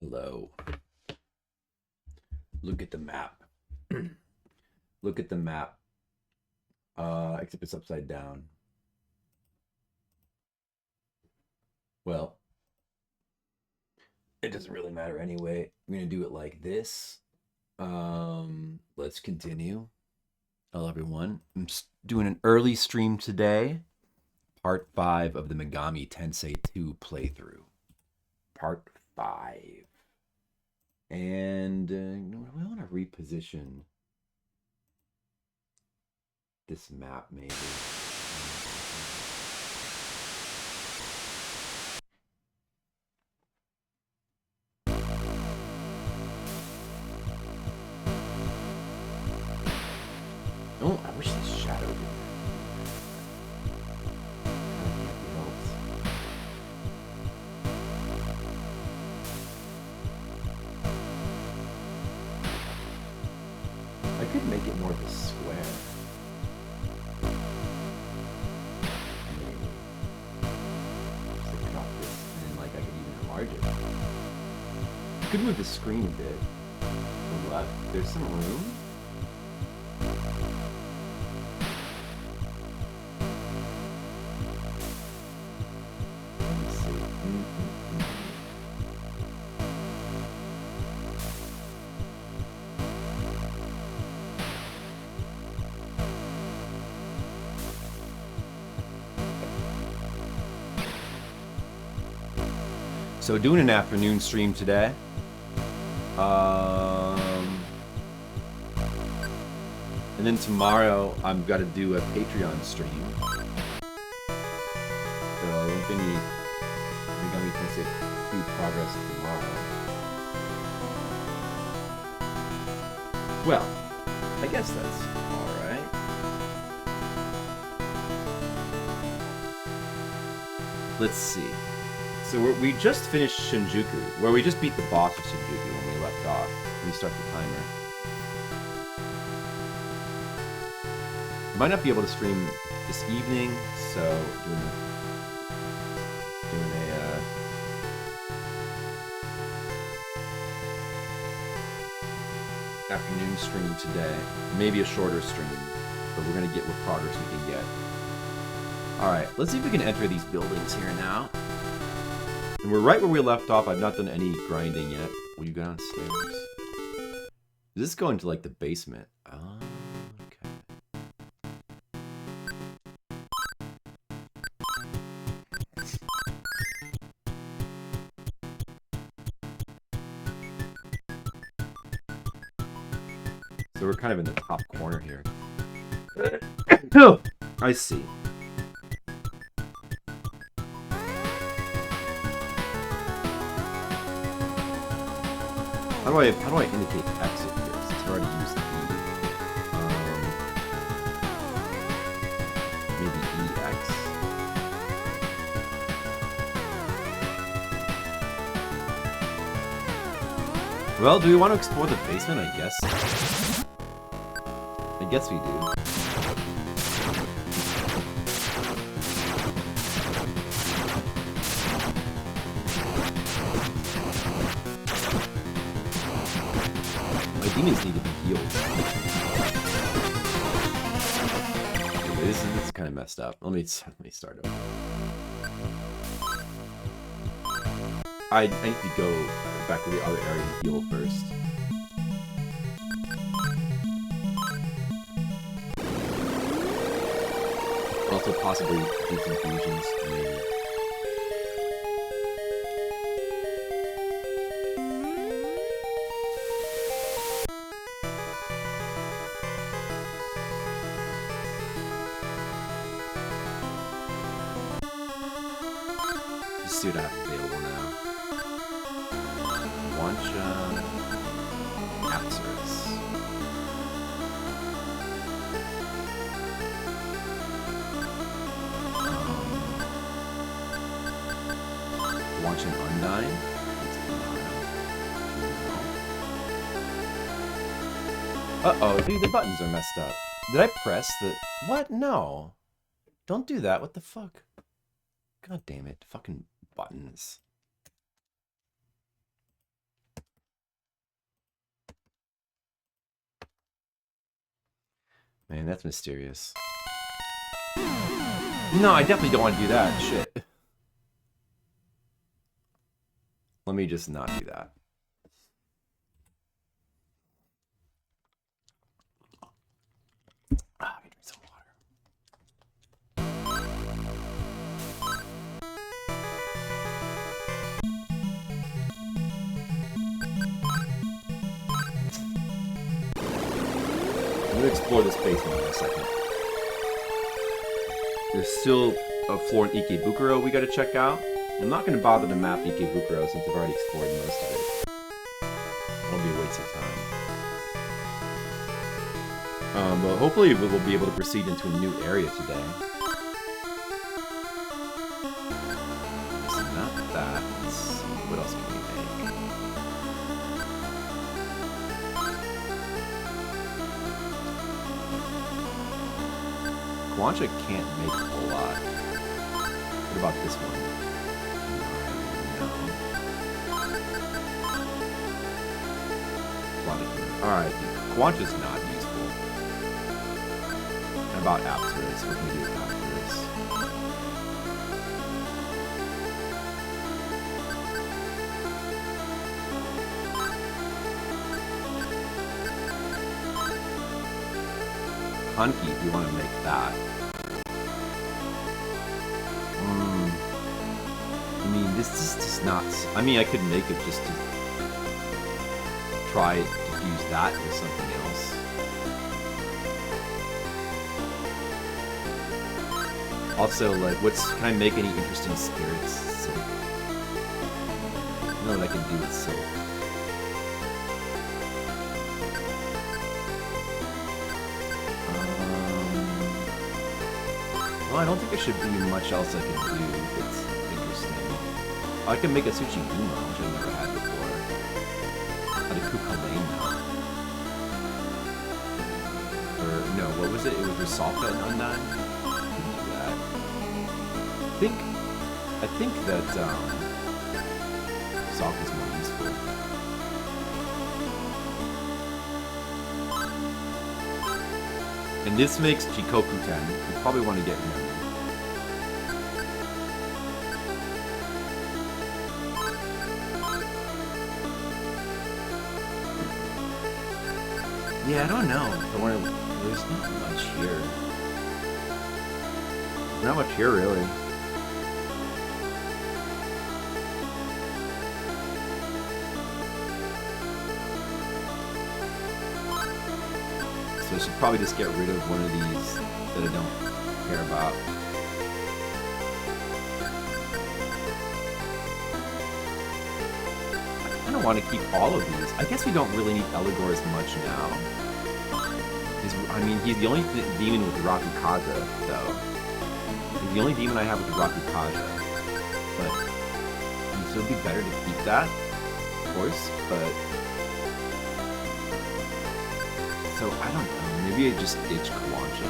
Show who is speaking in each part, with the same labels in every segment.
Speaker 1: Hello. Look at the map. Look at the map. Except it's upside down. Well, it doesn't really matter anyway. I'm gonna do it like this. Let's continue. Hello everyone. I'm doing an early stream today. Part 5 of the Megami Tensei II playthrough. Part 5. And I want to reposition this map maybe. Oh, I wish this shadow did. I could make it more of a square. Maybe. Just like drop this, and then like I could even enlarge it. I could move the screen a bit to the left. There's some room. Let me see. So doing an afternoon stream today. And then tomorrow I've got to do a Patreon stream. So if any Megami Tensei II progress tomorrow. Well, I guess that's alright. Let's see. So we just finished Shinjuku, where we just beat the boss of Shinjuku when we left off. Let me start the timer. Might not be able to stream this evening, so doing a afternoon stream today. Maybe a shorter stream, but we're gonna get what progress we can get. Alright, let's see if we can enter these buildings here now. And we're right where we left off. I've not done any grinding yet. Will you go downstairs? Is this going to, like, the basement? Oh, okay. So we're kind of in the top corner here. Oh, I see. How do I indicate exit here? Since I've already used the maybe EX. Well, do we want to explore the basement? I guess we do. Demons need to be healed. Okay, this is kind of messed up. Let me start over. I need to go back to the other area and heal first. Also, possibly do some fusions, maybe. See what I have available now. Wancha, Apsaris. Wancha and Undyne. Uh-oh, dude, the buttons are messed up. Did I press the... What? No. Don't do that. What the fuck? God damn it. Fucking... buttons. Man, that's mysterious. No, I definitely don't want to do that. Shit. Let me just not do that. Ah, I can drink some water. I'm gonna explore this basement in a second. There's still a floor in Ikebukuro we gotta check out. I'm not gonna bother to map Ikebukuro since I've already explored most of it. That'll be a waste of time. But hopefully we'll be able to proceed into a new area today. So not that. Let's see. What else can we make? Guancha can't make a whole lot. What about this one? No. Alright, Guancha's not useful. And about Apsaris, what can we do with Apsaris? Hunky, if you want to make that. I mean, this is not... I mean, I could make it just to try to use that with something else. Also, like, can I make any interesting spirits? Silk. I know what I can do with silk. Well, I don't think there should be much else I can do that's interesting. I can make a Tsuchiguma, which I've never had before. How to cook a lane now. Or, no, what was it? It was Rusalka and Undyne. Couldn't do that. I think that Rusalka's more useful. And this makes Jikoku-ten. We probably want to get him. Yeah, I don't know. There's not much here. Not much here, really. So I should probably just get rid of one of these that I don't care about. I don't want to keep all of these. I guess we don't really need Eligor as much now. I mean, he's the only demon with the Rakukaja, though. He's the only demon I have with the Rakukaja. But, so it'd be better to keep that, of course, but... So, I don't know. Maybe I just ditch Kawansha.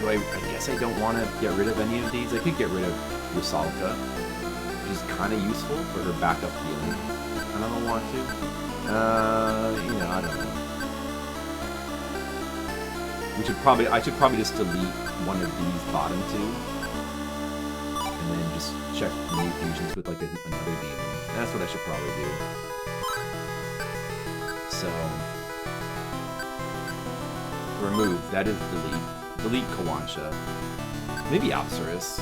Speaker 1: I guess I don't want to get rid of any of these. I could get rid of Rusalka, which is kind of useful for her backup healing. I don't want to. You know, I don't know. I should probably just delete one of these bottom two, and then just check new fusions with like another demon. That's what I should probably do. So, remove. That is delete. Delete Kawansha. Maybe Apsaris.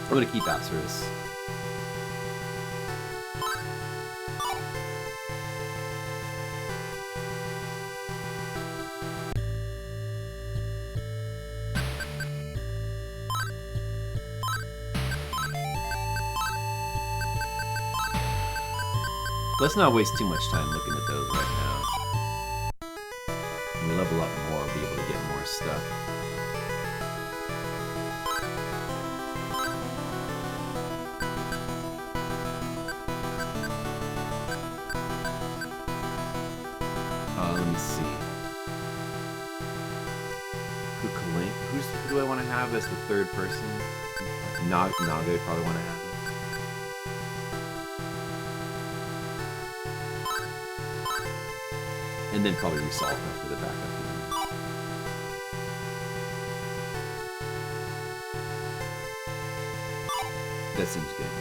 Speaker 1: I'm gonna keep Apsaris. Let's not waste too much time looking at those right now. When we level up more, we'll be able to get more stuff. Let me see. Who do I want to have as the third person? Naga I probably want to have. And then probably Rusalka for the backup. That seems good.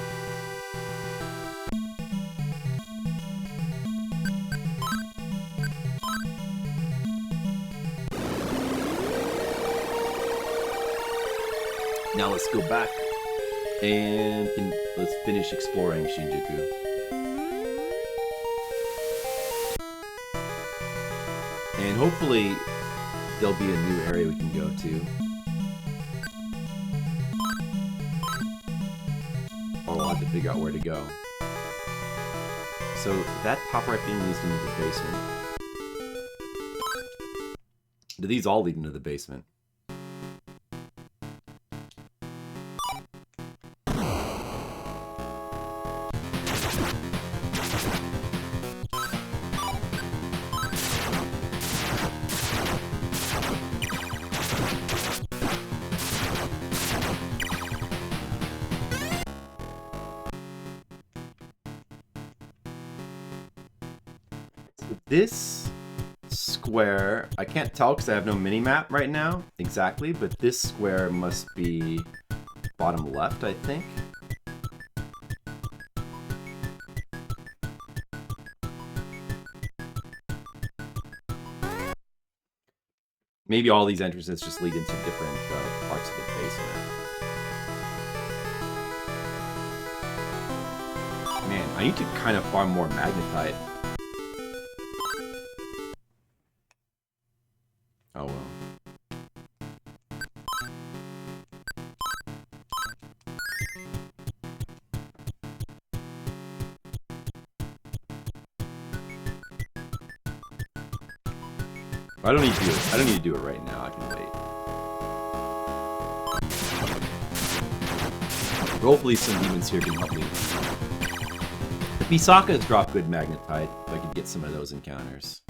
Speaker 1: Now let's go back and let's finish exploring Shinjuku. And hopefully, there'll be a new area we can go to. Or we'll have to figure out where to go. So, that top right thing leads into the basement. Do these all lead into the basement? This square, I can't tell because I have no mini-map right now exactly, but this square must be bottom left, I think. Maybe all these entrances just lead into different parts of the basement. Man, I need to kind of farm more magnetite. Oh well. I don't need to do it. I don't need to do it right now. I can wait. Hopefully some demons here can help me. Misaka has dropped good magnetite. If I could get some of those encounters.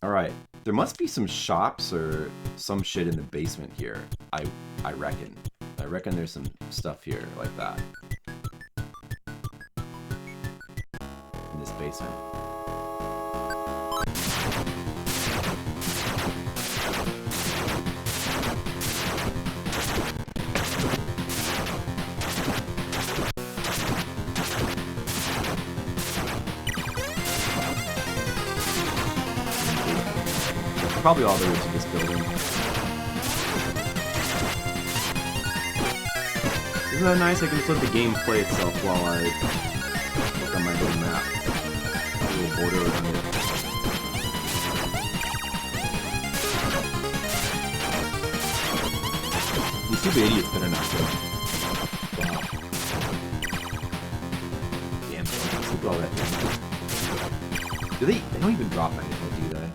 Speaker 1: Alright. There must be some shops or some shit in the basement here. I reckon. I reckon there's some stuff here like that. In this basement. Probably all there is to this building. Isn't that nice? I can just let the game play itself while I look on my little map. A little border around it. These stupid idiots better not go. Wow. Damn, look at all that. Do they don't even drop anything, do they?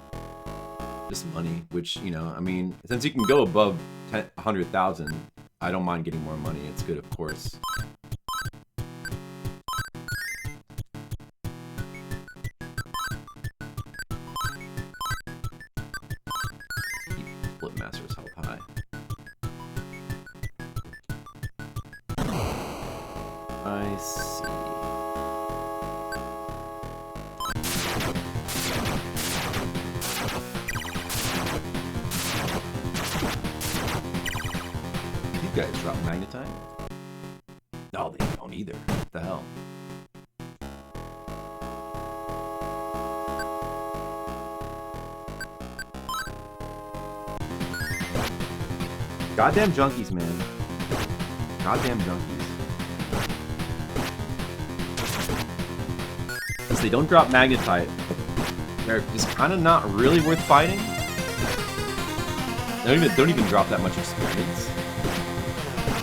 Speaker 1: Just money, which, you know, I mean, since you can go above 100,000, I don't mind getting more money. It's good, of course. Keep Flipmaster's health high. I see. Guys drop magnetite? No, they don't either. What the hell? Goddamn junkies, man. Goddamn junkies. Since they don't drop magnetite, they're just kind of not really worth fighting. They don't even drop that much experience.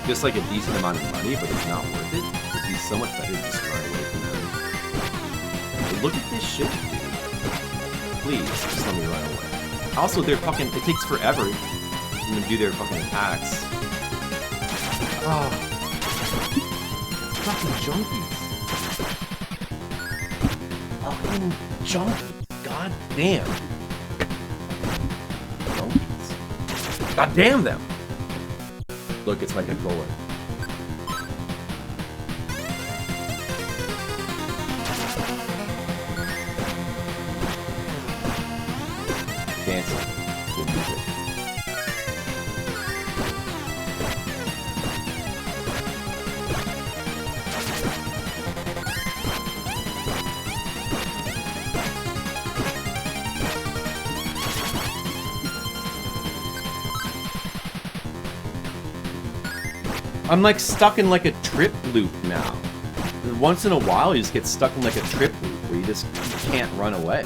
Speaker 1: Just like a decent amount of money, but it's not worth it. It'd be so much better to just run away from them. But look at this shit, dude. Please, just let me run away. Also, they're fucking, it takes forever for them to do their fucking attacks. Oh. Fucking junkies. Fucking junkies. God damn. Junkies. God damn them. Look, it's my controller. Dancing. Good music. I'm like stuck in like a trip loop now. Once in a while you just get stuck in like a trip loop where you just can't run away.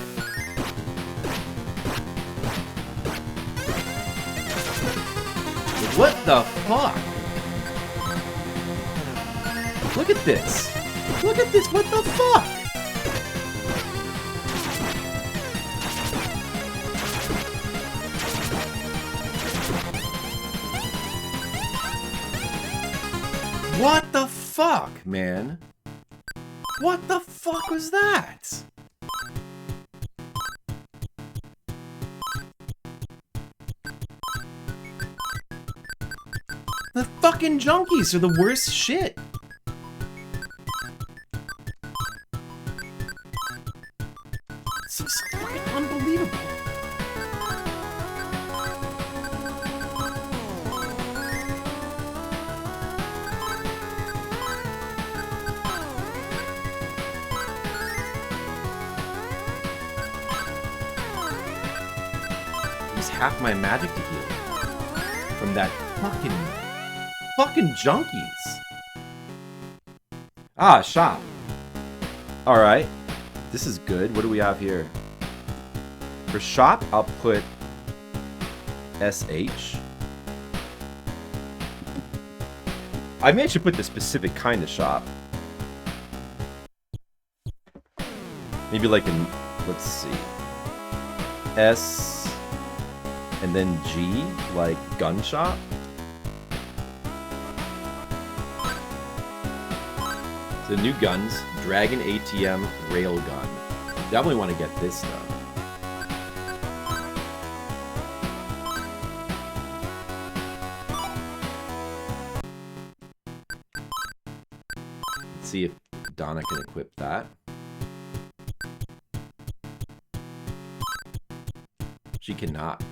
Speaker 1: What the fuck? Look at this. Look at this, what the fuck? What the fuck, man? What the fuck was that? The fucking junkies are the worst shit. It's fucking unbelievable. Half my magic to heal from that fucking junkies. Ah, shop. All right, this is good. What do we have here? For shop, I'll put SH. I may should put the specific kind of shop. Maybe like an, let's see, S. And then G, like gun shop. So new guns, Dragon ATM Railgun. Definitely want to get this stuff. Let's see if Donna can equip that. She cannot.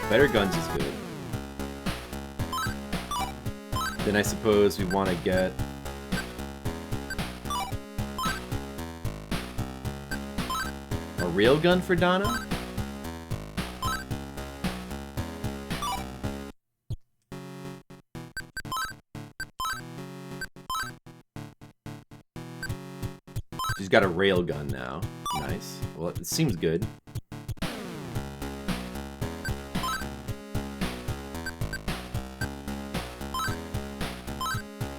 Speaker 1: Better guns is good. Then I suppose we want to get... a railgun for Donna? She's got a railgun now. Nice. Well, it seems good.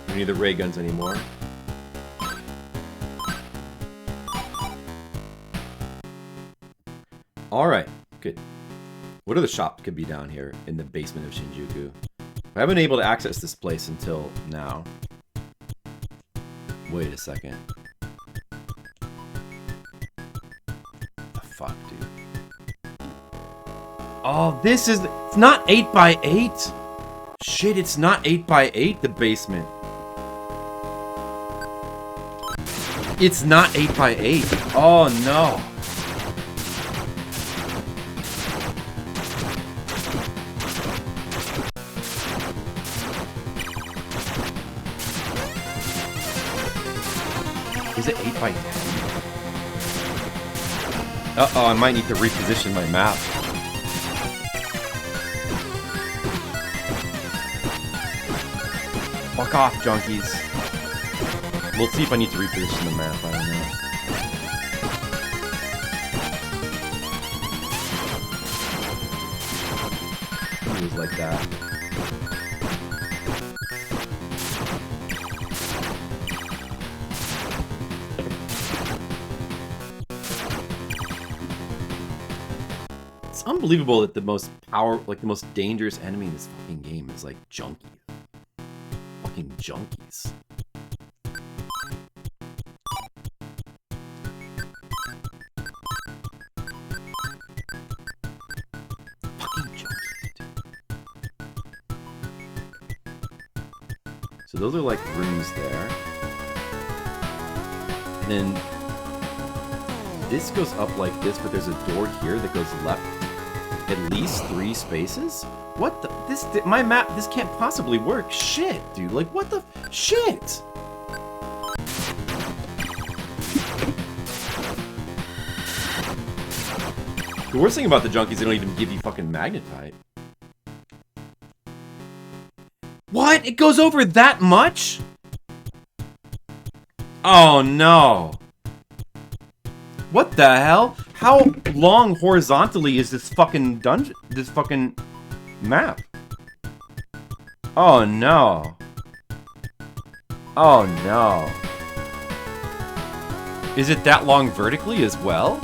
Speaker 1: We don't need the ray guns anymore. Alright, good. What other shop could be down here in the basement of Shinjuku? I haven't been able to access this place until now. Wait a second. The fuck, dude? Oh, this is... It's not 8x8! Shit, it's not 8x8, the basement. It's not 8x8. Oh, no. Is it 8x10? Uh-oh, I might need to reposition my map. Fuck off, junkies. We'll see if I need to reposition the map, I don't know. It was like that. It's unbelievable that the most the most dangerous enemy in this fucking game is like junkies. Fucking junkies. Fucking junkies, dude. So those are like rooms there. And then this goes up like this, but there's a door here that goes left at least 3 spaces? What the? My map, this can't possibly work. Shit, dude. Like, what the? Shit! The worst thing about the junkies, they don't even give you fucking magnetite. What? It goes over that much? Oh, no. What the hell? How long horizontally is this fucking dungeon? This fucking map? Oh no. Oh no. Is it that long vertically as well?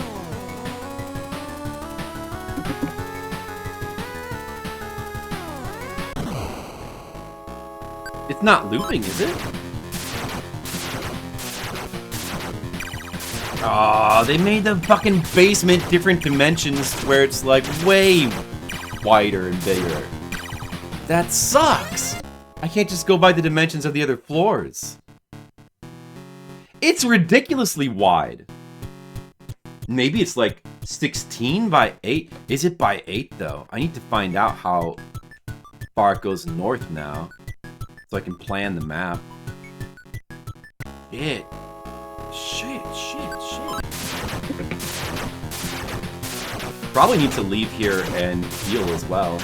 Speaker 1: It's not looping, is it? Oh, they made the fucking basement different dimensions where it's like way wider and bigger. That sucks! I can't just go by the dimensions of the other floors. It's ridiculously wide. Maybe it's like 16 by 8. Is it by 8 though? I need to find out how far it goes north now, so I can plan the map. Shit. Shit. Probably need to leave here and heal as well.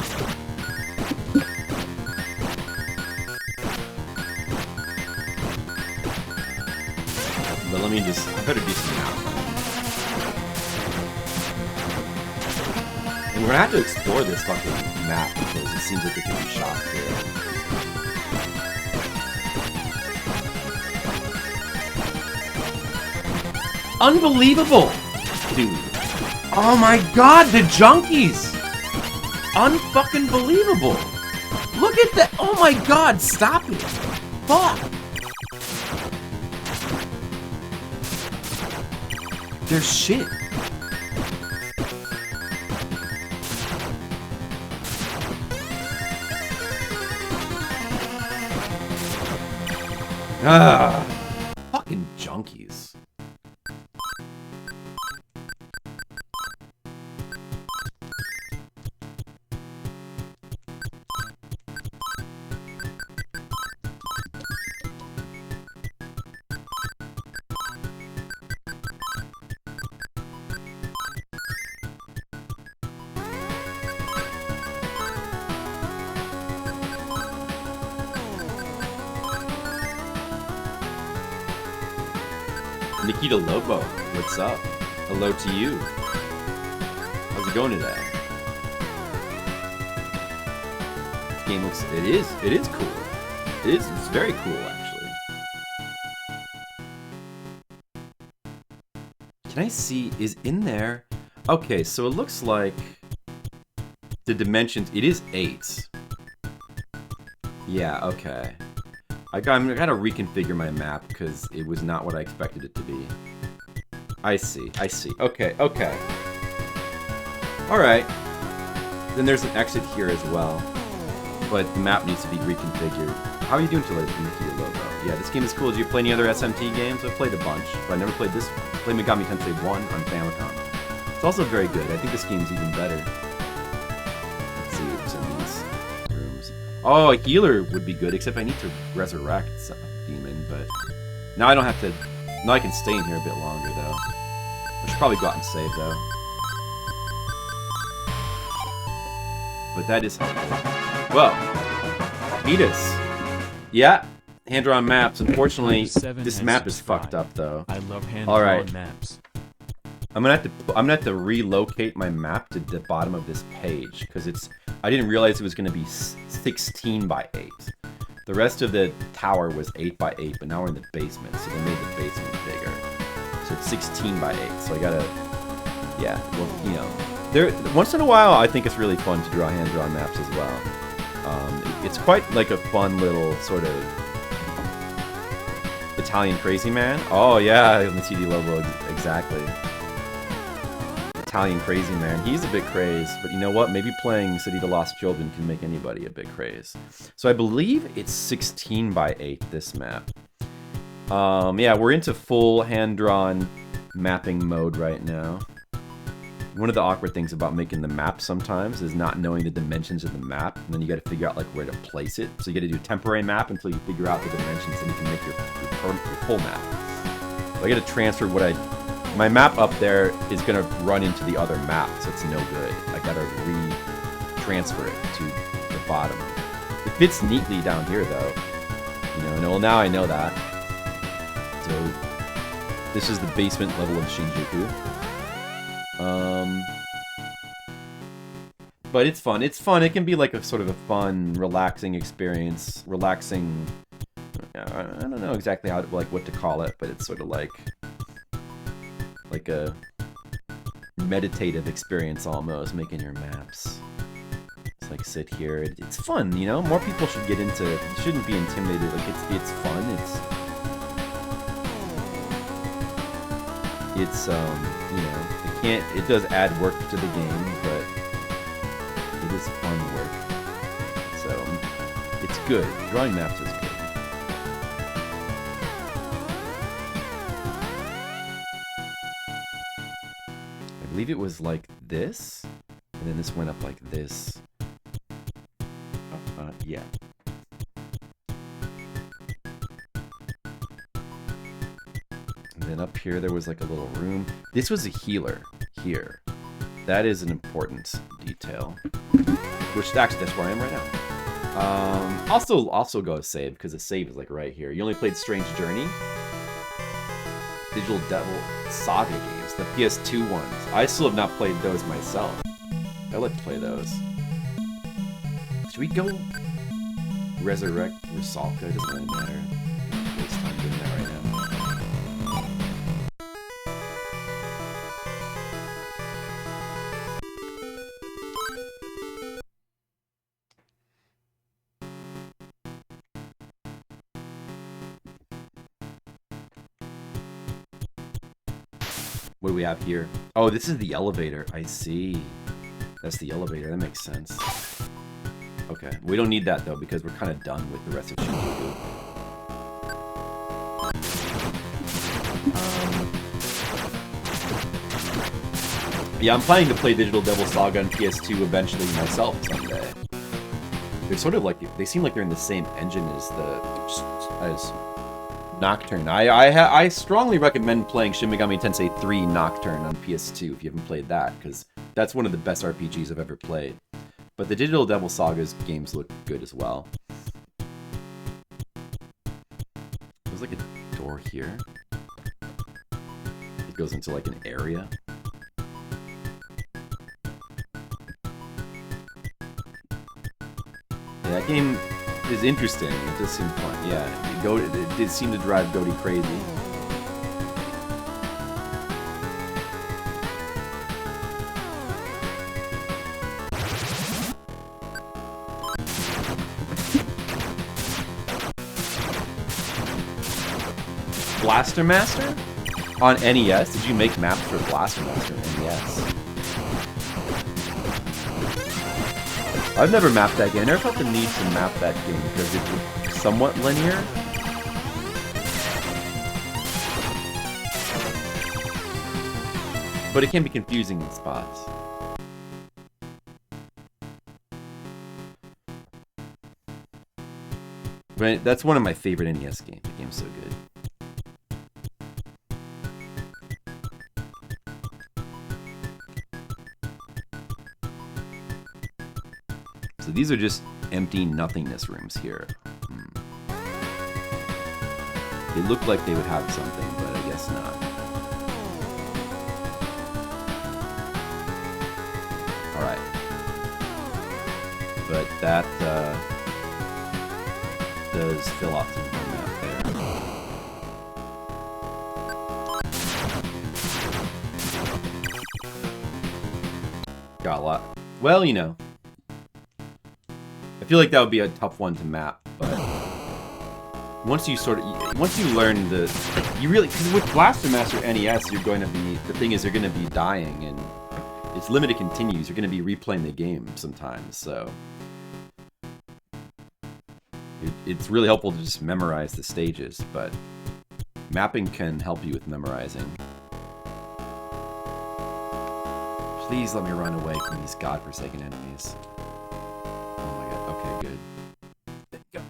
Speaker 1: But let me just... I better do some outline. And we're gonna have to explore this fucking map because it seems like it could be shot here. unbelievable! Dude. Oh my god, the junkies! Unfucking believable! Look at that! Oh my god, stop it! Fuck! They're shit. Ah, fucking junkies. Nikita Lobo, what's up? Hello to you. How's it going today? This game looks, it is cool. It's very cool, actually. Can I see, is in there? Okay, so it looks like the dimensions, it is 8. Yeah, okay. I gotta reconfigure my map because it was not what I expected it to be. I see. Okay. Alright. Then there's an exit here as well. But the map needs to be reconfigured. How are you doing today, Nikita Logo? Yeah, this game is cool. Did you play any other SMT games? I've played a bunch, but I never played this one. I played Megami Tensei 1 on Famicom. It's also very good. I think this game's even better. Let's see what's in these rooms. Oh, a healer would be good, except I need to resurrect some demon, but... Now I don't have to... Now I can stay in here a bit longer, though. I should probably go out and save, though. But that is helpful. Well, Edis. Yeah, hand-drawn maps. Unfortunately, this map is fucked up, though.
Speaker 2: I love hand-drawn maps.
Speaker 1: I'm gonna have to relocate my map to the bottom of this page because I didn't realize it was gonna be 16 by 8. The rest of the tower was 8 by 8, but now we're in the basement, so they made the basement bigger. So it's 16 by 8. So I gotta, yeah. Well, you know, once in a while, I think it's really fun to draw hand-drawn maps as well. It's quite like a fun little sort of Italian crazy man. Oh yeah, the CD logo exactly. Italian crazy man. He's a bit crazed, but you know what? Maybe playing City of the Lost Children can make anybody a bit crazed. So I believe it's 16 by 8, this map. Yeah, we're into full hand-drawn mapping mode right now. One of the awkward things about making the map sometimes is not knowing the dimensions of the map, and then you got to figure out like where to place it. So you got to do a temporary map until you figure out the dimensions, and you can make your full map. So I got to transfer my map up there is going to run into the other map, so it's no good. I got to re-transfer it to the bottom. It fits neatly down here, though. You know, well, now I know that. So this is the basement level of Shinjuku. But it's fun. It's fun. It can be like a sort of a fun, relaxing experience. Relaxing. I don't know exactly how, what to call it, but it's sort of like a meditative experience almost, making your maps. It's like sit here. It's fun, you know. More people should get into it. You shouldn't be intimidated. Like it's fun. It's you know, it does add work to the game, but it is fun work. So it's good. Drawing maps is good. I believe it was like this, and then this went up like this. Yeah. And then up here there was like a little room. This was a healer here. That is an important detail. Which actually that's where I am right now. Also go save, because the save is like right here. You only played Strange Journey? Digital Devil Saga games, the PS2 ones. I still have not played those myself. I'd like to play those. Should we go resurrect Rusalka? It doesn't really matter. I'm gonna waste time doing that right now. What do we have here? Oh, this is the elevator. I see. That's the elevator. That makes sense. Okay. We don't need that, though, because we're kind of done with the rest of Shinjuku. Yeah, I'm planning to play Digital Devil Saga on PS2 eventually myself someday. They're sort of like, they seem like they're in the same engine as Nocturne. I strongly recommend playing Shin Megami Tensei 3 Nocturne on PS2 if you haven't played that, because that's one of the best RPGs I've ever played. But the Digital Devil Saga's games look good as well. There's like a door here. It goes into like an area. Yeah, that game is interesting. It does seem fun. Yeah, it did seem to drive Goaty crazy. Blaster Master? On NES? Did you make maps for Blaster Master on NES? I've never mapped that game. I never felt the need to map that game because it's somewhat linear. But it can be confusing in spots. But that's one of my favorite NES games. The game's so good. So these are just empty nothingness rooms here. They look like they would have something, but I guess not. Alright. But that does fill off some more map there. Got a lot. Well, you know. I feel like that would be a tough one to map, but once you learn you really, because with Blaster Master NES, you're going to be, the thing is, you're going to be dying, and it's limited continues. You're going to be replaying the game sometimes, so it's really helpful to just memorize the stages, but mapping can help you with memorizing. Please let me run away from these godforsaken enemies. Okay, good. There you go.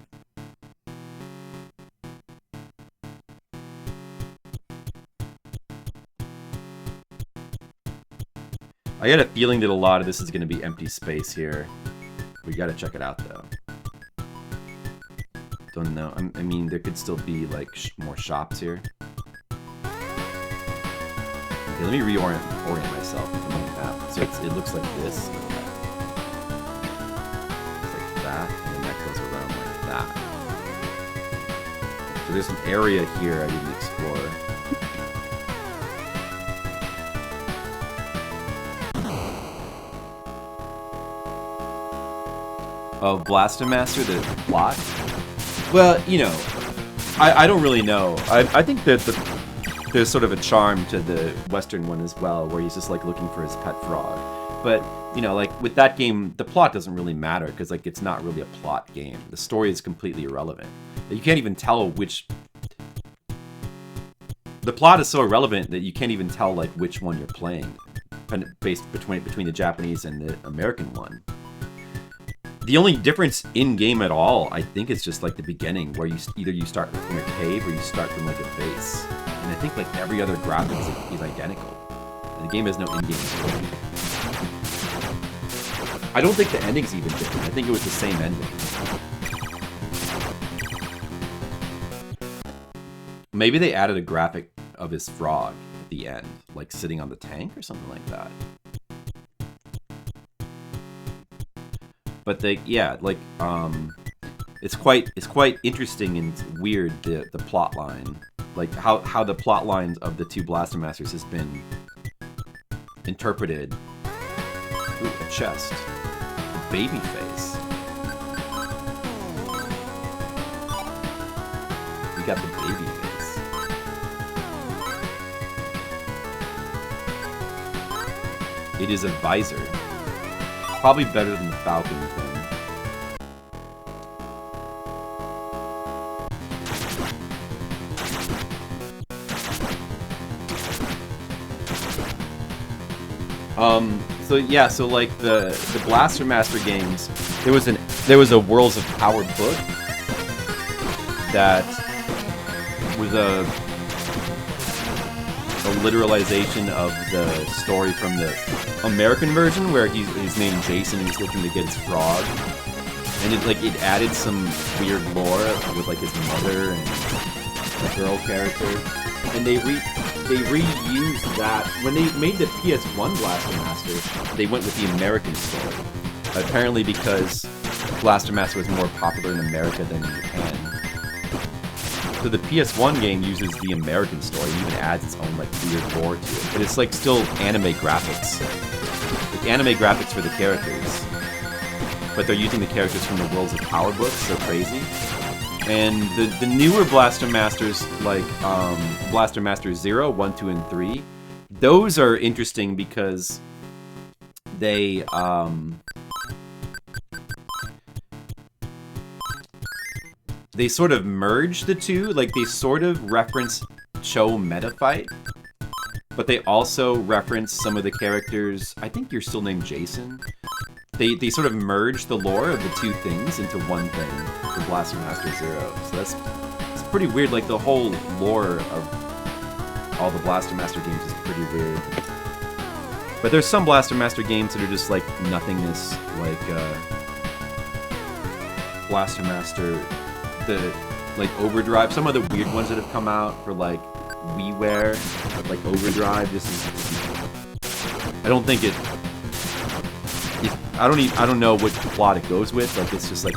Speaker 1: I get a feeling that a lot of this is going to be empty space here. We gotta check it out, though. Don't know. I mean, there could still be, like, more shops here. Okay, let me orient myself with the map. So it looks like this. And then that goes around like that. So there's an area here I didn't explore. Oh, Blaster Master, the plot? Well, you know, I don't really know. I think that there's sort of a charm to the Western one as well, where he's just like looking for his pet frog. But you know, like, with that game, the plot doesn't really matter, because, like, it's not really a plot game. The story is completely irrelevant. You can't even tell which... The plot is so irrelevant that you can't even tell, like, which one you're playing, based between the Japanese and the American one. The only difference in-game at all, I think, is just, like, the beginning, where either you start from a cave, or you start from, like, a base. And I think, like, every other graphic is identical. And the game has no in-game story. I don't think the ending's even different. I think it was the same ending. Maybe they added a graphic of his frog at the end, like sitting on the tank or something like that. But yeah, like it's quite interesting and weird, the plot line, like how the plot lines of the two Blaster Masters has been interpreted. Ooh, a chest. Baby face. We got the baby face. It is a visor. Probably better than the Falcon thing. So yeah, so like the Blaster Master games, there was a Worlds of Power book that was a literalization of the story from the American version, where he's named Jason and he's looking to get his frog, and it added some weird lore with like his mother and a girl character, and they reused that when they made the PS1 Blaster Master. They went with the American story, apparently because Blaster Master was more popular in America than in Japan. So the PS1 game uses the American story and even adds its own like weird lore to it. But it's like still anime graphics. Like anime graphics for the characters. But they're using the characters from the Worlds of Power books, so crazy. And the newer Blaster Masters, like Blaster Master 0, 1, 2, and 3, those are interesting because they sort of merge the two. Like, they sort of reference Cho Meta Fight, but they also reference some of the characters. I think you're still named Jason. They sort of merge the lore of the two things into one thing for Blaster Master 0. So it's pretty weird. Like, the whole lore of all the Blaster Master games is pretty weird. But there's some Blaster Master games that are just like nothingness, like Blaster Master, the like Overdrive. Some of the weird ones that have come out for like WiiWare, like Overdrive. I don't think it. I don't know which plot it goes with. Like, it's just like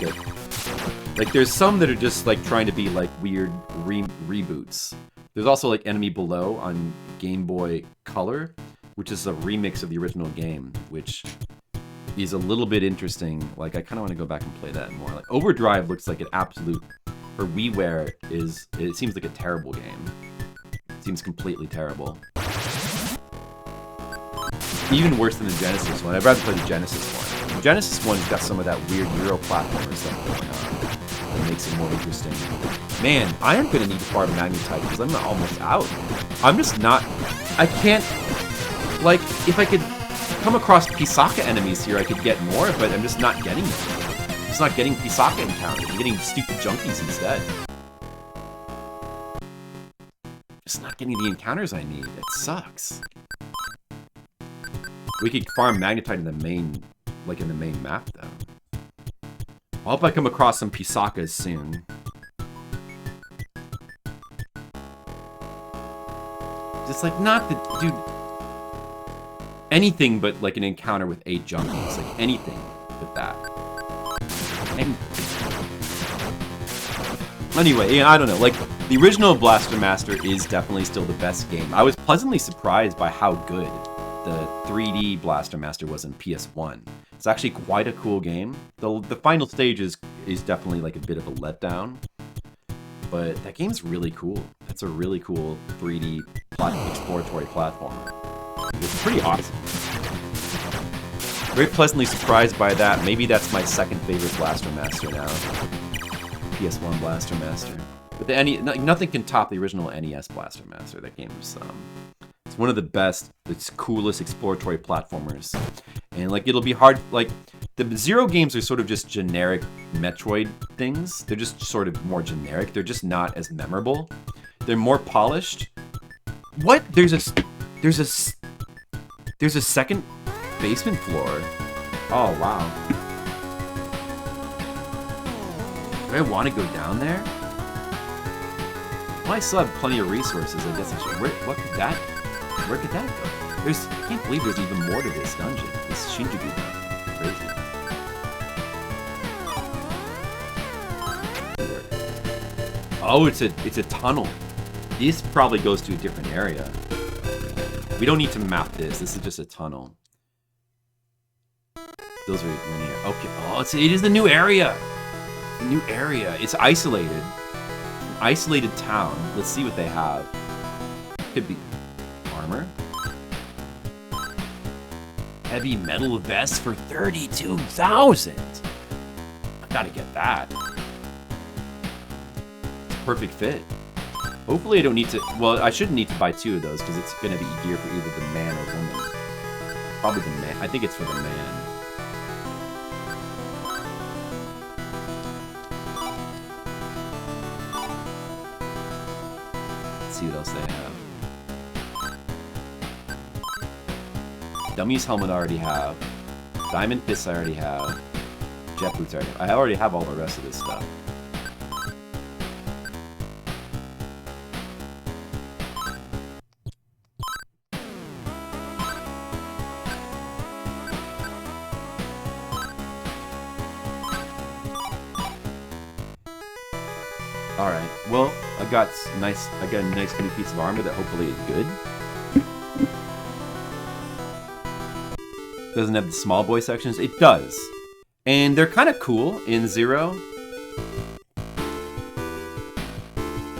Speaker 1: there's some that are just like trying to be like weird reboots. There's also like Enemy Below on Game Boy Color, which is a remix of the original game, which is a little bit interesting. Like, I kind of want to go back and play that more. Like, Overdrive looks like an absolute, for WiiWare, it seems like a terrible game. It seems completely terrible. Even worse than the Genesis one. I'd rather play the Genesis one. The Genesis one's got some of that weird Euro platformer stuff going on. That makes it more interesting. Man, I am gonna need to farm Magnetite because I'm almost out. I'm just not. I can't. Like, if I could come across Pisaka enemies here, I could get more, but I'm just not getting them. I'm just not getting Pisaka encounters. I'm getting stupid junkies instead. Just not getting the encounters I need. It sucks. We could farm Magnetite in the main, like in the main map, though. I hope I come across some Pisakas soon. Just like, not the, dude. Anything but like an encounter with 8 junkies, like anything but that. Anyway, yeah, I don't know. Like, the original Blaster Master is definitely still the best game. I was pleasantly surprised by how good the 3D Blaster Master was in PS1. It's actually quite a cool game. The final stage is definitely like a bit of a letdown, but that game's really cool. It's a really cool 3D exploratory platformer. It's pretty awesome. Very pleasantly surprised by that. Maybe that's my second favorite Blaster Master now. PS1 Blaster Master. But nothing can top the original NES Blaster Master. That game was it's one of the best, it's coolest exploratory platformers. And like, it'll be hard, like, the Zero games are sort of just generic Metroid things. They're just sort of more generic. They're just not as memorable. They're more polished. What? There's a second basement floor. Oh, wow. Do I want to go down there? Well, I still have plenty of resources. I guess I should. Where could that go? I can't believe there's even more to this dungeon. This Shinjuku dungeon. Crazy. Oh, it's a tunnel. This probably goes to a different area. We don't need to map this. This is just a tunnel. Those are linear. Okay. Oh, it is the new area. The new area. It's isolated. An isolated town. Let's see what they have. Could be armor. heavy metal vest for 32,000. I gotta get that. It's a perfect fit. Hopefully I don't need to... Well, I shouldn't need to buy 2 of those, because it's gonna be gear for either the man or woman. Probably the man. I think it's for the man. Let's see what else they have. Dummy's helmet I already have. Diamond fists I already have. Jet boots I already have. I already have all the rest of this stuff. Alright, well, I got a nice new piece of armor that hopefully is good. Doesn't have the small boy sections. It does. And they're kind of cool in Zero.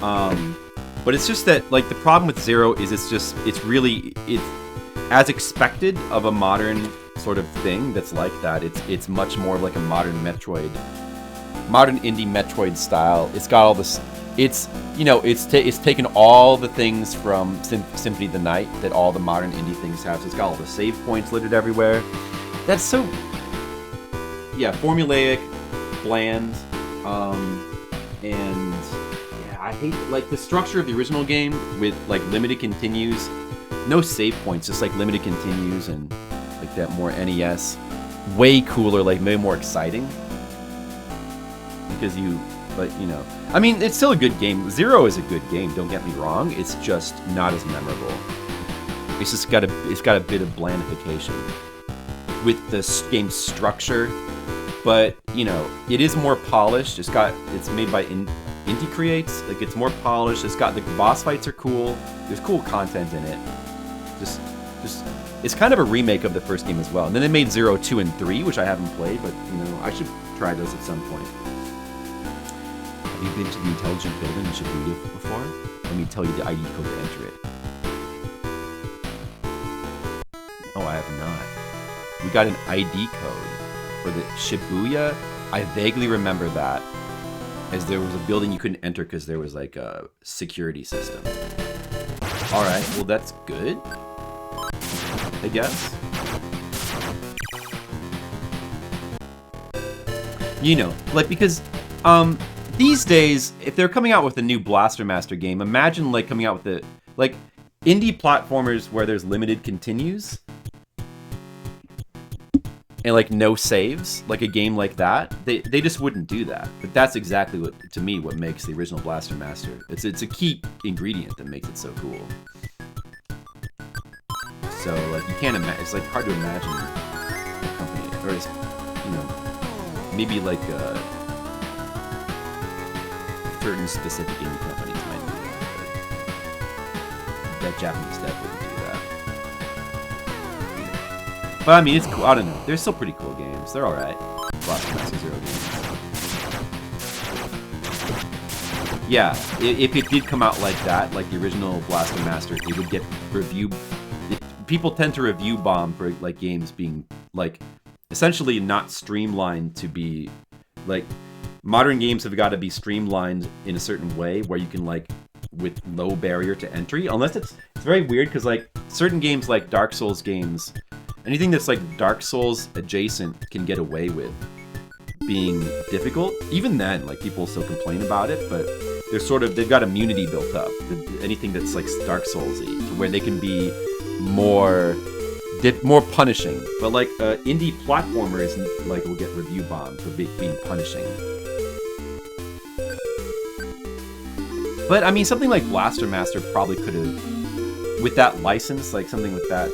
Speaker 1: But it's just that, like, the problem with Zero is it's as expected of a modern sort of thing that's like that. It's much more like a modern indie Metroid style. It's got all this. It's taken all the things from Symphony of the Night that all the modern indie things have. So it's got all the save points littered everywhere. That's so, yeah, formulaic, bland, and yeah, I hate like the structure of the original game with like limited continues, no save points, just like limited continues and like that more NES, way cooler, like maybe more exciting. Because I mean, it's still a good game. Zero is a good game, don't get me wrong. It's just not as memorable. It's just got a bit of blandification with the game's structure, but it is more polished. It's made by Inti Creates. Like, it's more polished. It's got the boss fights are cool. There's cool content in it. Just it's kind of a remake of the first game as well. And then they made 0, 2, and 3, which I haven't played, but I should try those at some point. Have you been to the Intelligent Building in Shibuya before? Let me tell you the ID code to enter it. No, I have not. We got an ID code for the Shibuya. I vaguely remember that, as there was a building you couldn't enter because there was like a security system. Alright, well that's good, I guess. Because, these days, if they're coming out with a new Blaster Master game, imagine like coming out with indie platformers where there's limited continues and like no saves, like a game like that. They just wouldn't do that. But that's exactly what makes the original Blaster Master. It's a key ingredient that makes it so cool. So like you can't imagine. It's like hard to imagine a company, or just, maybe like certain specific indie companies might do that, but that Japanese dev wouldn't do that. But I mean, it's cool. I don't know. They're still pretty cool games. They're alright. Blaster Master Zero games. Yeah, if it did come out like that, like the original Blaster Master, it would get reviewed. People tend to review bomb for like games being like essentially not streamlined to be like. Modern games have got to be streamlined in a certain way where you can like with low barrier to entry, unless it's very weird because like certain games like Dark Souls games, anything that's like Dark Souls adjacent can get away with being difficult. Even then, like people still complain about it, but they've got immunity built up. Anything that's like Dark Soulsy, to where they can be more punishing. But like indie platformers like will get review bombed for being punishing. But, I mean, something like Blaster Master probably could have, with that license, like something with that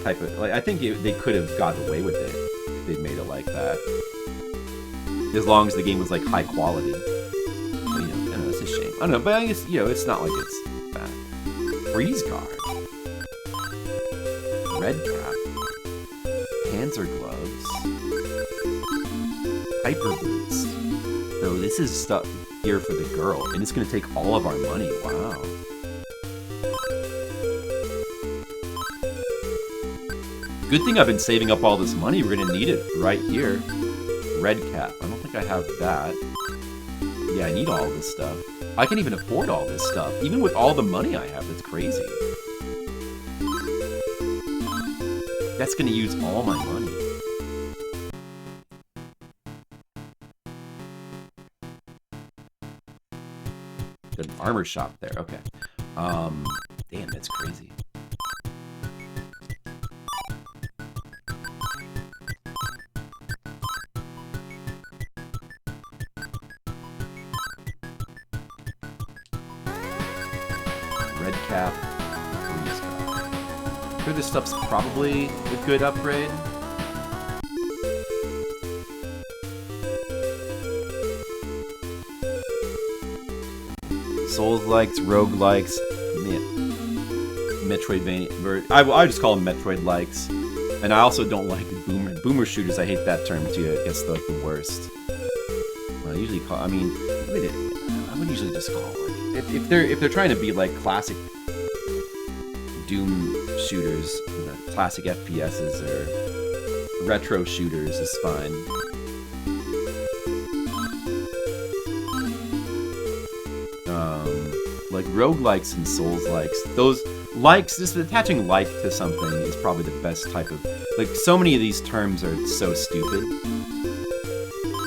Speaker 1: type of, like, I think they could have got away with it if they'd made it like that. As long as the game was, like, high quality. But, I don't know, it's a shame. I don't know, but I guess, it's not like it's bad. Freeze guard. Red cap. Panzer gloves. Hyper boots. So this is stuff here for the girl, and it's gonna take all of our money. Wow. Good thing I've been saving up all this money. We're gonna need it right here. Red cap. I don't think I have that. Yeah, I need all this stuff. I can even afford all this stuff. Even with all the money I have, that's crazy. That's gonna use all my money. Got an armor shop there, okay. Damn, that's crazy. Red cap, freeze cap. I'm sure this stuff's probably a good upgrade. Souls-likes, rogue-likes, Metroidvania. I just call them Metroid-likes. And I also don't like boomer shooters. I hate that term too. It's like the worst. I usually call. I mean, I would usually just call like if they're trying to be like classic Doom shooters, you know, classic FPSs or retro shooters is fine. Like roguelikes and souls-likes. Those likes, just attaching like to something is probably the best type of... Like, so many of these terms are so stupid.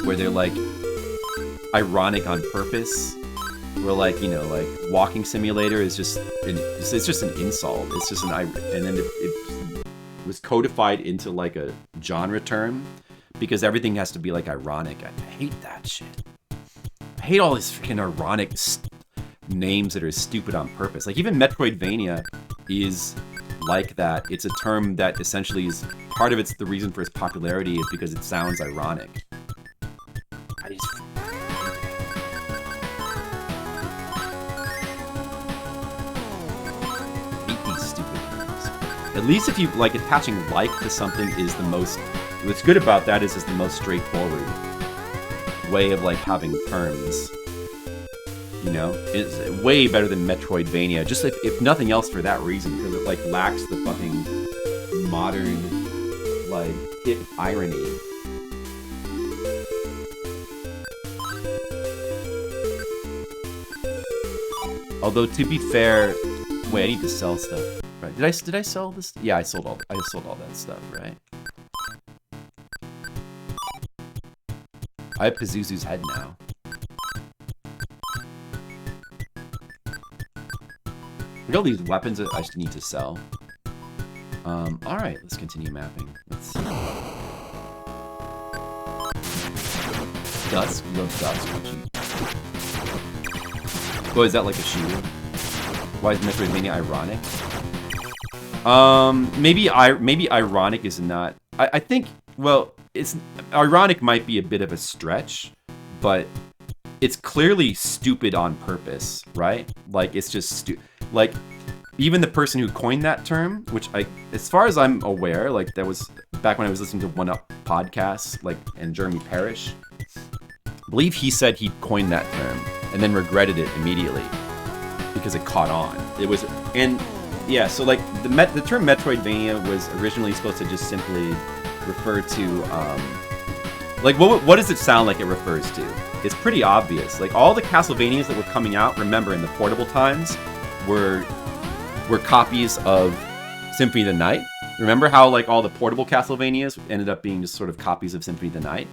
Speaker 1: Where they're, like, ironic on purpose. Where, like, you know, like, walking simulator is just... It's just an insult. It's just an... And then it was codified into, like, a genre term. Because everything has to be, like, ironic. I hate that shit. I hate all these freaking ironic names that are stupid on purpose. Like, even Metroidvania is like that. It's a term that essentially is... Part of it's the reason for its popularity is because it sounds ironic. I just... hate these stupid terms. At least if you, like, attaching like to something is the most... What's good about that is it's the most straightforward way of, like, having terms. You know, it's way better than Metroidvania. Just if nothing else for that reason, because it like lacks the fucking modern like hip irony. Although to be fair, wait, I need to sell stuff. Right? Did I sell this? Yeah, I sold all that stuff. Right. I have Pazuzu's head now. Look at all these weapons that I just need to sell. Alright, let's continue mapping. Let's see. Dusk? You love Dusk, don't you? Oh, is that like a shooter? Why is Metroidvania ironic? Maybe ironic is not... I think, well, it's... Ironic might be a bit of a stretch, but it's clearly stupid on purpose, right? Like, it's just stupid. Like, even the person who coined that term, which as far as I'm aware, like, that was back when I was listening to One Up podcasts, like, and Jeremy Parrish, I believe he said he coined that term and then regretted it immediately because it caught on. It was, and yeah, so like the term Metroidvania was originally supposed to just simply refer to, like, what does it sound like it refers to? It's pretty obvious. Like, all the Castlevanias that were coming out, remember, in the portable times, were copies of Symphony of the Night. Remember how, like, all the portable Castlevanias ended up being just sort of copies of Symphony of the Night?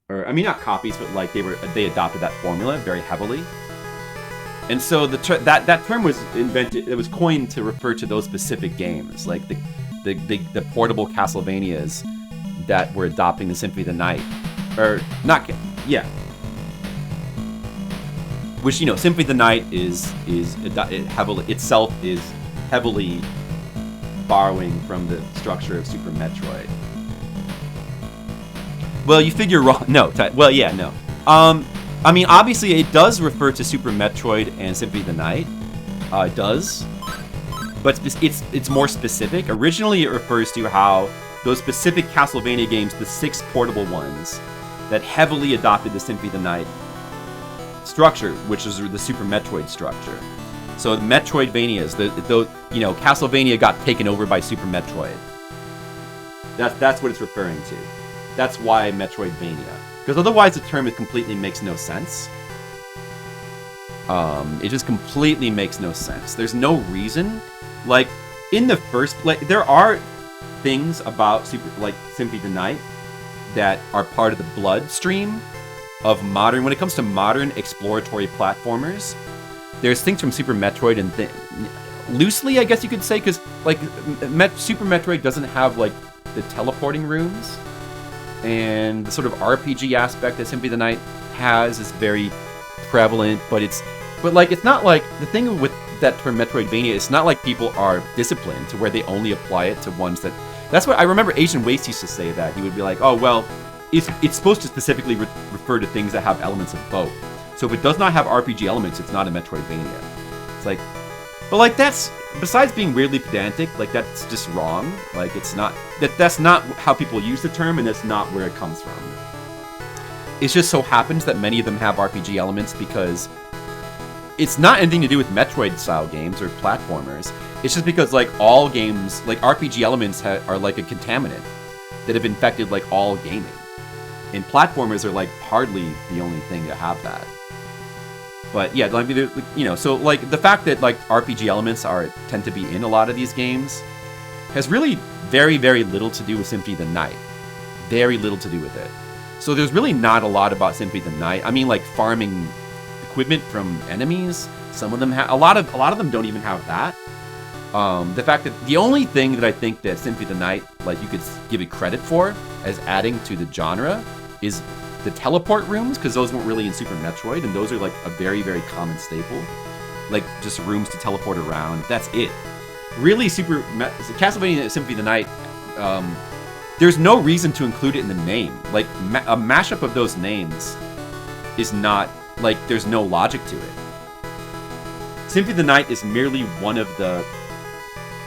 Speaker 1: Or, I mean, not copies, but, like, they adopted that formula very heavily. And so that term was invented, it was coined to refer to those specific games, like the portable Castlevanias that were adopting the Symphony of the Night. Or, not, yeah. Which, you know, Symphony of the Night is heavily borrowing from the structure of Super Metroid. Well, you figure wrong. No, well, yeah, no. I mean, obviously, it does refer to Super Metroid and Symphony of the Night. It does. But it's more specific. Originally, it refers to how those specific Castlevania games, the 6 portable ones, that heavily adopted the Symphony of the Night structure, which is the Super Metroid structure. So the Metroidvanias, Castlevania got taken over by Super Metroid. That's what it's referring to. That's why Metroidvania. Because otherwise the term completely makes no sense. It just completely makes no sense. There's no reason. Like, in the first place, there are things about Symphony of the Night that are part of the bloodstream of modern, when it comes to modern exploratory platformers. There's things from Super Metroid and loosely, I guess you could say, because like Super Metroid doesn't have like the teleporting rooms, and the sort of RPG aspect that Symphony of the Night has is very prevalent. But it's not like the thing with that term Metroidvania. It's not like people are disciplined to where they only apply it to ones that. That's what I remember. Asian Waste used to say that he would be like, "Oh well, it's supposed to specifically refer to things that have elements of both. So if it does not have RPG elements, it's not a Metroidvania." It's like, but like that's besides being weirdly pedantic, like that's just wrong. Like it's not that's not how people use the term, and that's not where it comes from. It just so happens that many of them have RPG elements because it's not anything to do with Metroid-style games or platformers. It's just because like all games, like RPG elements are like a contaminant that have infected like all gaming. And platformers are like hardly the only thing to have that. But yeah, I mean, so like the fact that like RPG elements tend to be in a lot of these games has really very, very little to do with Symphony of the Night. Very little to do with it. So there's really not a lot about Symphony of the Night. I mean, like farming equipment from enemies. Some of them have a lot of them don't even have that. The fact that the only thing that I think that Symphony of the Night, like you could give it credit for as adding to the genre, is the teleport rooms, because those weren't really in Super Metroid, and those are like a very, very common staple. Like just rooms to teleport around. That's it. Really, Castlevania Symphony of the Night, there's no reason to include it in the name. Like a mashup of those names is not, like there's no logic to it. Symphony of the Night is merely one of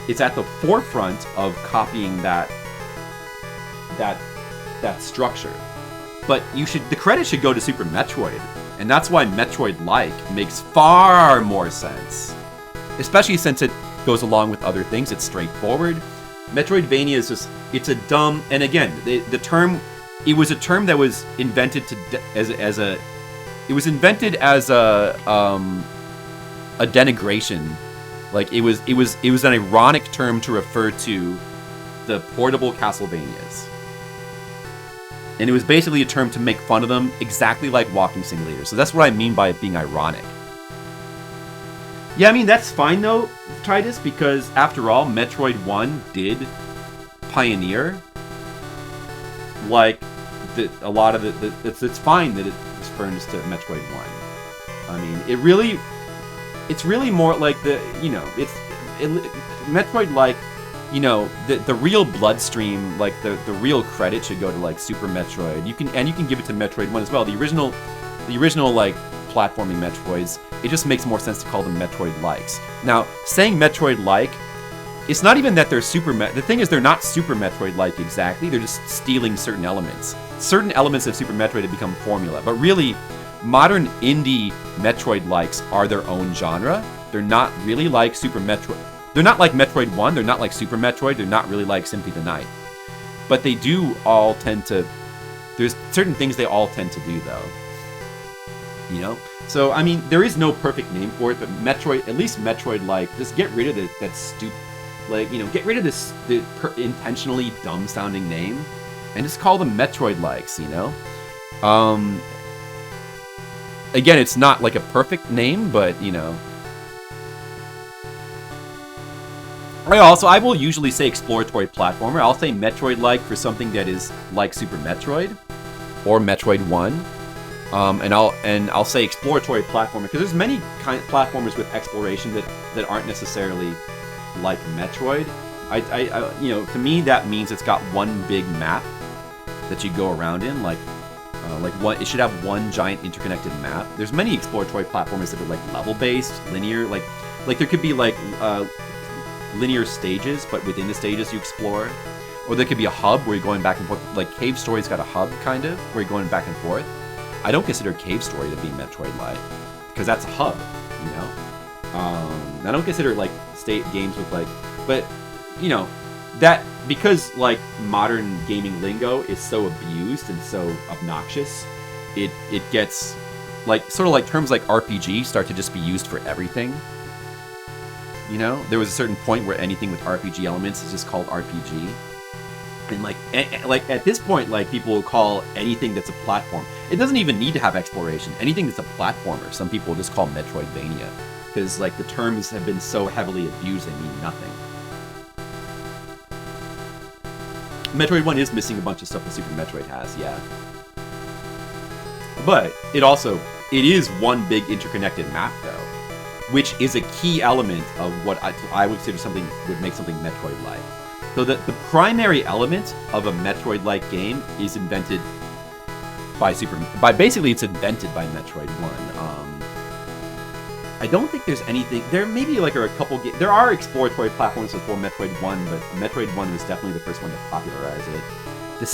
Speaker 1: it's at the forefront of copying that structure. But the credit should go to Super Metroid, and that's why Metroid-like makes far more sense. Especially since it goes along with other things, it's straightforward. Metroidvania is just, it's a dumb, and again, the term, it was a term that was invented as a denigration. Like it was an ironic term to refer to the portable Castlevanias. And it was basically a term to make fun of them, exactly like walking simulators. So that's what I mean by it being ironic. Yeah, I mean, that's fine though, Titus, because after all, Metroid 1 did pioneer, like, a lot of it's fine that it was furnished to Metroid 1. I mean, it's really more like Metroid, like, the real bloodstream, like the real credit should go to like Super Metroid. You can give it to Metroid 1 as well. The original like platforming Metroids, it just makes more sense to call them Metroid-likes. Now, saying Metroid-like, it's not even that they're the thing is they're not Super Metroid-like exactly, they're just stealing certain elements. Certain elements of Super Metroid have become formula, but really, modern indie Metroid-likes are their own genre. They're not really like Super Metroid. They're not like Metroid 1, they're not like Super Metroid, they're not really like Symphony of the Night. But they do all tend to... There's certain things they all tend to do, though. So, I mean, there is no perfect name for it, but Metroid, at least Metroid-like, just get rid of that stupid... Like, get rid of this intentionally dumb-sounding name, and just call them Metroid-likes, Again, it's not like a perfect name, but, I will usually say exploratory platformer. I'll say Metroid-like for something that is like Super Metroid or Metroid 1. And I'll say exploratory platformer because there's many kind of platformers with exploration that aren't necessarily like Metroid. To me that means it's got one big map that you go around in, it should have one giant interconnected map. There's many exploratory platformers that are like level-based, linear, like there could be like linear stages, but within the stages you explore. Or there could be a hub where you're going back and forth. Like Cave Story's got a hub, kind of, where you're going back and forth. I don't consider Cave Story to be Metroid-like, because that's a hub, I don't consider like state games with like, but you know, that because like modern gaming lingo is so abused and so obnoxious, it gets like sort of like terms like RPG start to just be used for everything. You know, there was a certain point where anything with RPG elements is just called RPG. And like at this point, like people will call anything that's a platform. It doesn't even need to have exploration. Anything that's a platformer, some people will just call Metroidvania, because like the terms have been so heavily abused they mean nothing. Metroid 1 is missing a bunch of stuff that Super Metroid has, yeah. But it is one big interconnected map though, which is a key element of what I would consider would make something Metroid-like. So the primary element of a Metroid-like game is invented basically it's invented by Metroid 1. I don't think there's anything, there maybe like are a couple games, there are exploratory platforms before Metroid 1, but Metroid 1 was definitely the first one to popularize it.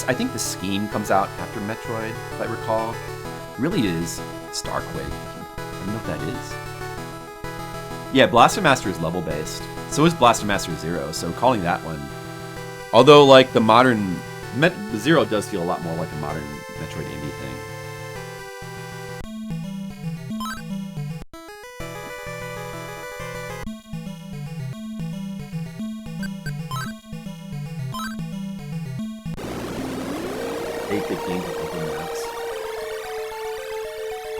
Speaker 1: I think the scheme comes out after Metroid, if I recall. It really is Starquake. I don't know what that is. Yeah, Blaster Master is level-based. So is Blaster Master Zero, so calling that one. Although, like, the modern... Zero does feel a lot more like a modern Metroid indie thing. Big games with open maps.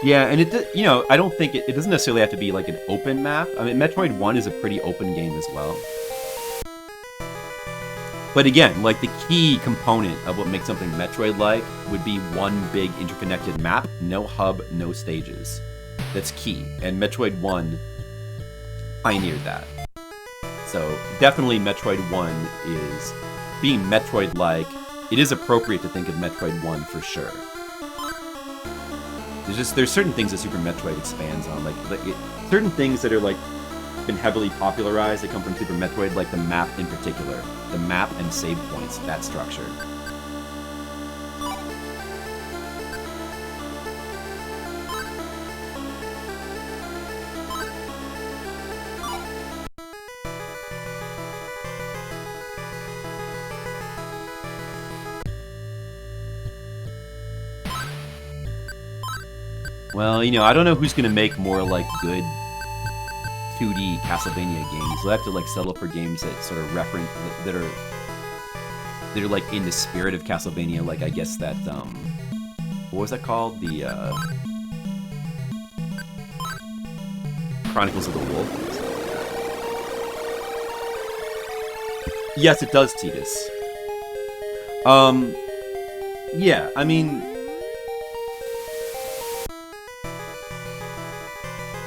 Speaker 1: Yeah, and it, you know, I don't think it doesn't necessarily have to be like an open map. I mean, Metroid 1 is a pretty open game as well. But again, like the key component of what makes something Metroid-like would be one big interconnected map, no hub, no stages. That's key, and Metroid 1 pioneered that. So definitely Metroid 1 is being Metroid-like. It is appropriate to think of Metroid 1 for sure. There's certain things that Super Metroid expands on, certain things that are like been heavily popularized that come from Super Metroid, like the map in particular, the map and save points, that structure. Well, you know, I don't know who's gonna make more, like, good 2D Castlevania games. We'll have to, like, settle for games that sort of reference, that are, like, in the spirit of Castlevania, like, I guess that, what was that called? The, Chronicles of the Wolf? Yes, it does, Titus. Yeah, I mean...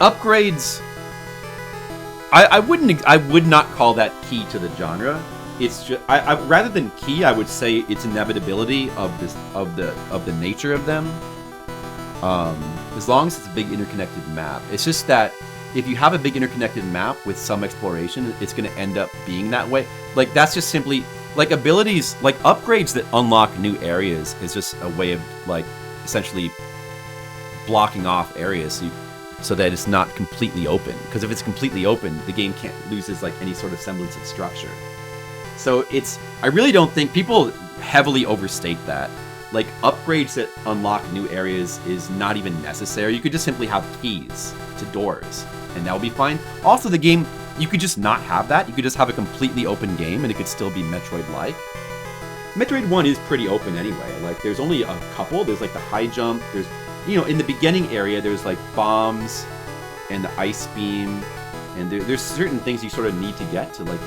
Speaker 1: upgrades, I would not call that key to the genre. It's just rather than key, I would say it's inevitability of the nature of them. As long as it's a big interconnected map, it's just that if you have a big interconnected map with some exploration, it's going to end up being that way. Like that's just simply like abilities, like upgrades that unlock new areas is just a way of like essentially blocking off areas. So that it's not completely open. Because if it's completely open, the game loses like any sort of semblance of structure. So I really don't think people heavily overstate that. Like upgrades that unlock new areas is not even necessary. You could just simply have keys to doors, and that would be fine. Also, the game, you could just not have that. You could just have a completely open game, and it could still be Metroid-like. Metroid 1 is pretty open anyway. Like there's only a couple. There's like the high jump. There's, you know, in the beginning area, there's like bombs and the ice beam, and there's certain things you sort of need to get to like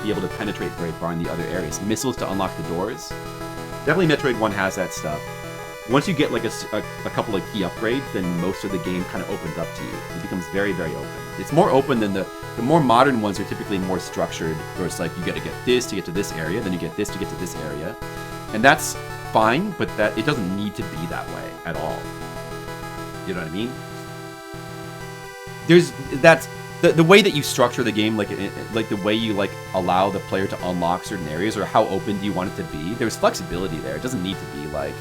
Speaker 1: be able to penetrate very far in the other areas. Missiles to unlock the doors. Definitely Metroid 1 has that stuff. Once you get like a couple of key upgrades, then most of the game kind of opens up to you. It becomes very, very open. It's more open than the more modern ones are typically more structured, where it's like you got to get this to get to this area, then you get this to get to this area. And that's fine, but that it doesn't need to be that way at all. You know what I mean? That's the way that you structure the game, like the way you like allow the player to unlock certain areas, or how open do you want it to be. There's flexibility there. It doesn't need to be like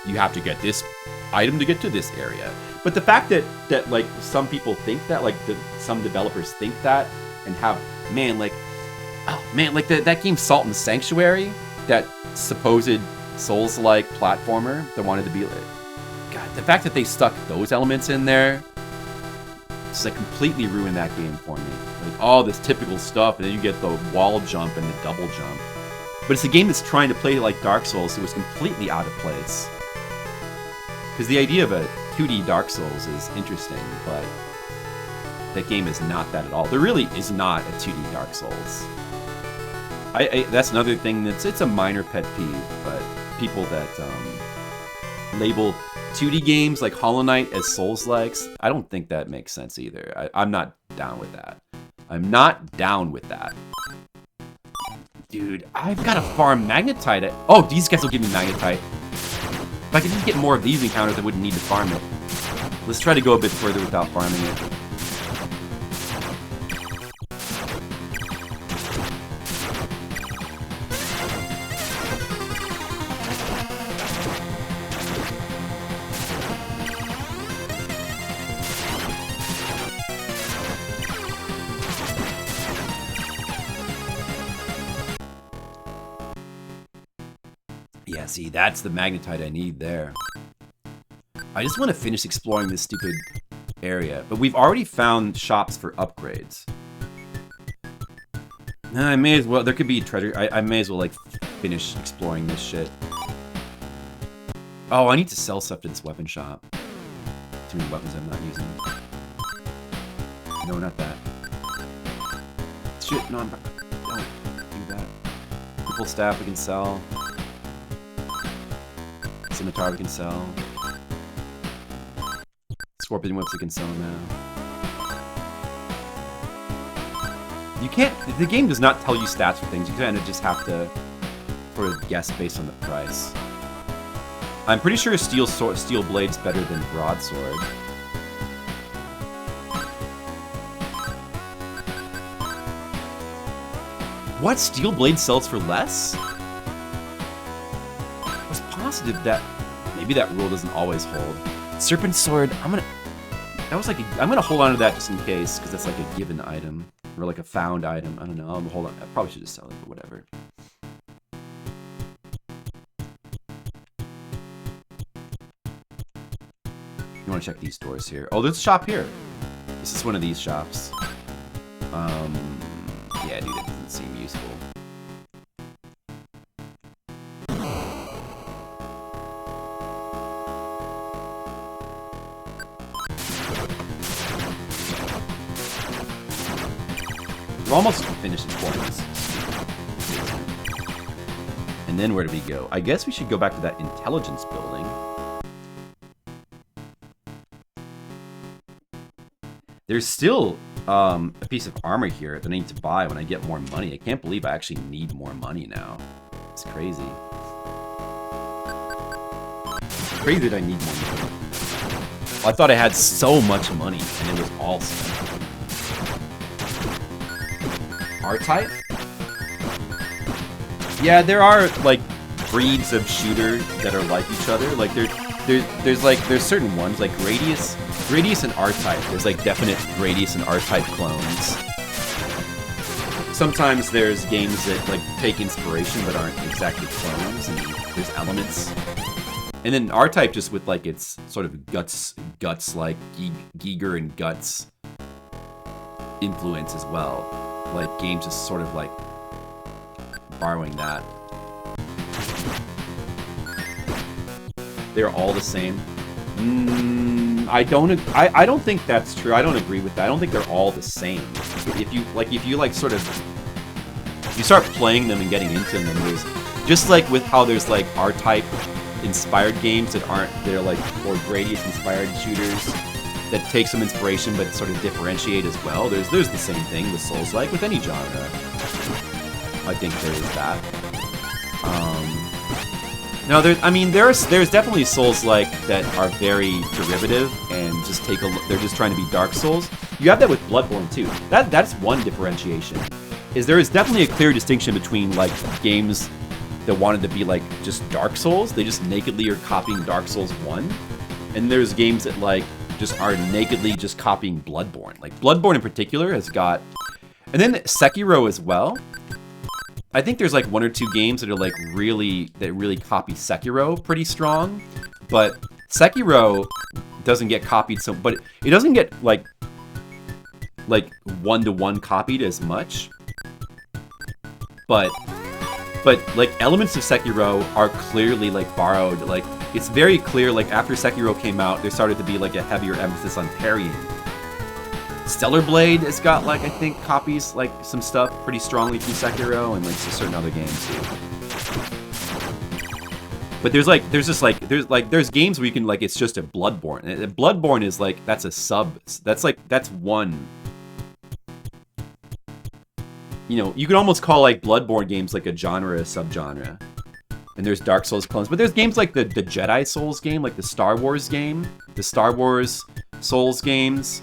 Speaker 1: you have to get this item to get to this area. But the fact that like some people think that, like some developers think that, and have like that game Salt and Sanctuary, that supposed Souls-like platformer that wanted to be like, God, the fact that they stuck those elements in there, just like completely ruined that game for me. Like all this typical stuff, and then you get the wall jump and the double jump. But it's a game that's trying to play like Dark Souls, so it was completely out of place. Because the idea of a 2D Dark Souls is interesting, but that game is not that at all. There really is not a 2D Dark Souls. That's another thing it's a minor pet peeve, but people that label 2D games like Hollow Knight as Souls-likes, I don't think that makes sense either. I'm not down with that. I'm not down with that. Dude, I've got to farm Magnetite. Oh, these guys will give me Magnetite. If I could just get more of these encounters, I wouldn't need to farm it. Let's try to go a bit further without farming it. Yeah, see, that's the Magnetite I need there. I just want to finish exploring this stupid area, but we've already found shops for upgrades. I may as well, there could be treasure, I may as well, like, finish exploring this shit. Oh, I need to sell stuff to this weapon shop. Too many weapons I'm not using. No, not that. Shit, no, don't do that. Purple staff we can sell. Scimitar we can sell. Scorpion whips we can sell now. You can't, the game does not tell you stats for things. You kind of just have to sort of guess based on the price. I'm pretty sure steel blade's better than broadsword. What? Steel blade sells for less? I was positive that maybe that rule doesn't always hold. Serpent sword, I'm gonna hold on to that just in case, because that's like a given item. Or like a found item. I don't know. I'll hold on. I probably should just sell it, but whatever. You want to check these doors here? Oh, there's a shop here. This is one of these shops. Yeah, dude, it doesn't seem useful. We're almost finished exploring this. And then where do we go? I guess we should go back to that intelligence building. There's still a piece of armor here that I need to buy when I get more money. I can't believe I actually need more money now. It's crazy. It's crazy that I need more money. Well, I thought I had so much money and it was all spent. R-type? Yeah, there are like breeds of shooter that are like each other. Like there's certain ones like Gradius and R-type. There's like definite Gradius and R-type clones. Sometimes there's games that like take inspiration but aren't exactly clones, and there's elements. And then R-type just with like its sort of guts like Giger and Guts influence as well. Like games just sort of like borrowing that. They're all the same. I don't think that's true. I don't agree with that. I don't think they're all the same. If you sort of, if you start playing them and getting into them, there's just like with how there's like R-type inspired games that aren't, they're like, or Gradius inspired shooters that take some inspiration but sort of differentiate as well. There's the same thing with Souls-like with any genre. I think there is that. No, there's definitely Souls-like that are very derivative and just take a look. They're just trying to be Dark Souls. You have that with Bloodborne too. That's one differentiation. There is definitely a clear distinction between like games that wanted to be like just Dark Souls. They just nakedly are copying Dark Souls 1. and there's games that like just are nakedly just copying Bloodborne. Like Bloodborne in particular has got, and then Sekiro as well. I think there's like 1 or 2 games that are like really copy Sekiro pretty strong, but Sekiro doesn't get copied so, but it doesn't get like 1-to-1 copied as much. But like elements of Sekiro are clearly like borrowed. Like it's very clear. Like after Sekiro came out, there started to be like a heavier emphasis on parrying. Stellar Blade has got like I think copies like some stuff pretty strongly from Sekiro and like certain other games too. But there's games where you can like it's just a Bloodborne. And Bloodborne is like that's a sub. That's one. You know, you could almost call like Bloodborne games like a genre, a subgenre. And there's Dark Souls clones, but there's games like the Jedi Souls game, like the Star Wars game, the Star Wars Souls games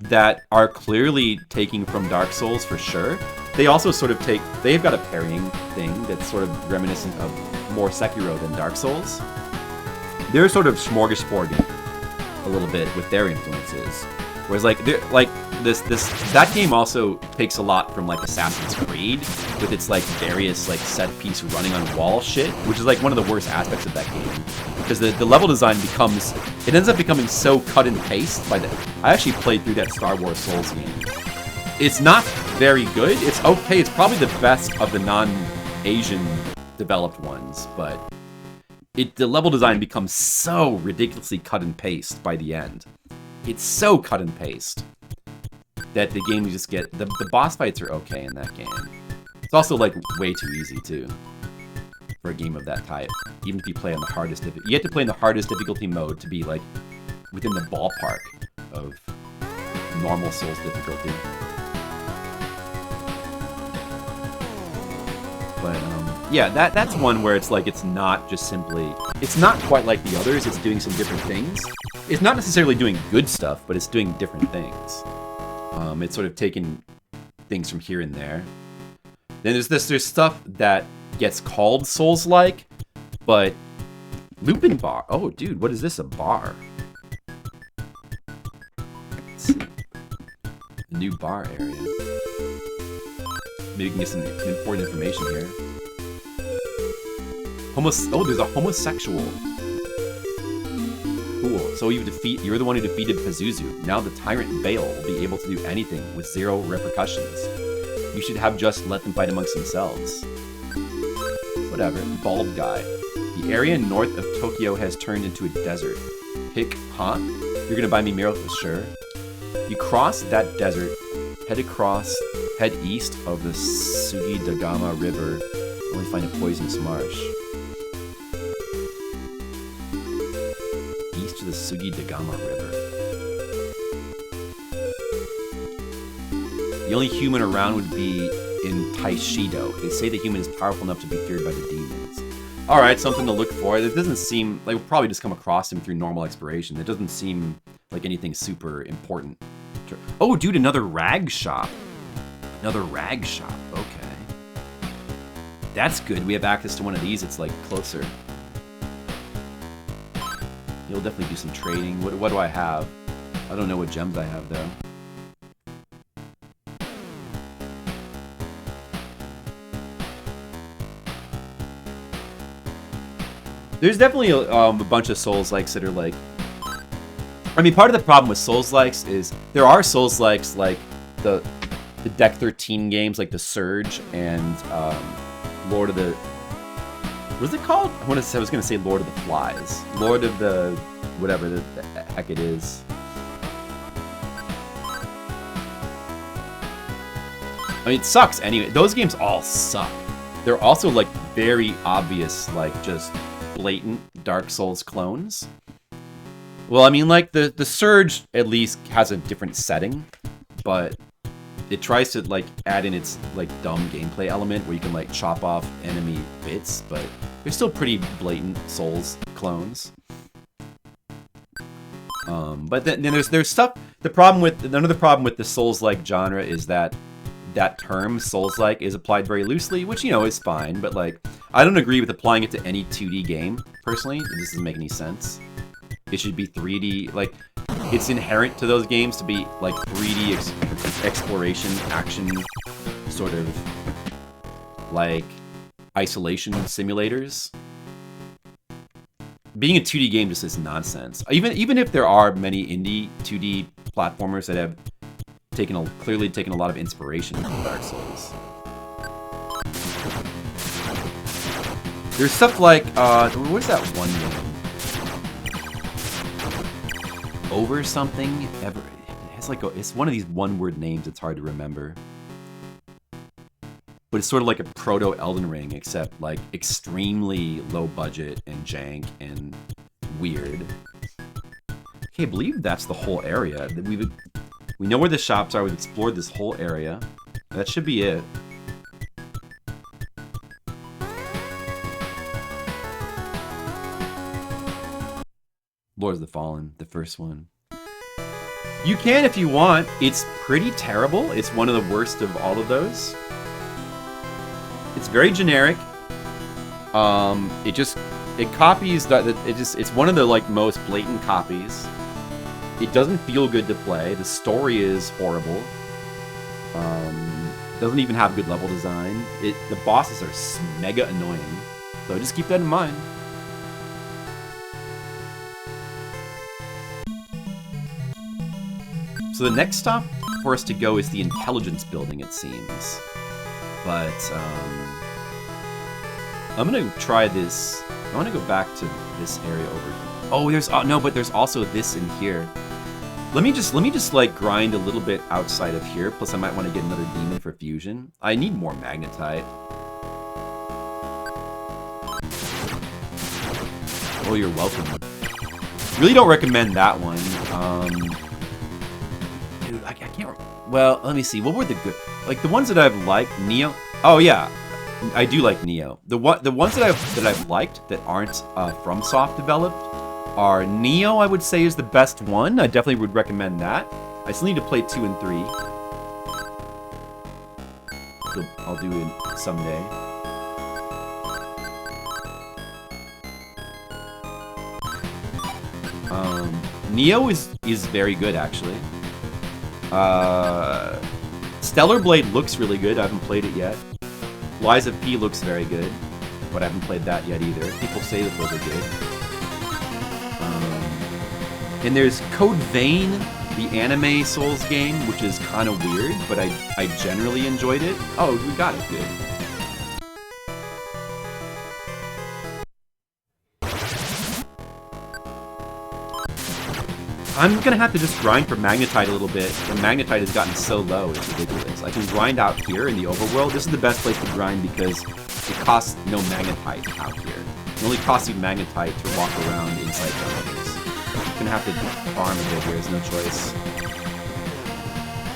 Speaker 1: that are clearly taking from Dark Souls for sure. They also sort of they've got a parrying thing that's sort of reminiscent of more Sekiro than Dark Souls. They're sort of smorgasbording a little bit with their influences. Whereas that game also takes a lot from like Assassin's Creed with its like various like set piece running on wall shit, which is like one of the worst aspects of that game. Because the level design ends up becoming so cut and paste by I actually played through that Star Wars Souls game. It's not very good. It's okay. It's probably the best of the non-Asian developed ones, but the level design becomes so ridiculously cut and paste by the end. It's so cut and paste that the game you just get the boss fights are okay in that game. It's also like way too easy too for a game of that type. Even if you play on the hardest you have to play in the hardest difficulty mode to be like within the ballpark of normal Souls difficulty. But yeah, that's one where it's like it's not quite like the others. It's doing some different things. It's not necessarily doing good stuff, but it's doing different things. It's sort of taking things from here and there. Then there's stuff that gets called Souls-like, but Lupin Bar. Oh, dude, what is this? A bar? Let's see. A new bar area. Maybe we can get some important information here. There's a homosexual. Cool. So you're the one who defeated Pazuzu. Now the tyrant Bale will be able to do anything with 0 repercussions. You should have just let them fight amongst themselves. Whatever. Bald guy. The area north of Tokyo has turned into a desert. Hick, huh? You're gonna buy me miracles, sure. You cross that desert, head east of the Sugidagama River, only find a poisonous marsh. East of the Sugidagama River. The only human around would be in Taishidou. They say the human is powerful enough to be feared by the demons. Alright, something to look for. It doesn't seem like we'll probably just come across him through normal exploration. It doesn't seem like anything super important. Oh, dude, another rag shop. Another rag shop, okay. That's good. We have access to one of these. It's like closer. You'll definitely do some trading. What do I have? I don't know what gems I have though. There's definitely a bunch of Souls-likes that are like... I mean, part of the problem with Souls-likes is there are Souls-likes like the Deck 13 games, like the Surge and Lord of the... What is it called? I was going to say Lord of the Flies. Lord of the... whatever the heck it is. I mean, it sucks anyway. Those games all suck. They're also like very obvious, like just blatant Dark Souls clones. Well, I mean, like the Surge at least has a different setting, but it tries to like add in its like dumb gameplay element where you can like chop off enemy bits, but they're still pretty blatant Souls clones. But then there's stuff. Another problem with the Souls-like genre is that term Souls-like is applied very loosely, which, you know, is fine, but like I don't agree with applying it to any 2D game personally. It just doesn't make any sense. it should be 3D. Like, it's inherent to those games to be like 3D exploration, action, sort of like isolation simulators. Being a 2D game just is nonsense. Even if there are many indie 2D platformers that have clearly taken a lot of inspiration from Dark Souls. There's stuff like, what's that one game? Over something? Ever? It has like it's one of these one-word names. It's hard to remember. But it's sort of like a proto-Elden Ring, except like extremely low budget and jank and weird. Okay, I believe that's the whole area. We know where the shops are. We've explored this whole area. That should be it. Lords of the Fallen, the first one. You can if you want. It's pretty terrible. It's one of the worst of all of those. It's very generic. It copies it's one of the like most blatant copies. It doesn't feel good to play. The story is horrible. Doesn't even have good level design. The bosses are mega annoying. So just keep that in mind. So the next stop for us to go is the intelligence building, it seems. But, I'm gonna try this. I wanna go back to this area over here. Oh, but there's also this in here. Let me just like grind a little bit outside of here, plus I might want to get another demon for fusion. I need more magnetite. Oh, you're welcome. Really don't recommend that one. Dude, I can't remember. Well, let me see. What were the good... Like, the ones that I've liked, Neo... Oh, yeah. I do like Neo. The ones that I've liked that aren't FromSoft developed are Neo, I would say, is the best one. I definitely would recommend that. I still need to play 2 and 3. So I'll do it someday. Neo is very good, actually. Stellar Blade looks really good. I haven't played it yet. Lies of P looks very good, but I haven't played that yet either. People say that those are good. And there's Code Vein, the anime Souls game, which is kind of weird, but I generally enjoyed it. Oh, we got it. Good. I'm gonna have to just grind for magnetite a little bit. The magnetite has gotten so low, it's ridiculous. I can grind out here in the overworld. This is the best place to grind because it costs no magnetite out here. It only costs you magnetite to walk around inside buildings. I'm gonna have to farm a bit here, there's no choice.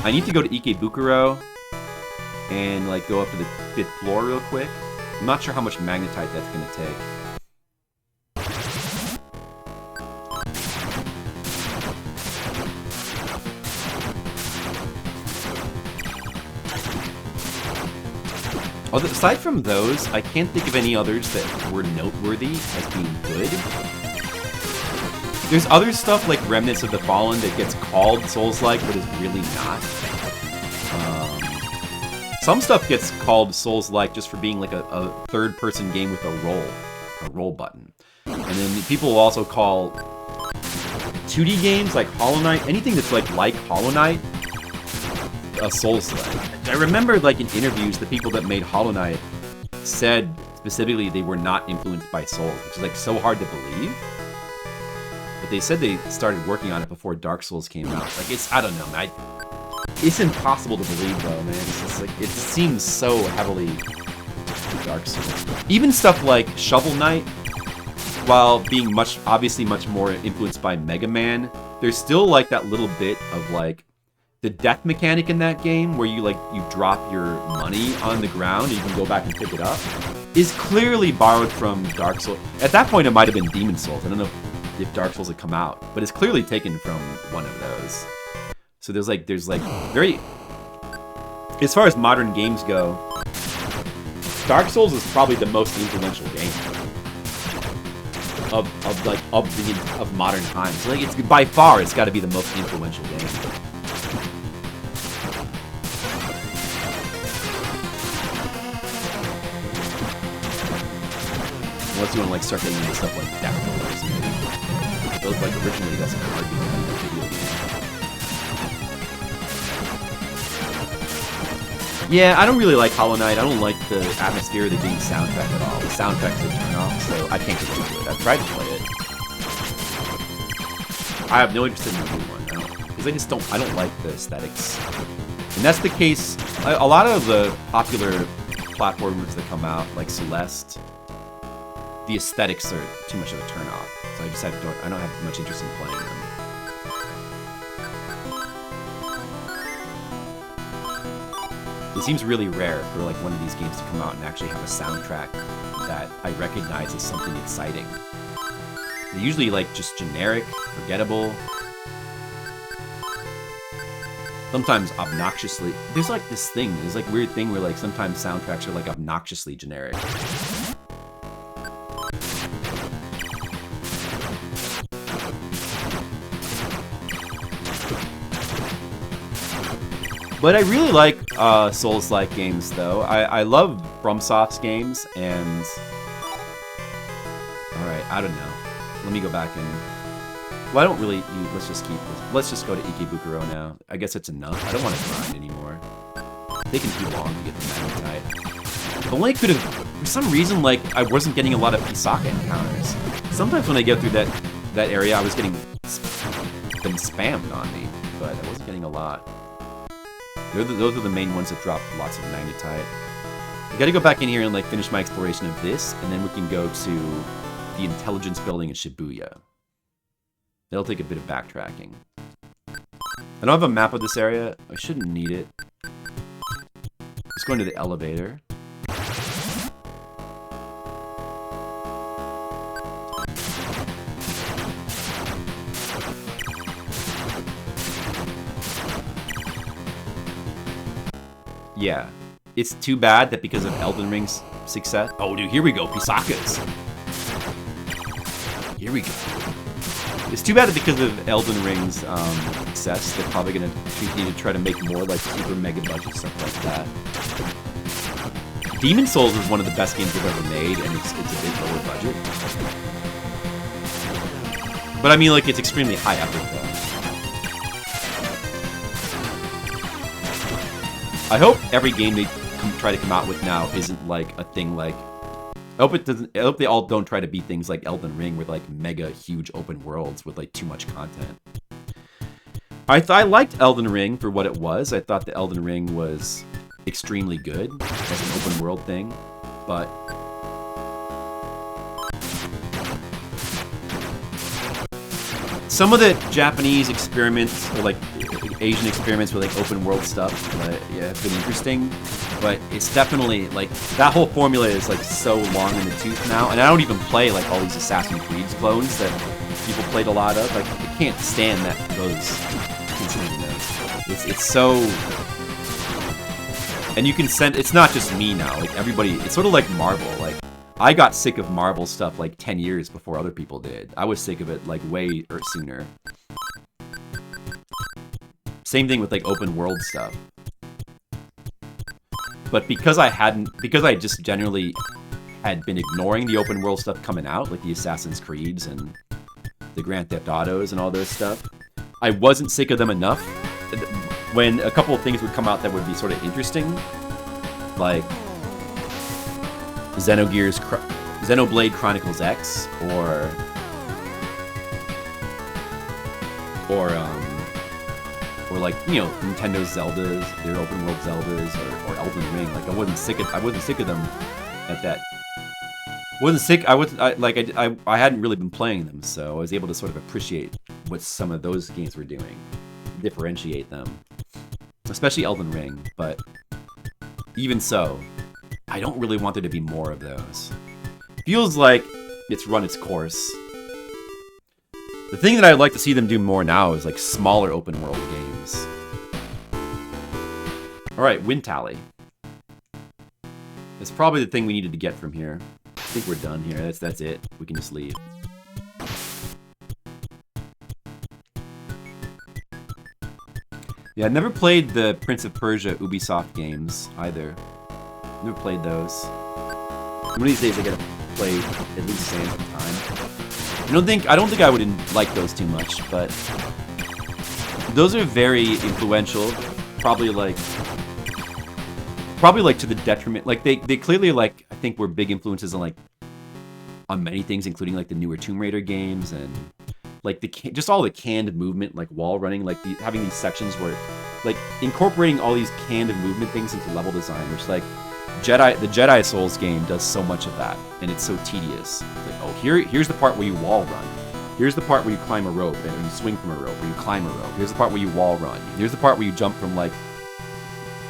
Speaker 1: I need to go to Ikebukuro and like go up to the 5th floor real quick. I'm not sure how much magnetite that's gonna take. Although, aside from those, I can't think of any others that were noteworthy as being good. There's other stuff like Remnants of the Fallen that gets called Souls-like, but is really not. Some stuff gets called Souls-like just for being like a third-person game with a roll button. And then people will also call 2D games like Hollow Knight, anything that's like Hollow Knight, a Souls-like. I remember, like, in interviews, the people that made Hollow Knight said specifically they were not influenced by Souls, which is, like, so hard to believe. But they said they started working on it before Dark Souls came out. Like, I don't know, man. It's impossible to believe, though, man. It's just, like, it seems so heavily Dark Souls. Even stuff like Shovel Knight, while being obviously much more influenced by Mega Man, there's still, like, that little bit of, like, the death mechanic in that game, where you drop your money on the ground and you can go back and pick it up, is clearly borrowed from Dark Souls. At that point, it might have been Demon Souls. I don't know if Dark Souls had come out, but it's clearly taken from one of those. So there's very... As far as modern games go, Dark Souls is probably the most influential game. of modern times. Like it's by far, it's got to be the most influential game. Unless you want to like start getting into stuff like Death Rollers, maybe. Those like originally that's a card game. Yeah, I don't really like Hollow Knight. I don't like the atmosphere of the game soundtrack at all. The soundtrack's a turn off, so I can't get into it. I've tried to play it. I have no interest in the new one, because I don't like the aesthetics. And that's the case. A lot of the popular platformers that come out, like Celeste, the aesthetics are too much of a turn off. So I don't have much interest in playing them. It seems really rare for like one of these games to come out and actually have a soundtrack that I recognize as something exciting. They're usually like just generic, forgettable. Sometimes obnoxiously. There's like this thing, there's like weird thing where like sometimes soundtracks are like obnoxiously generic. But I really like Souls-like games, though. I love FromSoft's games, and... Alright, I don't know. Let me go back and... Well, I don't really... Let's just keep this. Let's just go to Ikebukuro now. I guess it's enough. I don't want to grind anymore. Taking too long to get the Magnetite. The only could have... For some reason, like, I wasn't getting a lot of Pisaka encounters. Sometimes when I get through that area, I was getting... them spammed on me. But I wasn't getting a lot. Those are the main ones that drop lots of Magnetite. I gotta go back in here and like finish my exploration of this, and then we can go to the intelligence building in Shibuya. That'll take a bit of backtracking. I don't have a map of this area. I shouldn't need it. Let's go into the elevator. Yeah, it's too bad that because of Elden Ring's success... Oh, dude, here we go, Pisakas. Here we go. It's too bad that because of Elden Ring's success, they're probably going to continue to try to make more, like, super mega budget stuff like that. Demon Souls is one of the best games they've ever made, and it's a bit lower budget. But I mean, like, it's extremely high effort, though. I hope every game they try to come out with now isn't like a thing like... I hope they all don't try to be things like Elden Ring with like mega huge open worlds with like too much content. I liked Elden Ring for what it was. I thought the Elden Ring was extremely good as an open world thing, but... Some of the Japanese experiments, or like Asian experiments with like open world stuff, yeah, have been interesting. But it's definitely like that whole formula is like so long in the tooth now, and I don't even play like all these Assassin's Creed clones that people played a lot of. Like I can't stand those. It's so, and you can send. It's not just me now. Like everybody, it's sort of like Marvel. Like I got sick of Marvel stuff like 10 years before other people did. I was sick of it like way sooner. Same thing with like open world stuff. But because I just generally had been ignoring the open world stuff coming out, like the Assassin's Creeds and the Grand Theft Autos and all those stuff, I wasn't sick of them enough. When a couple of things would come out that would be sort of interesting, like Xenoblade Chronicles X, or like, you know, Nintendo's Zeldas, their open world Zeldas, or Elden Ring. Like I wasn't sick of them at that. I hadn't really been playing them, so I was able to sort of appreciate what some of those games were doing, differentiate them, especially Elden Ring. But even so, I don't really want there to be more of those. Feels like it's run its course. The thing that I'd like to see them do more now is like smaller open world games. Alright, Wind Tally. It's probably the thing we needed to get from here. I think we're done here. That's it. We can just leave. Yeah, I've never played the Prince of Persia Ubisoft games either. Never played those. One of these days I gotta play at least Sands of Time. I don't think I would like those too much, but those are very influential. Probably like to the detriment. Like they clearly like I think were big influences on many things, including like the newer Tomb Raider games and like just all the canned movement, like wall running, like having these sections where like incorporating all these canned movement things into level design, which like the Jedi Souls game does so much of that, and it's so tedious. It's like, oh, here's the part where you wall run. Here's the part where you climb a rope, and you swing from a rope, or you climb a rope. Here's the part where you wall run. Here's the part where you jump from like,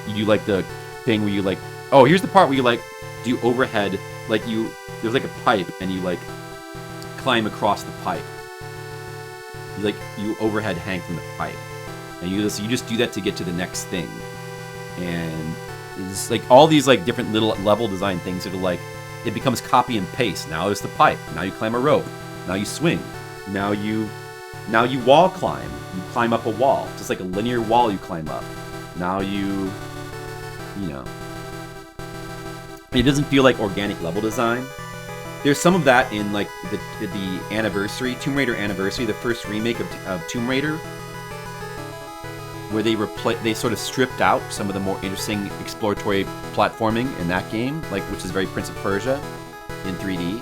Speaker 1: you do like the thing where you like, oh, here's the part where you like do overhead, like there's like a pipe, and you like climb across the pipe. You overhead hang from the pipe, and you just do that to get to the next thing, and it's like all these like different little level design things that are like it becomes copy and paste. Now there's the pipe. Now you climb a rope. Now you swing. Now you wall climb. You climb up a wall, just like a linear wall you climb up. Now you know, it doesn't feel like organic level design. There's some of that in like the anniversary, Tomb Raider Anniversary, the first remake of Tomb Raider, where they sort of stripped out some of the more interesting exploratory platforming in that game, like which is very Prince of Persia in 3D,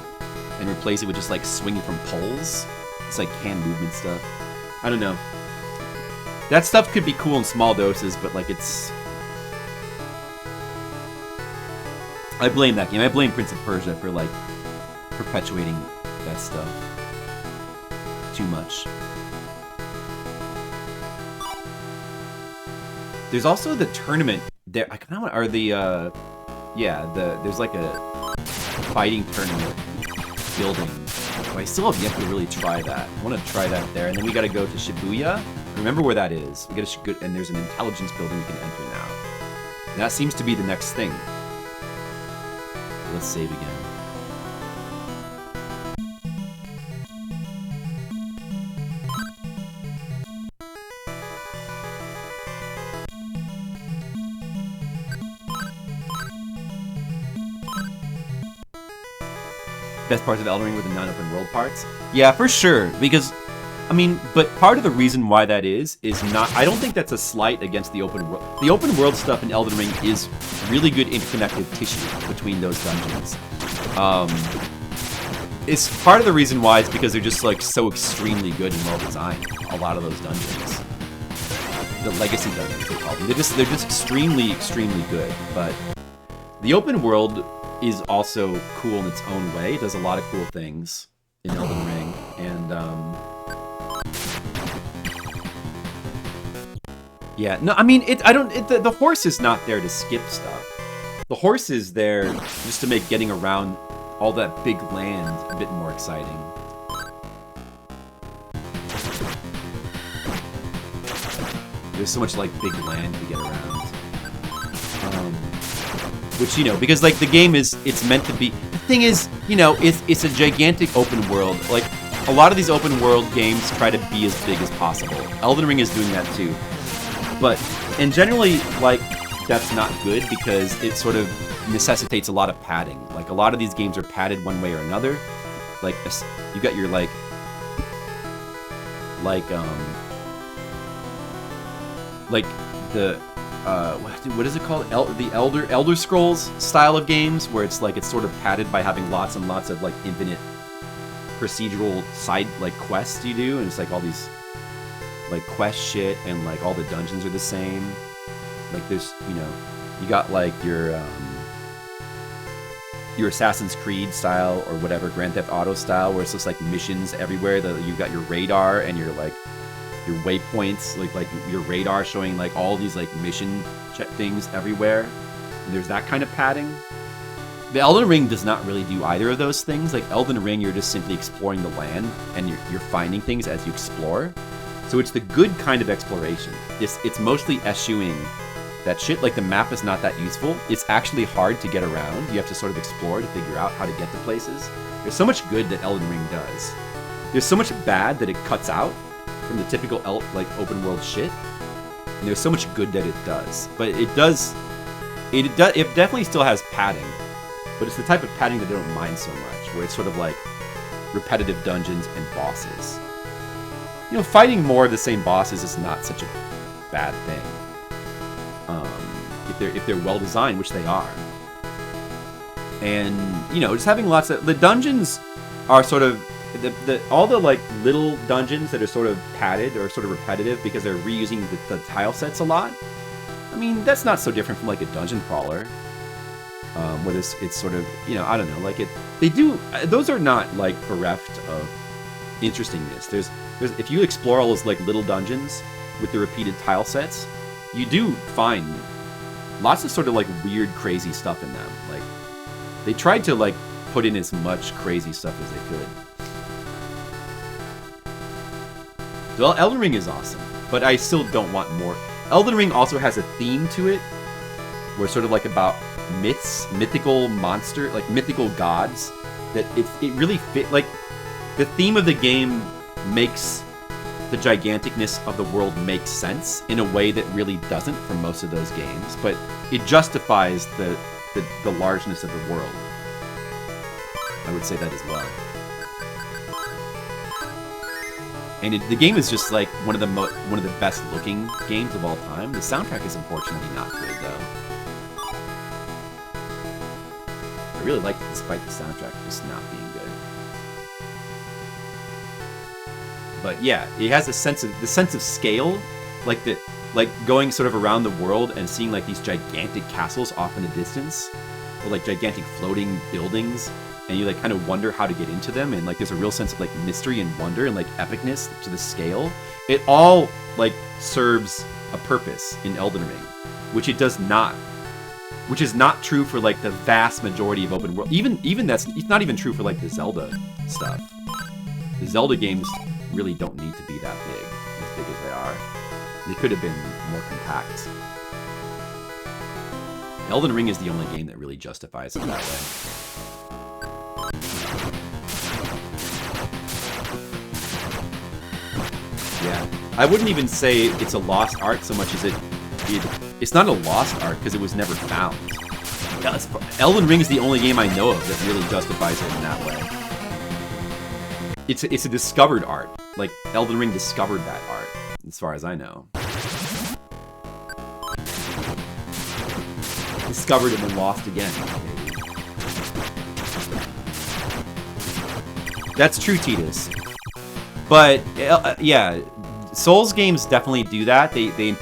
Speaker 1: and replaced it with just like swinging from poles. It's like hand movement stuff. I don't know. That stuff could be cool in small doses, but like I blame that game. I blame Prince of Persia for like perpetuating that stuff too much. There's also the tournament there. I kind of want, or the there's like a fighting tournament building. But I still have yet to really try that. I want to try that there, and then we got to go to Shibuya. Remember where that is? We got to and there's an intelligence building we can enter now. And that seems to be the next thing. Let's save again. Best parts of Elden Ring were the non-open world parts. Yeah, for sure. Because, I mean, but part of the reason why that is not... I don't think that's a slight against the open world. The open world stuff in Elden Ring is really good interconnected tissue between those dungeons. It's part of the reason why is because they're just like so extremely good and well designed. A lot of those dungeons, the legacy dungeons they call them, they're just extremely good. But the open world is also cool in its own way. It does a lot of cool things in Elden Ring, and yeah, no, I mean the horse is not there to skip stuff. The horse is there just to make getting around all that big land a bit more exciting. There's so much like big land to get around. Which, you know, because like the game it's meant to be. The thing is, you know, it's a gigantic open world. Like a lot of these open world games try to be as big as possible. Elden Ring is doing that too. And generally, like, that's not good because it sort of necessitates a lot of padding. Like, a lot of these games are padded one way or another. Like, you got your, like, the, what is it called? The Elder Scrolls style of games, where it's, like, it's sort of padded by having lots and lots of, like, infinite procedural side, like, quests you do, and it's, like, all these, like, quest shit, and, like, all the dungeons are the same. Like, there's, you know, you got, like, your Assassin's Creed style, or whatever, Grand Theft Auto style, where it's just, like, missions everywhere, that you got your radar, and your, like, your waypoints, like your radar showing, like, all these, like, mission things everywhere. And there's that kind of padding. The Elden Ring does not really do either of those things. Like, Elden Ring, you're just simply exploring the land, and you're finding things as you explore. So it's the good kind of exploration. It's mostly eschewing that shit. Like, the map is not that useful. It's actually hard to get around. You have to sort of explore to figure out how to get to places. There's so much good that Elden Ring does. There's so much bad that it cuts out from the typical like open world shit. And there's so much good that it does. But it definitely still has padding. But it's the type of padding that I don't mind so much, where it's sort of like repetitive dungeons and bosses. You know, fighting more of the same bosses is not such a bad thing. If they're well designed, which they are. And, you know, just having lots of... The dungeons are sort of... all the, like, little dungeons that are sort of padded or sort of repetitive because they're reusing the tile sets a lot. I mean, that's not so different from, like, a dungeon crawler. Where it's sort of, you know, I don't know, like they do... Those are not, like, bereft of interestingness. There's if you explore all those, like, little dungeons with the repeated tile sets, you do find lots of sort of, like, weird, crazy stuff in them. Like, they tried to, like, put in as much crazy stuff as they could. Well, Elden Ring is awesome, but I still don't want more. Elden Ring also has a theme to it, where it's sort of like about myths, mythical monster, like mythical gods, that it really fit. Like, the theme of the game makes the giganticness of the world make sense in a way that really doesn't for most of those games, but it justifies the largeness of the world. I would say that as well. And the game is just like one of the best looking games of all time. The soundtrack is unfortunately not good though. I really like it despite the soundtrack just not being good. But yeah, it has the sense of scale, like going sort of around the world and seeing like these gigantic castles off in the distance, or like gigantic floating buildings, and you like kind of wonder how to get into them, and like there's a real sense of like mystery and wonder and like epicness to the scale. It all like serves a purpose in Elden Ring, which it does not. Which is not true for like the vast majority of open world. Even it's not even true for like the Zelda stuff. The Zelda games really don't need to be that big as they are. They could have been more compact. Elden Ring is the only game that really justifies it that way. Yeah, I wouldn't even say it's a lost art so much as it's not a lost art because it was never found. Elden Ring is the only game I know of that really justifies it in that way. It's a discovered art. Like, Elden Ring discovered that art, as far as I know. Discovered and then lost again, maybe. That's true, Titus. But, yeah, Souls games definitely do that. They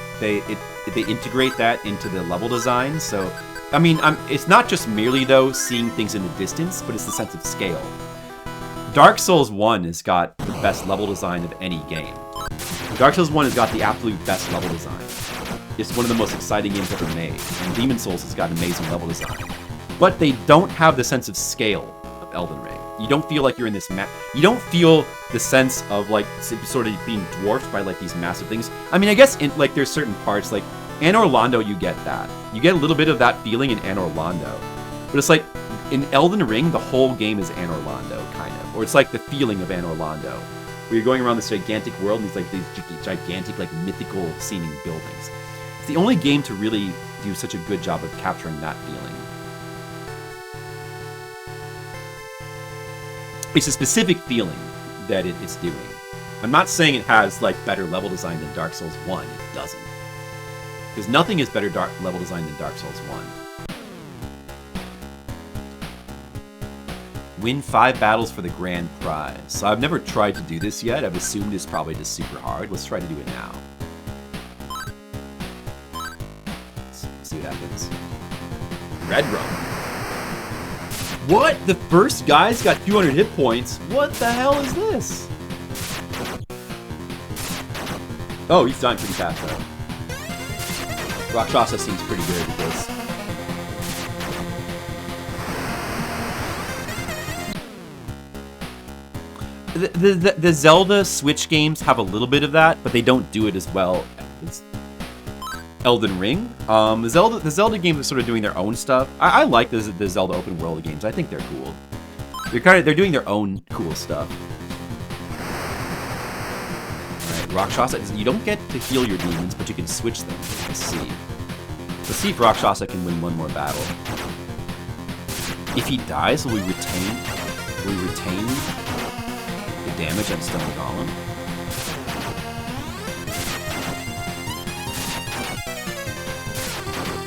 Speaker 1: integrate that into the level design, so... I mean, it's not just merely, though, seeing things in the distance, but it's the sense of scale. Dark Souls 1 has got the best level design of any game. Dark Souls 1 has got the absolute best level design. It's one of the most exciting games ever made, and Demon Souls has got amazing level design. But they don't have the sense of scale of Elden Ring. You don't feel like you're in this map. You don't feel the sense of, like, sort of being dwarfed by, like, these massive things. I mean, I guess, like, there's certain parts, like, Anor Londo, you get that. You get a little bit of that feeling in Anor Londo. But it's like, in Elden Ring, the whole game is Anor Londo, kind of. Or it's like the feeling of Anor Londo, where you're going around this gigantic world and these gigantic, like, mythical-seeming buildings. It's the only game to really do such a good job of capturing that feeling. It's a specific feeling that it's doing. I'm not saying it has, like, better level design than Dark Souls 1. It doesn't. Because nothing is better level design than Dark Souls 1. Win 5 battles for the grand prize. So I've never tried to do this yet. I've assumed it's probably just super hard. Let's try to do it now. Let's see what happens. Red Rum. What? The first guy's got 200 hit points? What the hell is this? Oh, he's dying pretty fast though. Rakshasa seems pretty good at this. The Zelda Switch games have a little bit of that, but they don't do it as well as Elden Ring. The Zelda games are sort of doing their own stuff. I like the Zelda open world games. I think they're cool. They're doing their own cool stuff. All right, Rakshasa, you don't get to heal your demons, but you can switch them. Let's see. Let's see if Rakshasa can win one more battle. If he dies, will we retain the damage on Stone Golem?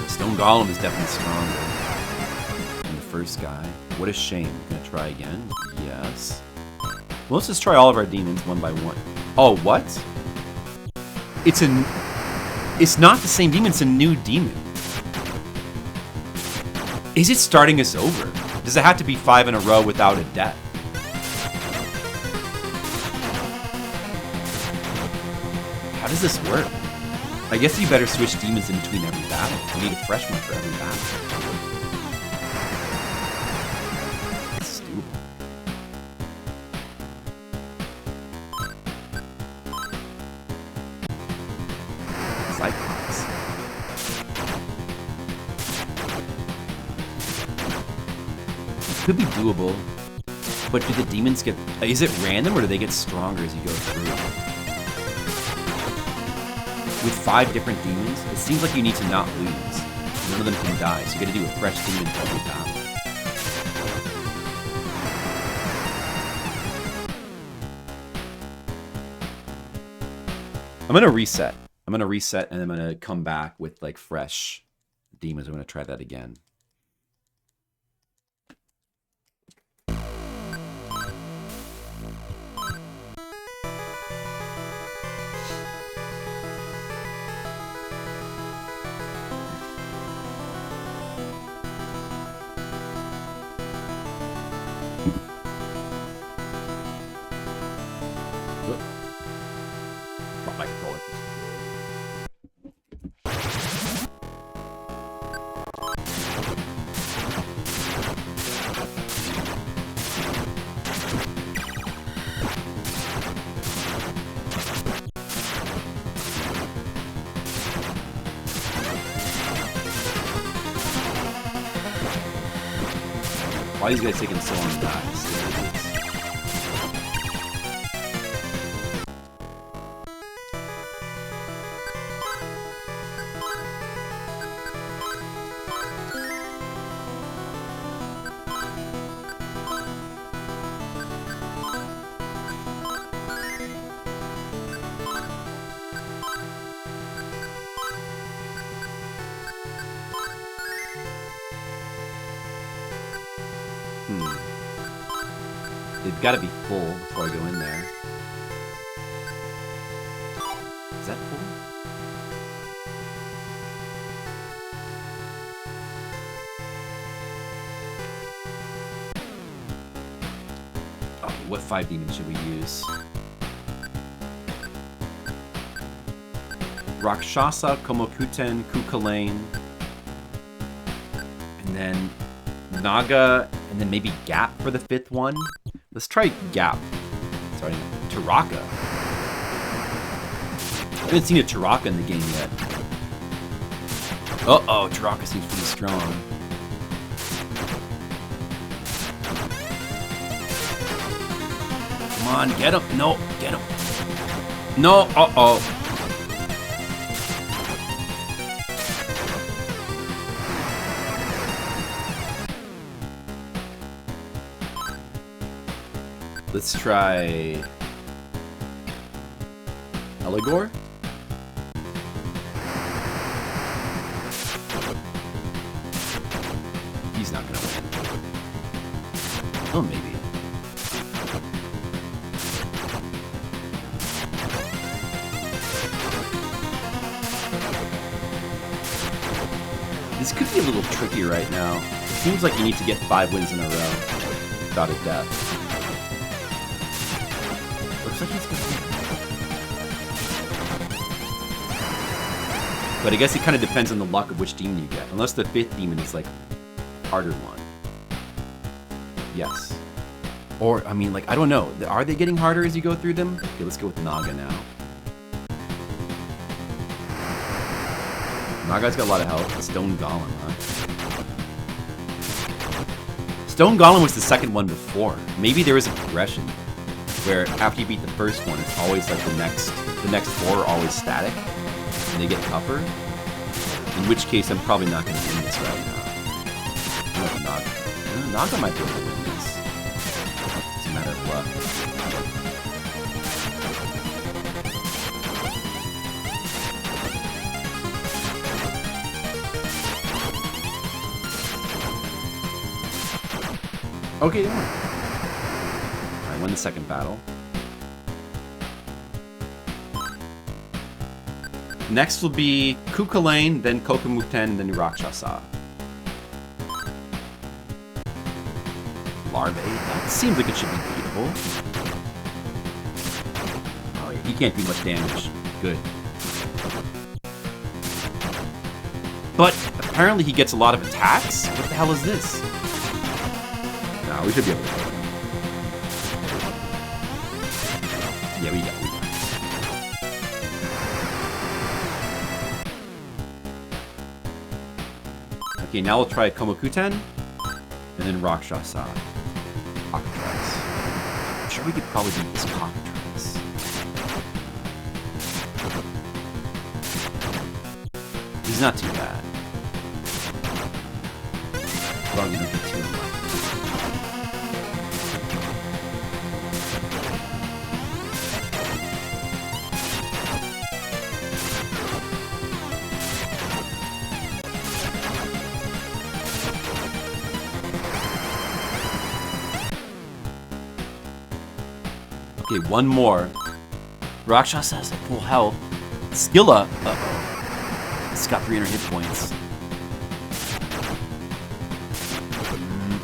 Speaker 1: Stone Golem is definitely stronger than the first guy. What a shame. Gonna try again? Yes. Well, let's just try all of our demons one by one. Oh, what? It's not the same demon, it's a new demon. Is it starting us over? Does it have to be 5 in a row without a death? How does this work? I guess you better switch demons in between every battle. You need a fresh one for every battle. It's stupid. Cyclops. Could be doable, but do the demons get... Is it random, or do they get stronger as you go through? With 5 different demons, it seems like you need to not lose. None of them can die, so you gotta do a fresh demon for every battle. I'm gonna reset, and I'm gonna come back with, like, fresh demons. I'm gonna try that again. Why are these guys taking so long to die? They've got to be full before I go in there. Is that full? Oh, what 5 demons should we use? Rakshasa, Komokuten, Kukulane, and then Naga, and then maybe Gap for the 5th one. Let's try Gap. Sorry, Taraka. I haven't seen a Taraka in the game yet. Uh-oh, Taraka seems pretty strong. Come on, get him. No, get him. No, uh-oh. Let's try Eligor. He's not gonna win. Oh, maybe. This could be a little tricky right now. It seems like you need to get 5 wins in a row without a death. Looks like he's gonna win. But I guess it kind of depends on the luck of which demon you get. Unless the 5th demon is, like, a harder one. Yes. Or, I mean, like, I don't know. Are they getting harder as you go through them? Okay, let's go with Naga now. Naga's got a lot of health. Stone Golem, huh? Stone Golem was the 2nd one before. Maybe there is a progression where after you beat the 1st one, it's always like the next the next 4 are always static, and they get tougher. In which case, I'm probably not going to win this right now. I don't know if Naga might be able to win this. It's a matter of luck. Okay, they won. I won the second battle. Next will be Kukulane, then Kokumuten, then Rakshasa. Larvae? That seems like it should be beatable. Oh yeah, he can't do much damage. Good. But apparently he gets a lot of attacks? What the hell is this? No, we should be able to. Yeah, we got it. Okay, now we'll try Komokuten, and then Rakshasa. Cockatrice. I'm sure we could probably beat this Cockatrice. He's not too bad. Probably don't get too much. Okay, one more. Rakshasa has like full health. Skilla. Uh-oh. It's got 300 hit points.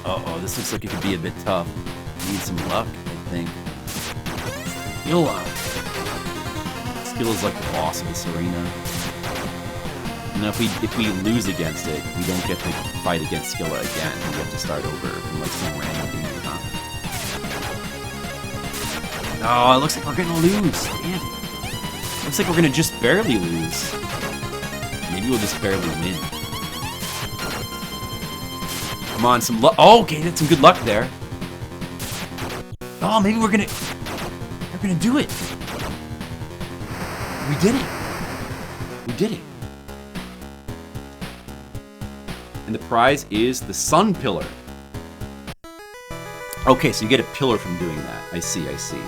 Speaker 1: Uh-oh, this looks like it could be a bit tough. Need some luck, I think. Skilla. Skilla's like the boss of this arena. And if we lose against it, we don't get to fight against Skilla again. We have to start over from like some random thing that happens. Oh, it looks like we're gonna lose. Damn it. Looks like we're gonna just barely lose. Maybe we'll just barely win. Come on, some luck. Oh, okay, that's some good luck there. Oh, maybe we're gonna do it. We did it. We did it. And the prize is the Sun Pillar. Okay, so you get a pillar from doing that. I see, I see.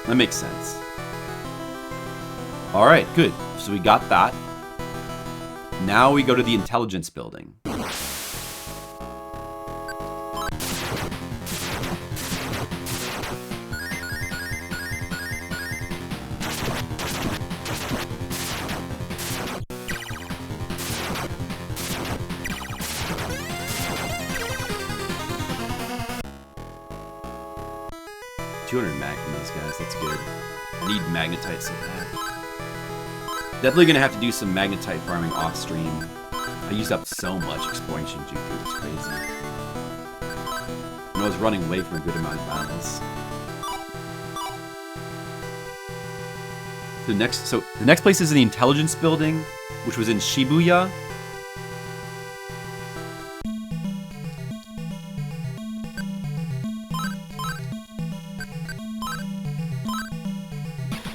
Speaker 1: That makes sense. Alright, good. So we got that. Now we go to the intelligence building. Mag from these guys, that's good. I need magnetite so bad. Definitely gonna have to do some magnetite farming off stream. I used up so much exploring Shinjuku, it's crazy. And I was running away from a good amount of battles. The next place is the intelligence building, which was in Shibuya.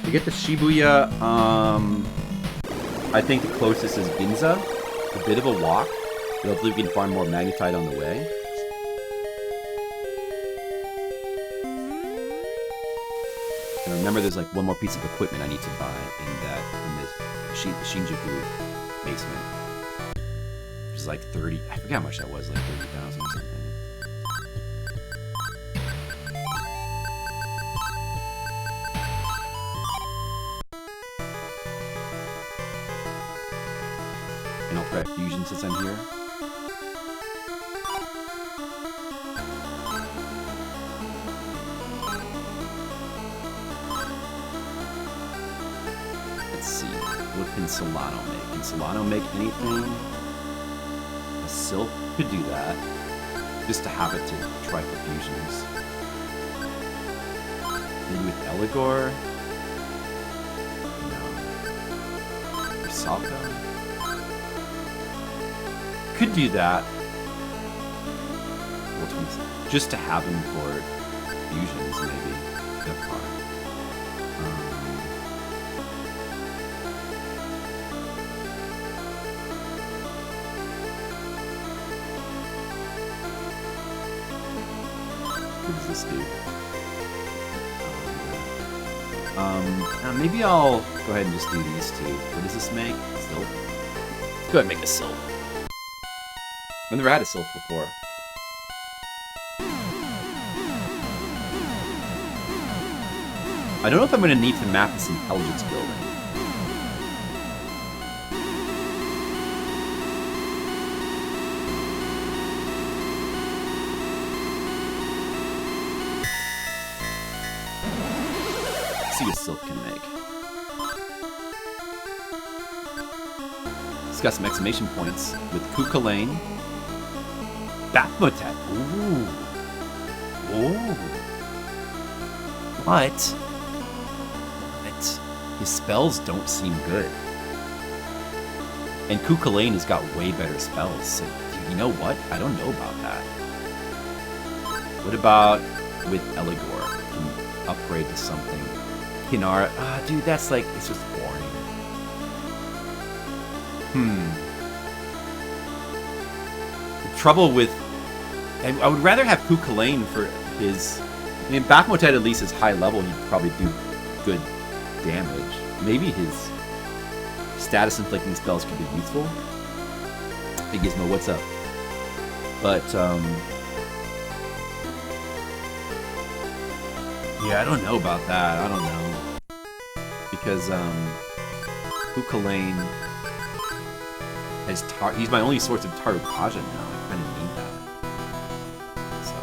Speaker 1: To get to Shibuya, I think the closest is Ginza. A bit of a walk, but hopefully we can find more magnetite on the way. And remember, there's like one more piece of equipment I need to buy in this Shinjuku basement. Which is like 30. I forget how much that was, like 30,000 or something. And I'll try fusion since I'm here. Let's see. What can Solano make? Can Solano make anything? A Silk could do that. Just to have it to try for fusions. Maybe with Eligor? No. Risalka? Could do that. Just to have him for fusions, maybe. What does this do? Maybe I'll go ahead and just do these two. What does this make? Silk? Let's go ahead and make a silk. I've never had a silk before. I don't know if I'm going to need to map this intelligence building. Let's see what silk can make. It's got some exclamation points with Kukulane. Backmotet. Ooh. Ooh. What? His spells don't seem good. And Kukulane has got way better spells. So, you know what? I don't know about that. What about with Eligor? Can upgrade to something. Kinara. Dude, that's like, it's just boring. The trouble with... I would rather have Kukulane for his... I mean, Backmotet at least is high level. He'd probably do good damage. Maybe his status inflicting spells could be useful. Hey Gizmo, what's up? But yeah, I don't know about that. I don't know because Kukulane has he's my only source of Tarukaja now. I kind of need that. So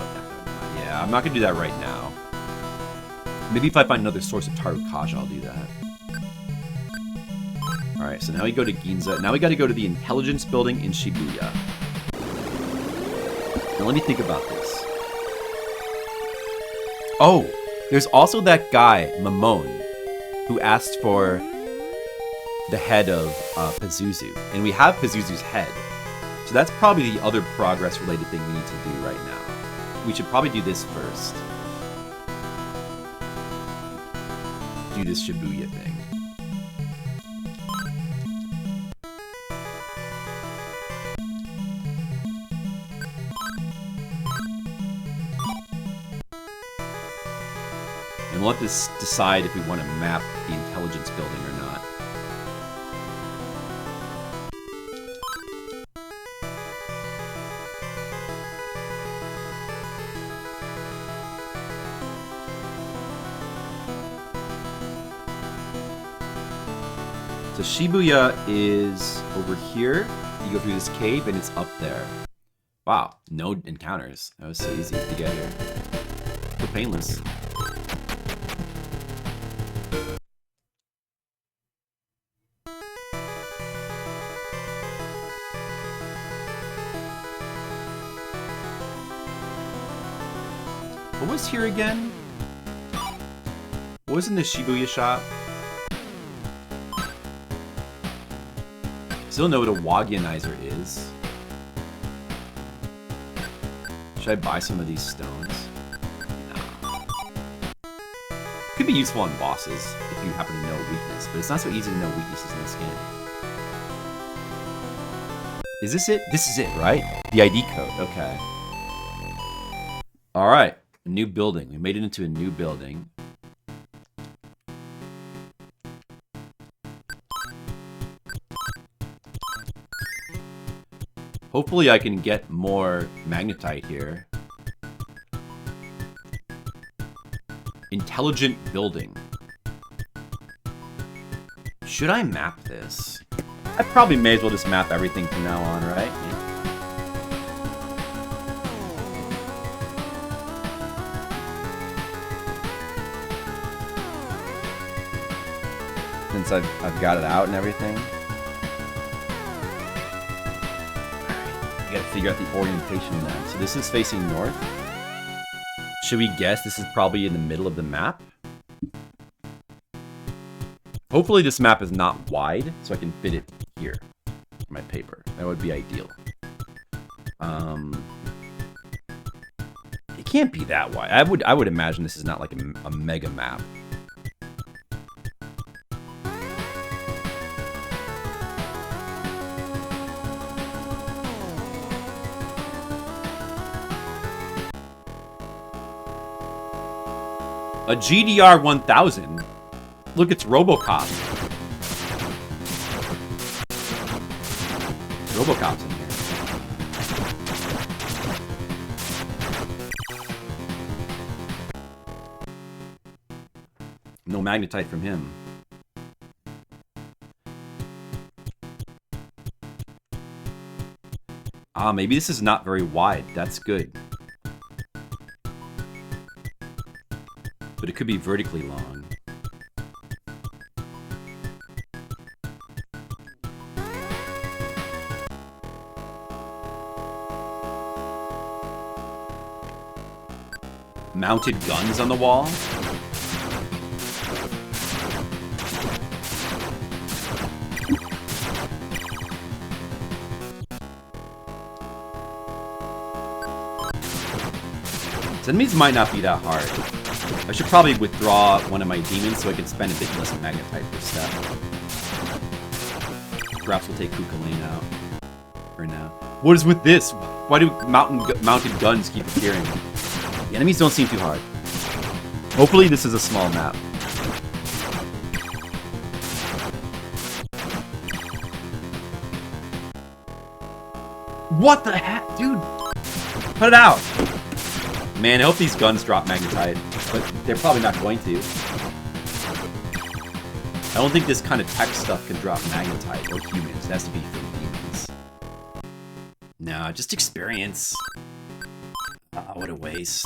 Speaker 1: yeah, I'm not gonna do that right now. Maybe if I find another source of Tarukaja, I'll do that. Alright, so now we go to Ginza. Now we gotta go to the intelligence building in Shibuya. Now let me think about this. Oh, there's also that guy, Mamone, who asked for the head of Pazuzu. And we have Pazuzu's head. So that's probably the other progress-related thing we need to do right now. We should probably do this first. Do this Shibuya thing. And we'll have to decide if we want to map the intelligence building or not. So Shibuya is over here. You go through this cave and it's up there. Wow, no encounters. That was so easy to get here. So painless. What was here again? What was in the Shibuya shop? Still know what a Wagianizer is. Should I buy some of these stones? No. Could be useful on bosses if you happen to know a weakness, but it's not so easy to know weaknesses in this game. Is this it? This is it, right? The ID code, okay. Alright, a new building. We made it into a new building. Hopefully I can get more magnetite here. Intelligent building. Should I map this? I probably may as well just map everything from now on, right? Yeah. Since I've got it out and everything. Gotta figure out the orientation then. So this is facing north. Should we guess this is probably in the middle of the map? Hopefully this map is not wide, so I can fit it here on my paper. That would be ideal. It can't be that wide. I would imagine this is not like a mega map. A GDR 1000. Look, it's RoboCop. RoboCop's in here. No magnetite from him. Ah, maybe this is not very wide. That's good. But it could be vertically long. Mounted guns on the wall? These enemies might not be that hard. I should probably withdraw one of my demons so I can spend a bit less magnetite per step. Perhaps we'll take Kukulane out for now. What is with this? Why do mounted guns keep appearing? The enemies don't seem too hard. Hopefully this is a small map. What the heck? Dude! Put it out! Man, I hope these guns drop magnetite, but they're probably not going to. I don't think this kind of tech stuff can drop magnetite or humans. It has to be for humans. Nah, just experience. Oh, what a waste.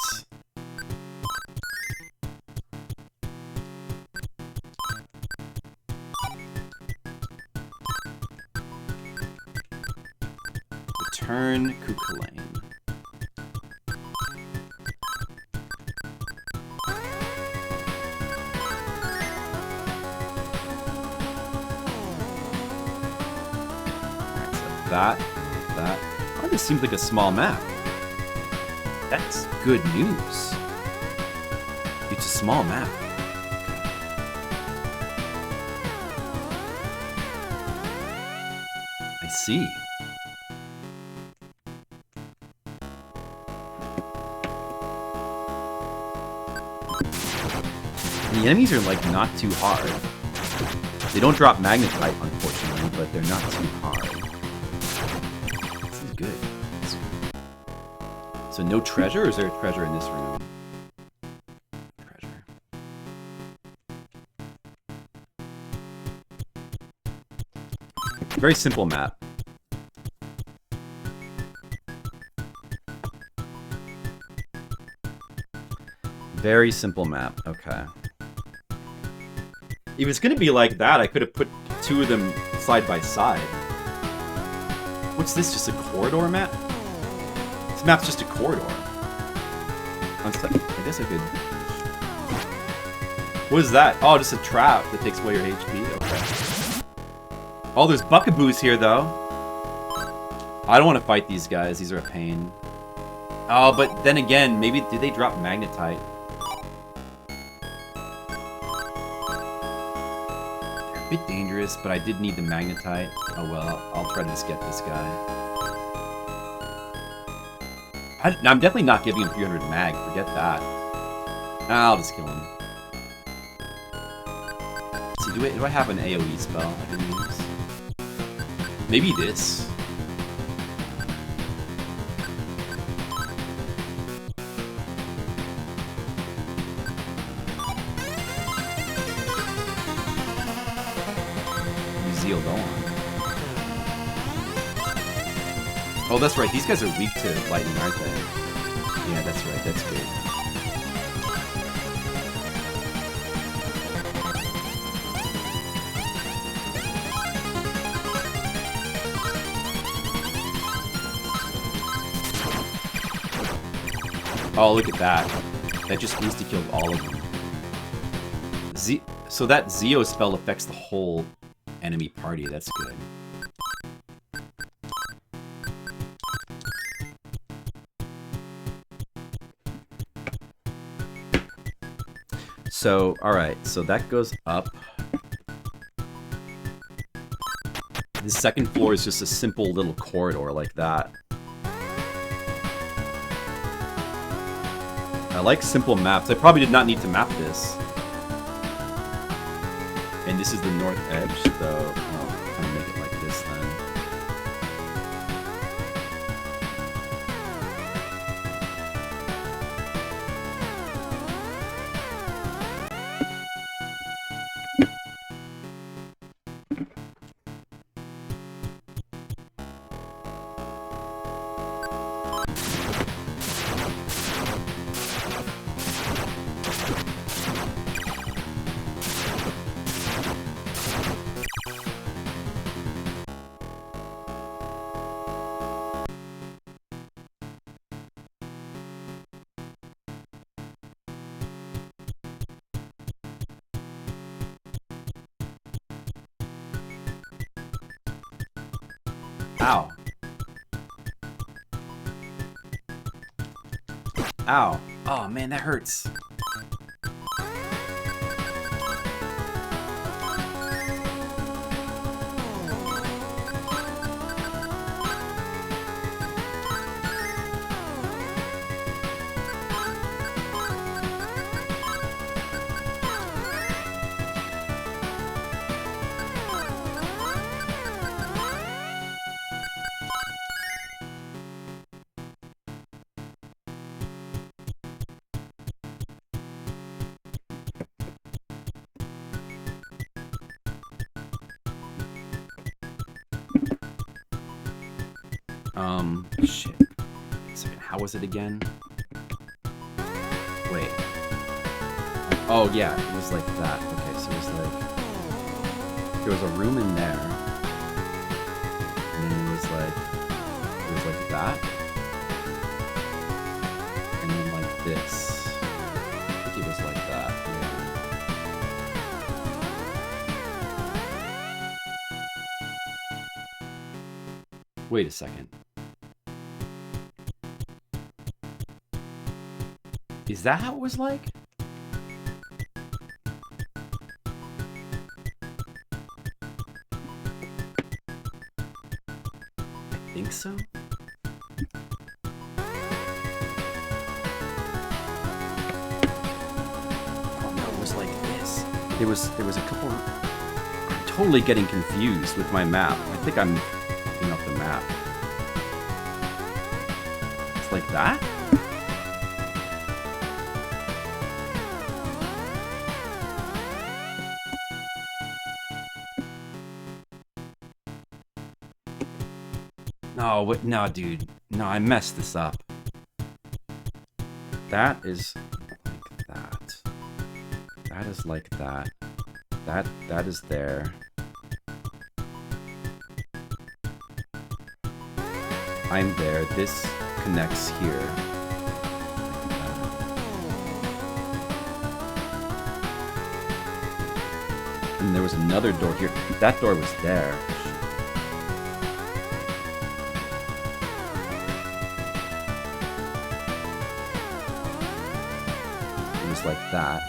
Speaker 1: Return Kukulane. That. Oh, this seems like a small map. That's good news. It's a small map. I see. The enemies are like not too hard. They don't drop magnetite, unfortunately, but they're not too hard. This is good. So no treasure, or is there a treasure in this room? Treasure. Very simple map. Very simple map, okay. If it's gonna be like that, I could have put two of them side by side. What's this, just a corridor map? This map's just a corridor. I guess I could... What is that? Oh, just a trap that takes away your HP, okay. Oh, there's buckaboos here, though. I don't want to fight these guys, these are a pain. Oh, but then again, maybe, did they drop magnetite? A bit dangerous, but I did need the magnetite. Oh well, I'll try to just get this guy. I'm definitely not giving him 300 mag, forget that. I'll just kill him. See, do I have an AoE spell I can use? Maybe this. Oh, that's right. These guys are weak to lightning, aren't they? Yeah, that's right. That's good. Oh, look at that. That just insta-killed all of them. So that Zeo spell affects the whole enemy party. That's good. So, alright, so that goes up. The second floor is just a simple little corridor like that. I like simple maps. I probably did not need to map this. And this is the north edge, so I'll kind of make it like this then. Ow. Ow. Oh man, that hurts. Shit. Wait a second, how was it again? Wait. Oh, yeah, it was like that. Okay, so it was like... There was a room in there. And then it was like that. And then like this. I think it was like that, yeah. Wait a second. Is that how it was like? I think so. Oh no, it was like this. There was a couple. I'm totally getting confused with my map. I think I'm looking up the map. It's like that? No, what? No, dude. No, I messed this up. That is like that. That is like that. That is there. I'm there. This connects here. And there was another door here. That door was there. Like that.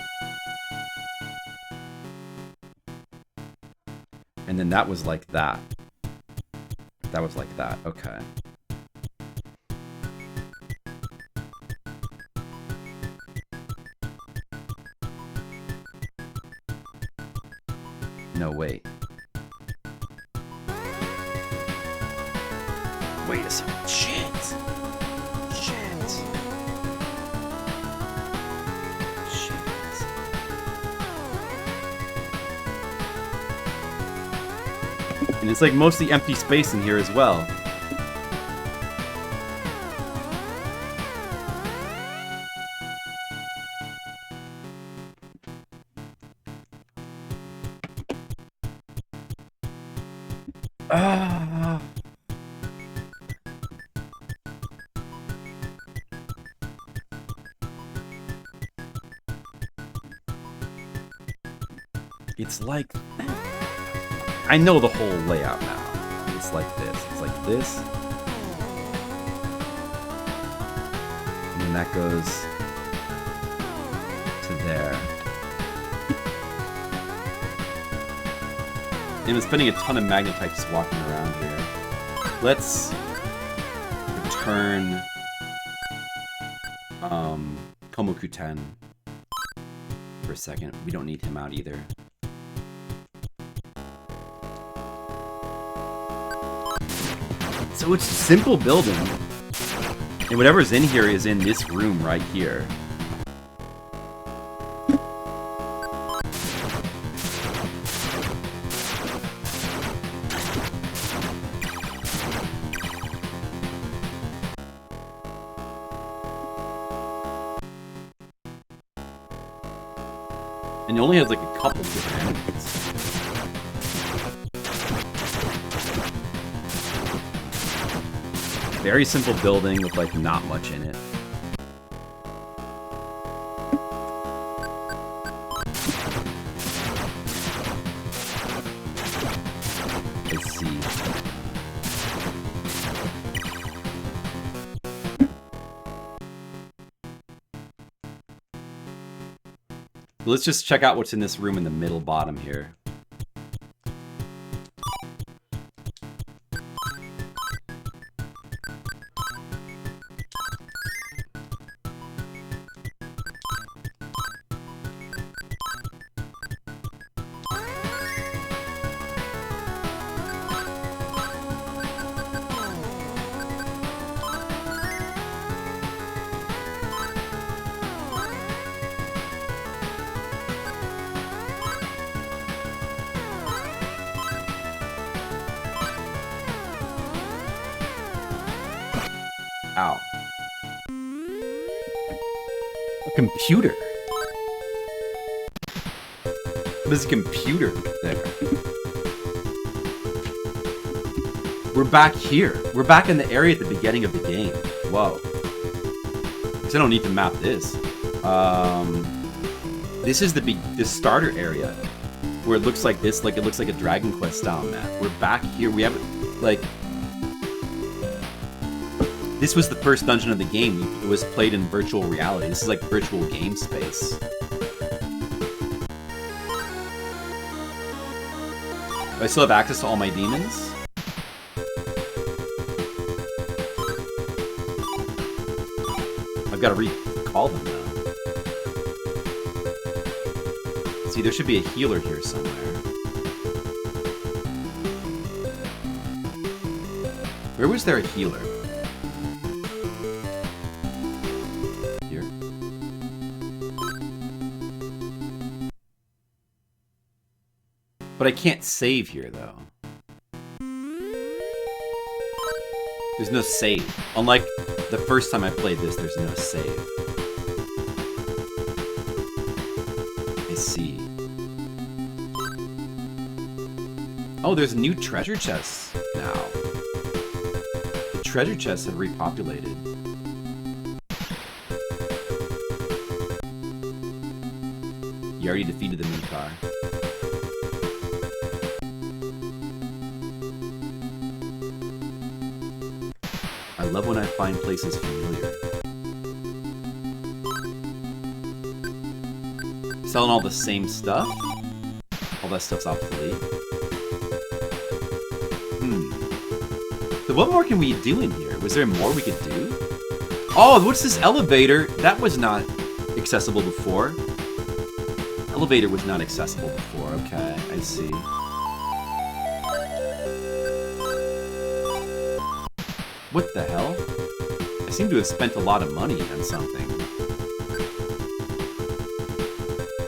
Speaker 1: And then that was like that. That was like that. Okay. No, wait. Wait a second. Shit. And it's like mostly empty space in here as well. It's like... I know the whole layout now. It's like this. It's like this. And then that goes to there. And I'm spending a ton of magnetite just walking around here. Let's return
Speaker 3: Komokuten for a second. We don't need him out either. So it's a simple building. And whatever's in here is in this room right here. And it only has like a couple different enemies. Very simple building with like not much in it. Let's see. Let's just check out what's in this room in the middle bottom here. Ow. A computer. There's a computer there. We're back here. We're back in the area at the beginning of the game. Whoa. Because I don't need to map this. This is the starter area. Where it looks like this, like it looks like a Dragon Quest style map. We're back here. We haven't, like... This was the first dungeon of the game. It was played in virtual reality. This is like virtual game space. Do I still have access to all my demons? I've got to recall them now. See, there should be a healer here somewhere. Where was there a healer? But I can't save here, though. There's no save. Unlike the first time I played this, there's no save. I see. Oh, there's new treasure chests now. The treasure chests have repopulated. You already defeated the Minotaur. I love when I find places familiar. Selling all the same stuff? All that stuff's obsolete. So what more can we do in here? Was there more we could do? Oh, what's this elevator? That was not accessible before. Elevator was not accessible before. Okay, I see. What the hell? I seem to have spent a lot of money on something.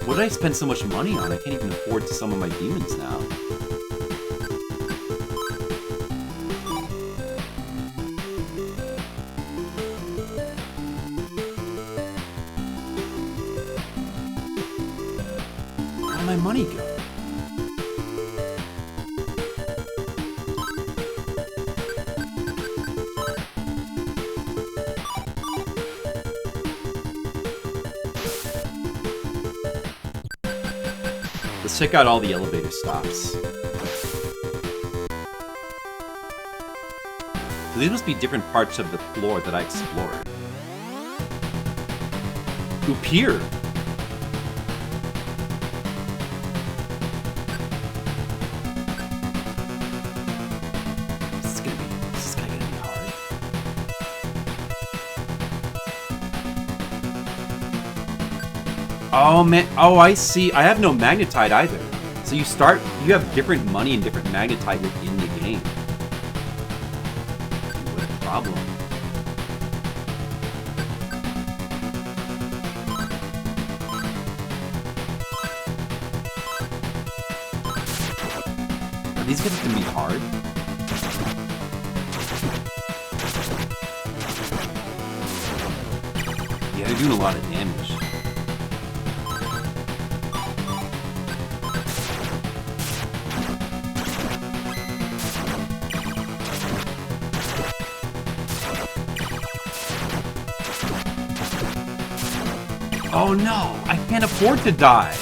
Speaker 3: What did I spend so much money on? I can't even afford to summon my demons now. Where did my money go? Check out all the elevator stops. So these must be different parts of the floor that I explored. Oop here! This is kinda gonna be hard. Oh, man. Oh, I see. I have no magnetite either. So you have different money and different magnetite within the game. What a problem. Are these guys gonna be hard? Yeah, they're doing a lot of damage. Oh no, I can't afford to die.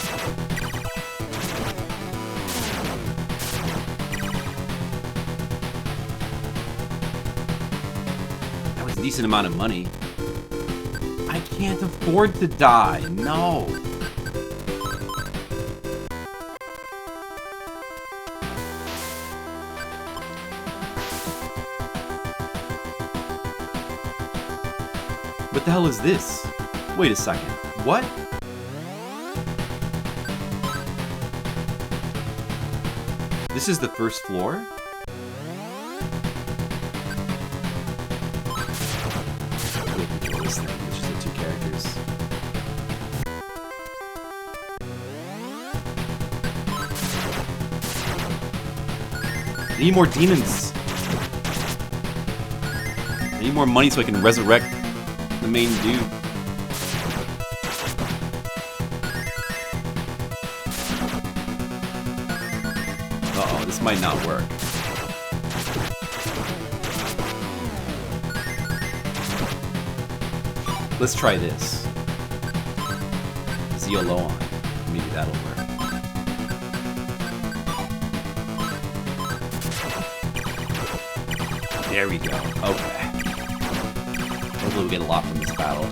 Speaker 3: That was a decent amount of money. I can't afford to die. No. What the hell is this? Wait a second. What? This is the first floor? Wait, control this thing. It's just the two characters. I need more demons. I need more money so I can resurrect the main dude. Uh-oh, this might not work. Let's try this. Zeo low on. Maybe that'll work. There we go. Okay. Hopefully we get a lot from this battle.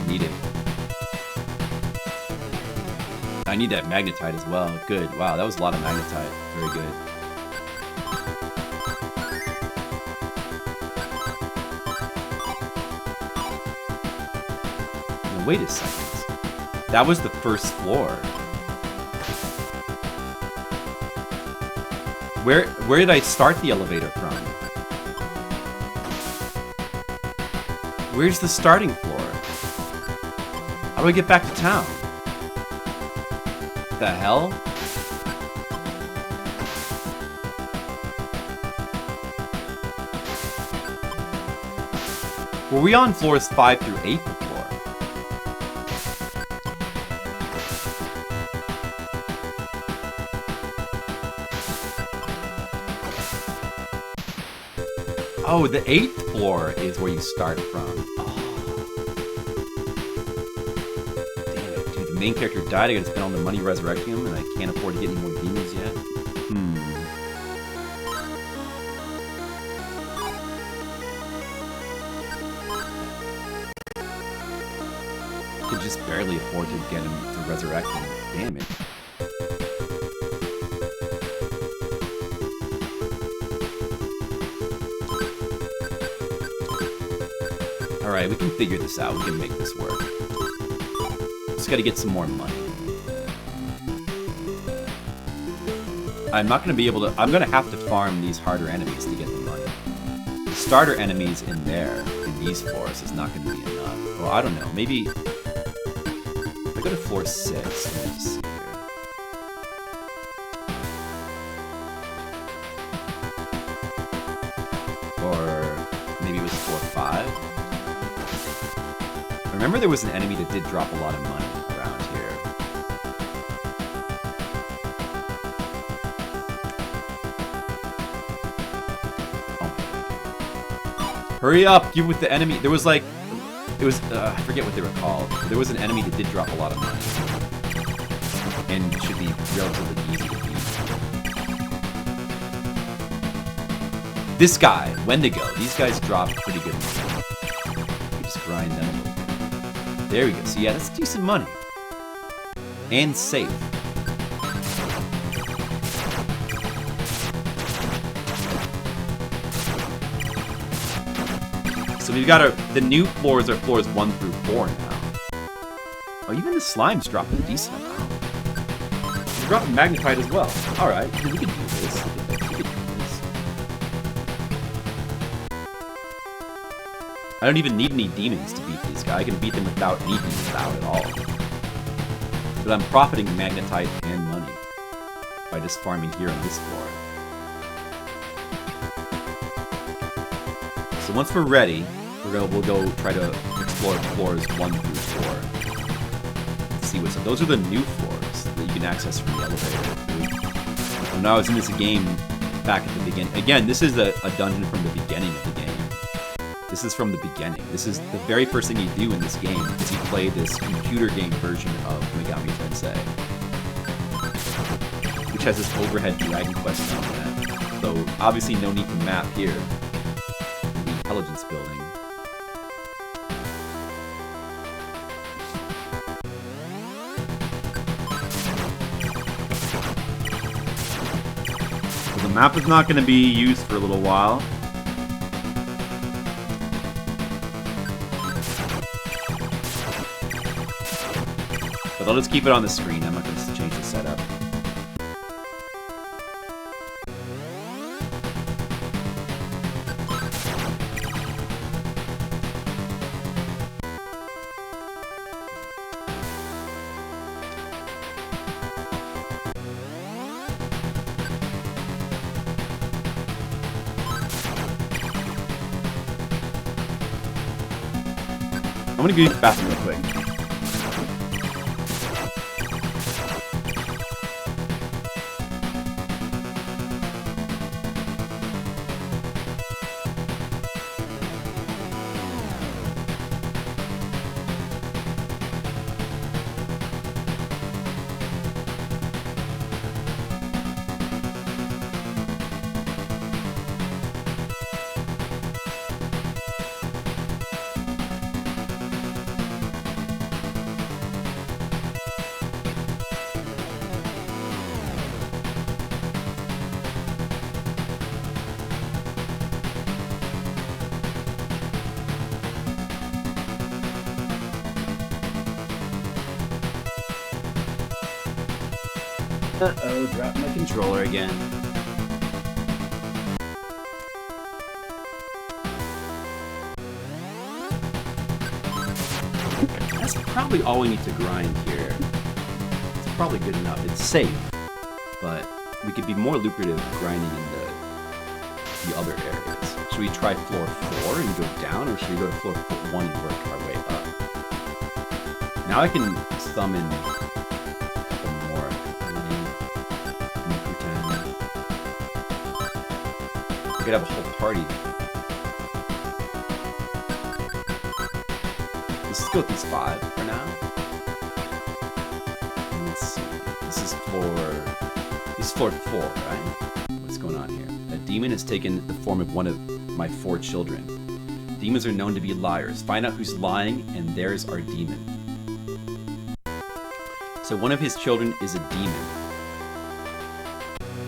Speaker 3: Need it. I need that magnetite as well. Good. Wow, that was a lot of magnetite. Very good. Now, wait a second. That was the first floor. Where did I start the elevator from? Where's the starting floor? How do I get back to town? The hell? Were we on floors 5 through 8 before? Oh, the 8th floor is where you start from. The main character died, I gotta spend all the money resurrecting him, and I can't afford to get any more demons yet. Could just barely afford to get him to resurrect him. Damn it. Alright, we can figure this out. We can make this work. Just gotta get some more money. I'm not gonna be able to... I'm gonna have to farm these harder enemies to get the money. The starter enemies in there, in these floors, is not gonna be enough. Well, I don't know. Maybe... If I go to floor 6, let me just see here. Or maybe it was floor 5? I remember there was an enemy that did drop a lot of money around here. Oh. Hurry up! Get with the enemy. There was like... It was... I forget what they were called. There was an enemy that did drop a lot of money. And should be relatively easy to beat. This guy, Wendigo. These guys drop pretty good money. You just grind them a little bit. There we go. So yeah, that's decent money. And safe. So we've got the new floors are floors 1 through 4 now. Oh, even the slime's dropping a decent amount. You're dropping magnetite as well. Alright, we can do this. We can do this. I don't even need any demons to beat these guys. I can beat them without any demons out at all. But I'm profiting magnetite and money by just farming here on this floor. So once we're ready, we'll go try to explore floors 1 through 4. See what's up. Those are the new floors that you can access from the elevator. When I was in this game back at the beginning, again, this is a dungeon from the beginning of the game. This is from the beginning. This is the very first thing you do in this game is you play this computer game version of Megami Tensei, which has this overhead Dragon Quest on it. So obviously no need to map here. The intelligence building. So the map is not going to be used for a little while. But I'll just keep it on the screen. I'm not going to change the setup. I'm going to go use the bathroom real quick. Uh-oh, dropped my controller again. That's probably all we need to grind here. It's probably good enough. It's safe, but we could be more lucrative grinding in the other areas. Should we try floor 4 and go down, or should we go to floor 1 and work our way up? Now I can summon could have a whole party. Let's just go with these 5 for now. And let's see. This is floor 4, right? What's going on here? A demon has taken the form of one of my 4 children. Demons are known to be liars. Find out who's lying, and there's our demon. So one of his children is a demon.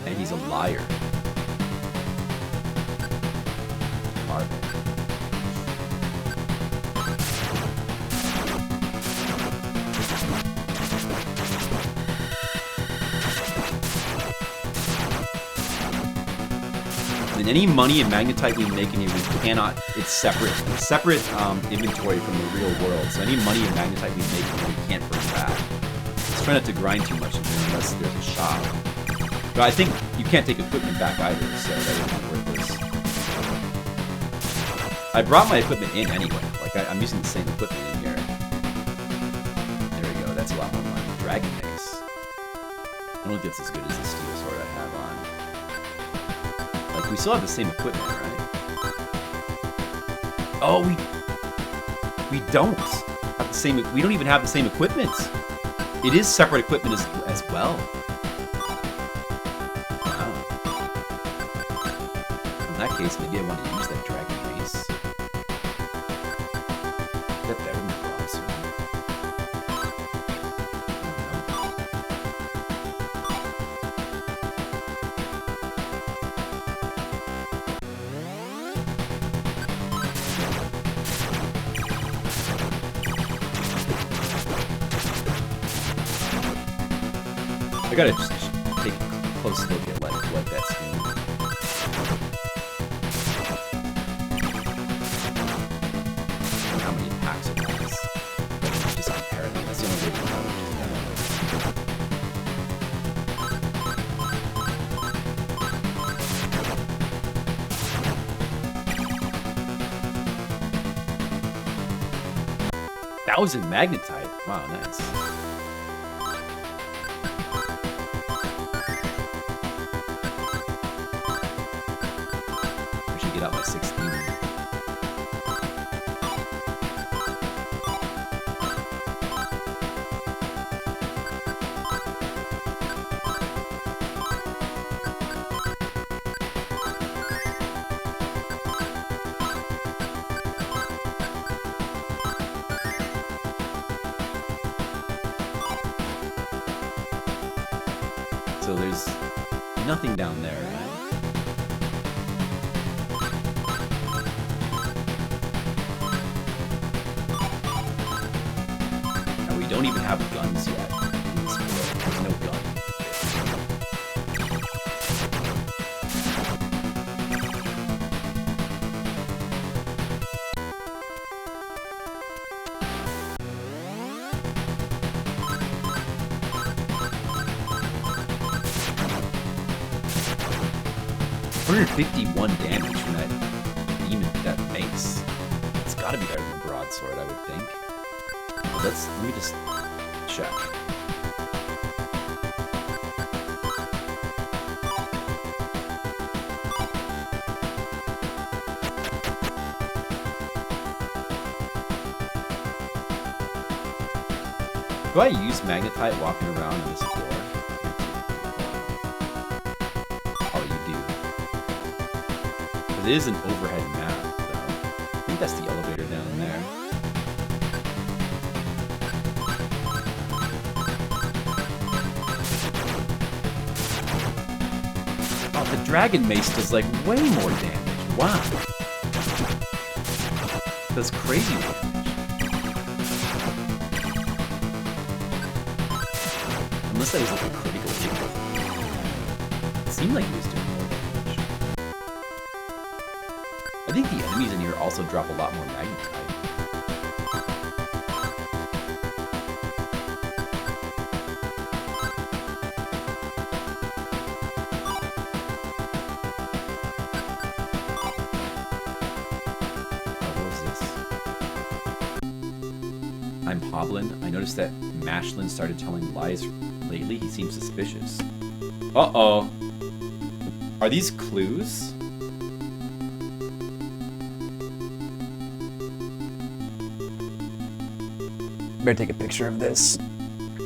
Speaker 3: And he's a liar. And any money and magnetite we make in here, we cannot. It's separate inventory from the real world. So any money and magnetite we make in here, we can't bring back. Let's try not to grind too much in here unless there's a shop. But I think you can't take equipment back either, so that would be worthless. I brought my equipment in anyway. Like I'm using the same equipment in here. There we go. That's a lot more money. Dragon Mace. I don't know if it's as good as the steel sword I have on. Like we still have the same equipment, right? Oh, we don't have the same. We don't even have the same equipment. It is separate equipment as well. Wow. In that case, maybe I want to use that Dragon Mace. Is that better than the broadsword? I gotta just take a close look at like what that's doing. How many attacks it has. Just compare them. That's the only way to know. Thousand magnetite. Wow, nice. I should get out my 16. So there's nothing down there, right? And we don't even have guns yet. In this world. There's no gun. $151 damage from that demon, that mace. It's gotta be better than broadsword, I would think. But let me just check. Do I use magnetite walking around in this floor? Oh, you do. Because it is an overhead map, though. I think that's the elevator down there. Oh, the dragon mace does like way more damage. Wow. That's crazy damage. Unless that was like a critical hit. It seemed like he was doing more damage. I think the enemies in here also drop a lot more magnetite. Oh, what was this? I'm Hoblin. I noticed that Mashlin started telling lies lately. He seems suspicious. Uh-oh. Are these clues?
Speaker 4: Better take a picture of this.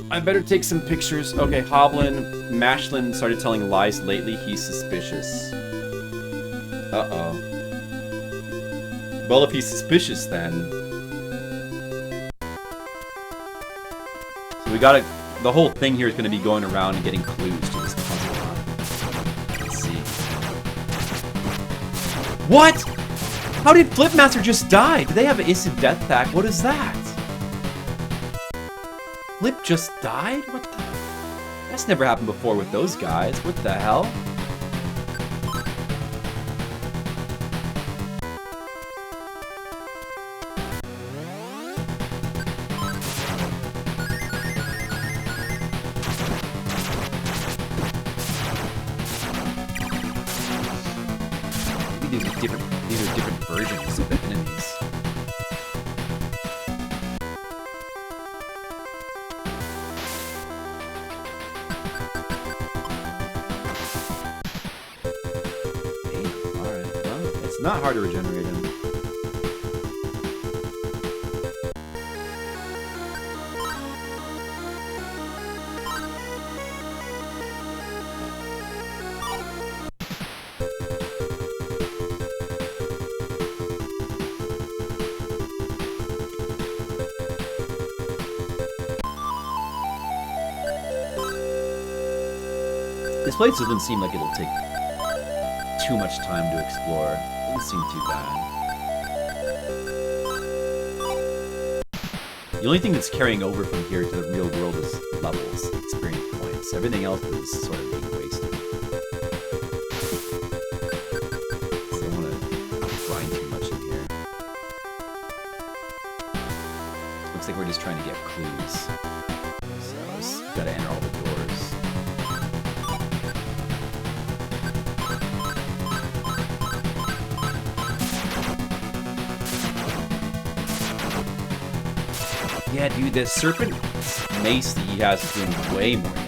Speaker 3: I better take some pictures. Okay, Hoblin, Mashlin started telling lies lately. He's suspicious. Uh-oh. Well, if he's suspicious, then... So we gotta... The whole thing here is going to be going around and getting clues to this puzzle. Let's see. What? How did Flipmaster just die? Do they have an instant death pack? What is that? Flip just died? What the? That's never happened before with those guys. What the hell? These are different versions of enemies. Hey, alright, well, it's not hard to regenerate him. This place doesn't seem like it'll take too much time to explore. It doesn't seem too bad. The only thing that's carrying over from here to the real world is levels, experience points. Everything else is sort of being wasted. So I don't want to grind too much in here. Looks like we're just trying to get clues. So just gotta enter all the doors. Yeah, dude, the serpent mace that he has is doing way more damage.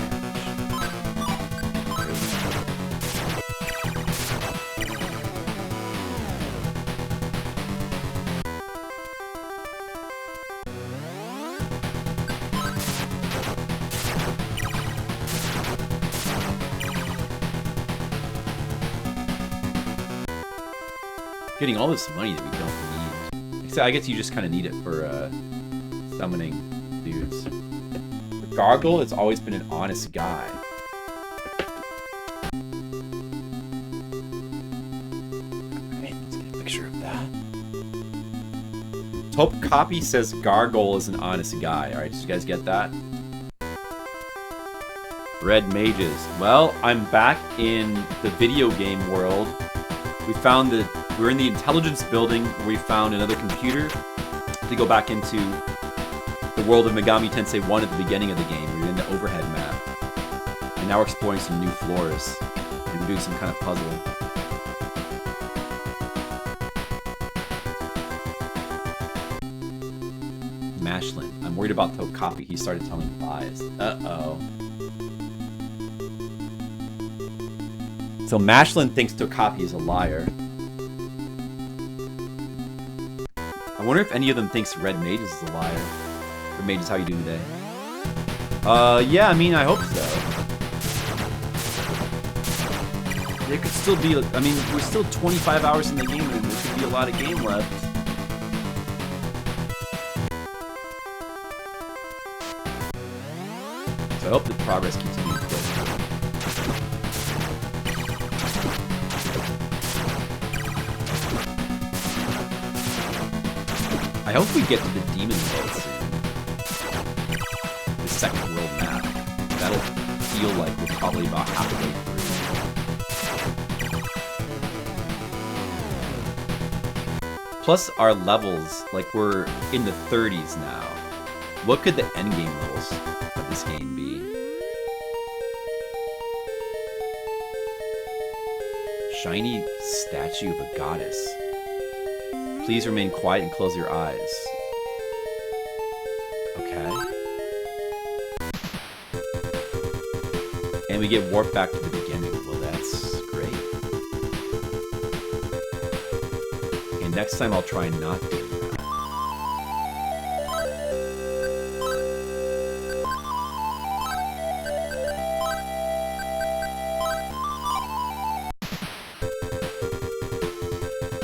Speaker 3: Getting all this money that we don't need. Except I guess you just kind of need it for summoning dudes. For Gargle, it's always been an honest guy.
Speaker 4: Alright, let's get a picture of that.
Speaker 3: Top copy says Gargle is an honest guy. Alright, did you guys get that? Red Mages. Well, I'm back in the video game world. We're in the intelligence building where we found another computer to go back into the world of Megami Tensei 1 at the beginning of the game. We're in the overhead map. And now we're exploring some new floors. And we're doing some kind of puzzle. Mashlin. I'm worried about Tokapi. He started telling lies. Uh-oh. So Mashlin thinks Tokapi is a liar. I wonder if any of them thinks Red Mages is a liar. Red Mages, how you doing today? Yeah, I mean, I hope so. There could still be, I mean, we're still 25 hours in the game and there could be a lot of game left. So I hope the progress keeps being quick. I hope we get to the demon world soon. The second world map. That'll feel like we're probably about halfway through. Plus our levels, like we're in the 30s now. What could the endgame levels of this game be? Shiny statue of a goddess. Please remain quiet and close your eyes. Okay. And we get warped back to the beginning. Well, that's great. Okay, next time I'll try not to do that.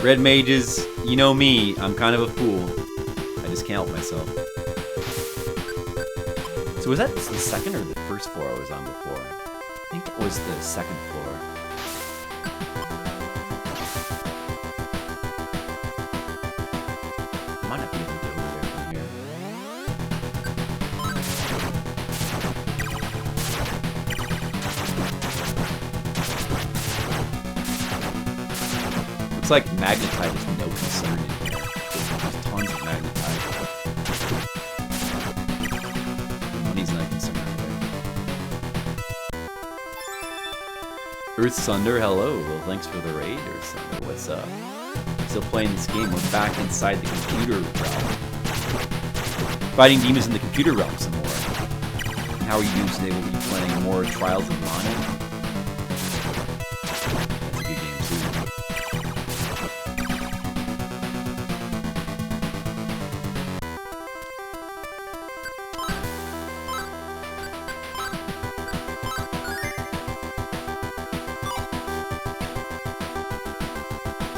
Speaker 3: Red Mages, you know me, I'm kind of a fool. I just can't help myself. So was that the second or the first floor I was on before? I think it was the second floor. I might not be able to go there from here. Looks like magnetite is no concern in here. There's tons of magnetite. Money's not a concern there. Earth Sunder, hello. Well, thanks for the raid, Earth Sunder. What's up? Still playing this game. We're back inside the computer realm. Fighting demons in the computer realm some more. And how are you doing today? We'll be playing more Trials of Mana. That's a good game too.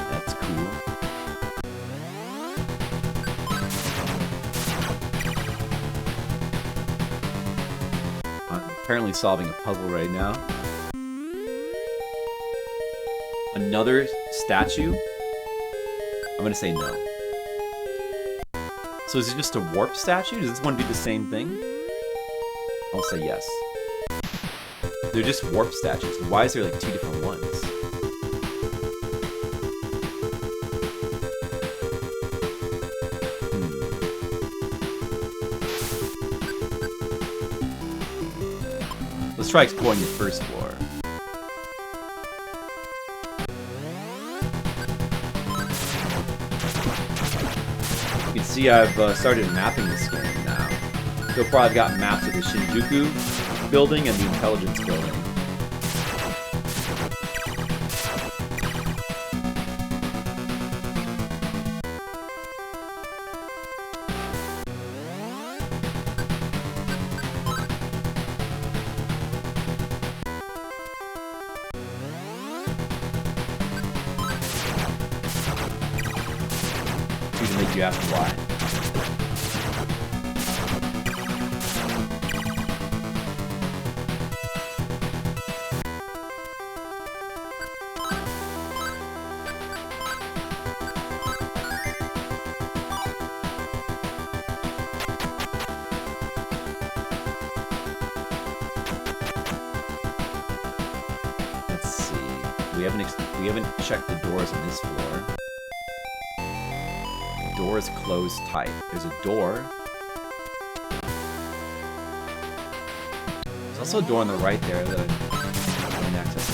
Speaker 3: That's cool. I'm apparently solving a puzzle right now. Another statue? I'm gonna say no. So is it just a warp statue? Does this one do the same thing? I'll say yes. They're just warp statues. Why is there like 2 different ones? Let's try exploring the first floor. You can see I've started mapping this game now. So far I've got maps of the Shinjuku building and the intelligence building. To make you ask why. Let's see. We haven't checked the doors on this floor. Door is closed tight. There's a door. There's also a door on the right there that I can access.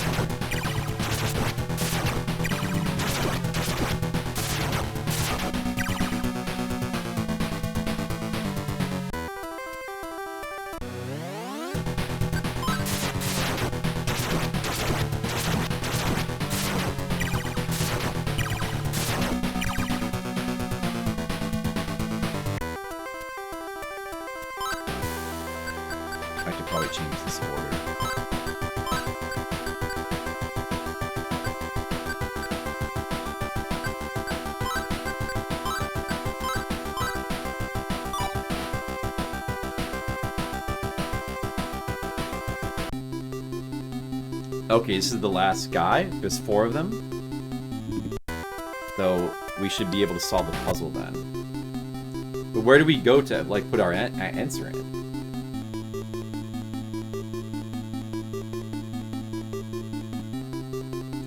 Speaker 3: I could probably change this order. Okay, this is the last guy. There's 4 of them. So we should be able to solve the puzzle then. But where do we go to, like, put our answer in?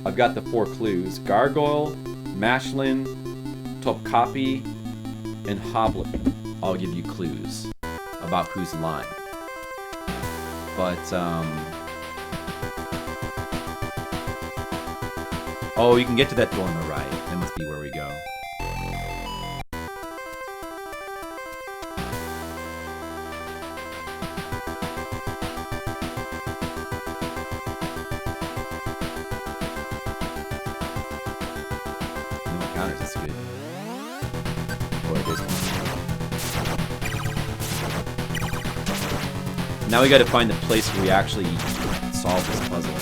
Speaker 3: I've got the 4 clues. Gargoyle, Mashlin, Topkapi, and Hoblin. I'll give you clues about who's lying. But, oh, you can get to that door on the right. That must be where we go. That's good. Boy, it is one. Now we gotta find the place where we actually solve this puzzle.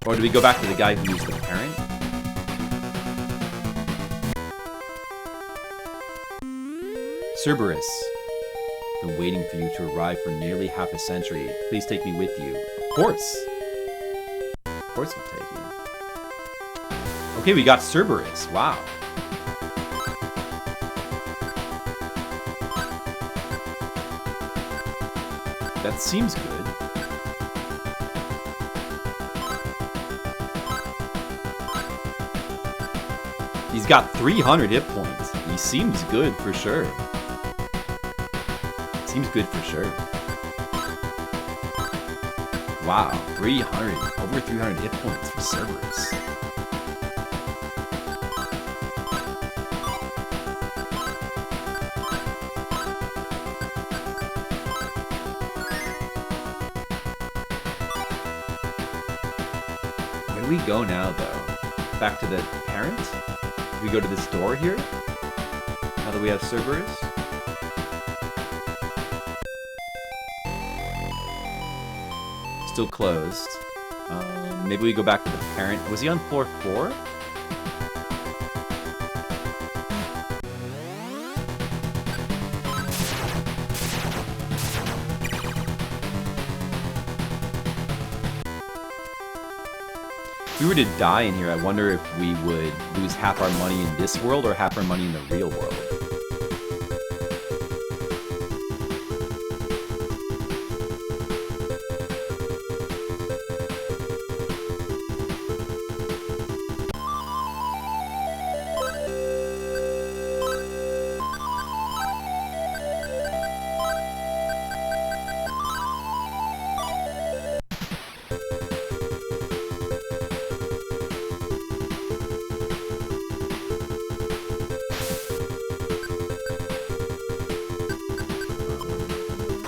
Speaker 3: Or do we go back to the guy who used the parent? Cerberus. Been waiting for you to arrive for nearly half a century. Please take me with you. Of course. Of course we'll take you. Okay, we got Cerberus. Wow. That seems good. He's got 300 hit points. He seems good for sure. Seems good for sure. Wow, 300. Over 300 hit points for Cerberus. Where do we go now, though? Back to the parent? Do we go to this door here? Now that we have Cerberus? Still closed. Maybe we go back to the parent. Was he on floor 4? we were to die in here, I wonder if we would lose half our money in this world or half our money in the real world.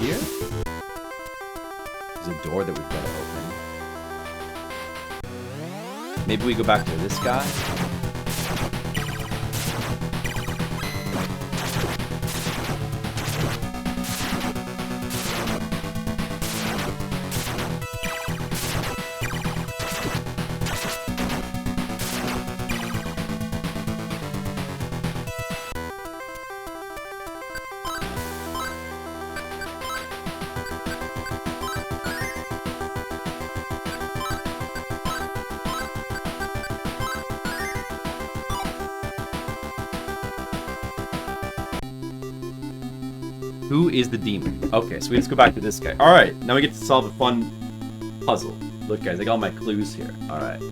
Speaker 3: Here? There's a door that we've got to open. Maybe we go back to this guy? Who is the demon? Okay, so we just go back to this guy. Alright, now we get to solve a fun puzzle. Look, guys, I got all my clues here. Alright.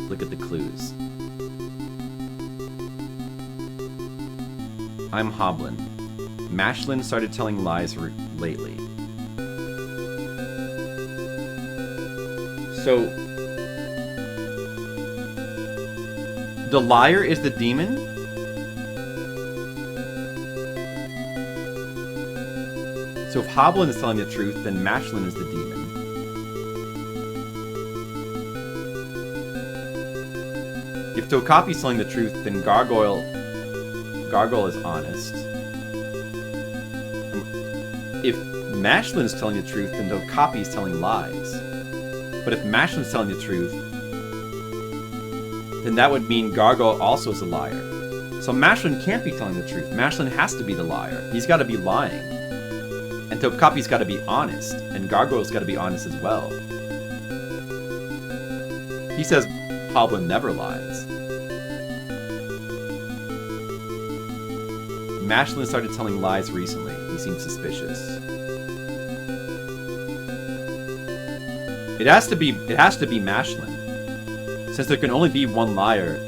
Speaker 3: Look at the clues. I'm Hoblin. Mashlin started telling lies lately. So... the liar is the demon? So if Hoblin is telling the truth, then Mashlin is the demon. If Tokapi's telling the truth, then Gargoyle is honest. If Mashlin's telling the truth, then Tokapi's telling lies. But if Mashlin's telling the truth, then that would mean Gargoyle also is a liar. So Mashlin can't be telling the truth. Mashlin has to be the liar. He's got to be lying. And Tokapi's got to be honest, and Gargoyle's got to be honest as well. He says Hoblin never lies. Mashlin started telling lies recently. He seems suspicious. It has to be Mashlin. Since there can only be one liar,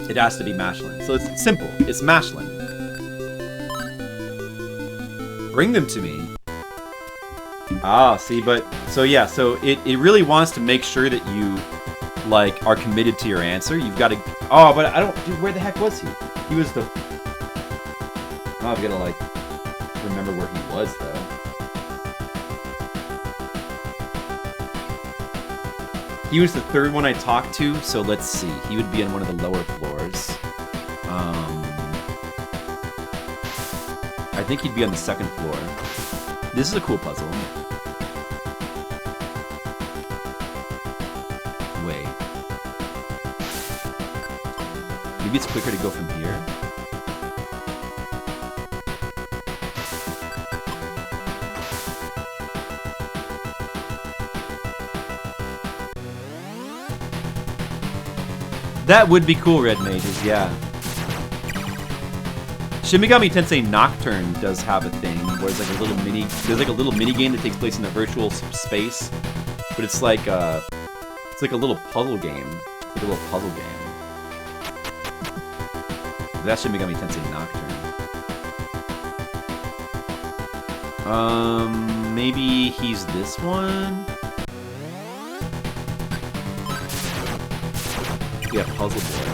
Speaker 3: it has to be Mashlin. So it's simple. It's Mashlin. Bring them to me. Ah, see, but... So yeah, so it really wants to make sure that you, like, are committed to your answer. You've got to... Oh, but I don't... Dude, where the heck was he? He was the... Oh, I've got to, like, remember where he was, though. He was the third one I talked to, so let's see. He would be on one of the lower floors. I think he'd be on the second floor. This is a cool puzzle. Wait. Maybe it's quicker to go from here? That would be cool, Red Mages, yeah. Shin Megami Tensei Nocturne does have a thing where it's like a little mini game that takes place in a virtual space, but it's like a little puzzle game. It's like a little puzzle game. That's Shin Megami Tensei Nocturne. Maybe he's this one. Yeah, Puzzle Boy.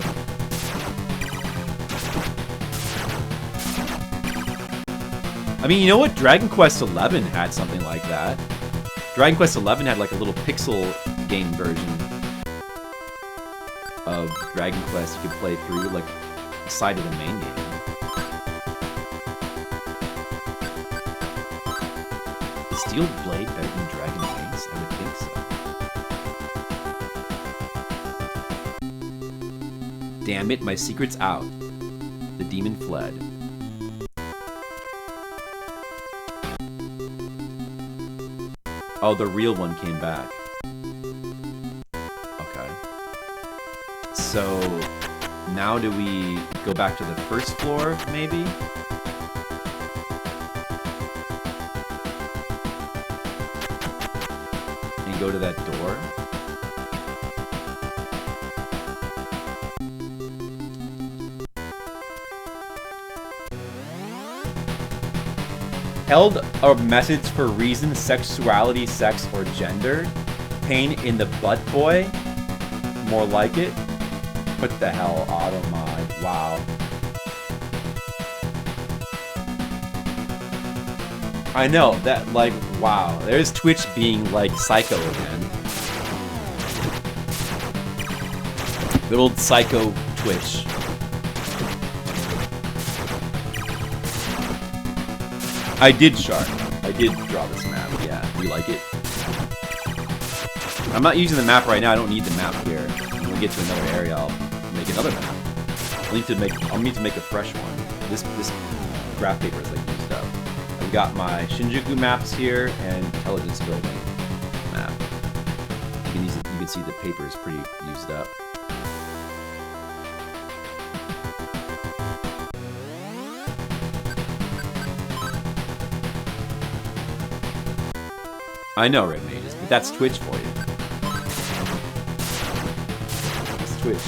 Speaker 3: I mean, you know what? Dragon Quest XI had something like that. Dragon Quest XI had like a little pixel game version of Dragon Quest you could play through, like, the side of the main game. Is Steel Blade better than Dragon Quest? I would think so. Damn it, my secret's out. The demon fled. Oh, the real one came back. Okay. So now do we go back to the first floor, maybe? And go to that door? Held a message for reason, sexuality, sex, or gender. Pain in the butt, boy. More like it. What the hell, Automod? Wow. I know, that, like, wow. There's Twitch being, like, psycho again. Good old psycho Twitch. I did, Shark. I did draw this map, yeah. You like it? I'm not using the map right now. I don't need the map here. When we get to another area, I'll make another map. I'll need to make a fresh one. This graph paper is like used up. I've got my Shinjuku maps here and intelligence building map. You can see the paper is pretty used up. I know, Red Mages, but that's Twitch for you. It's Twitch.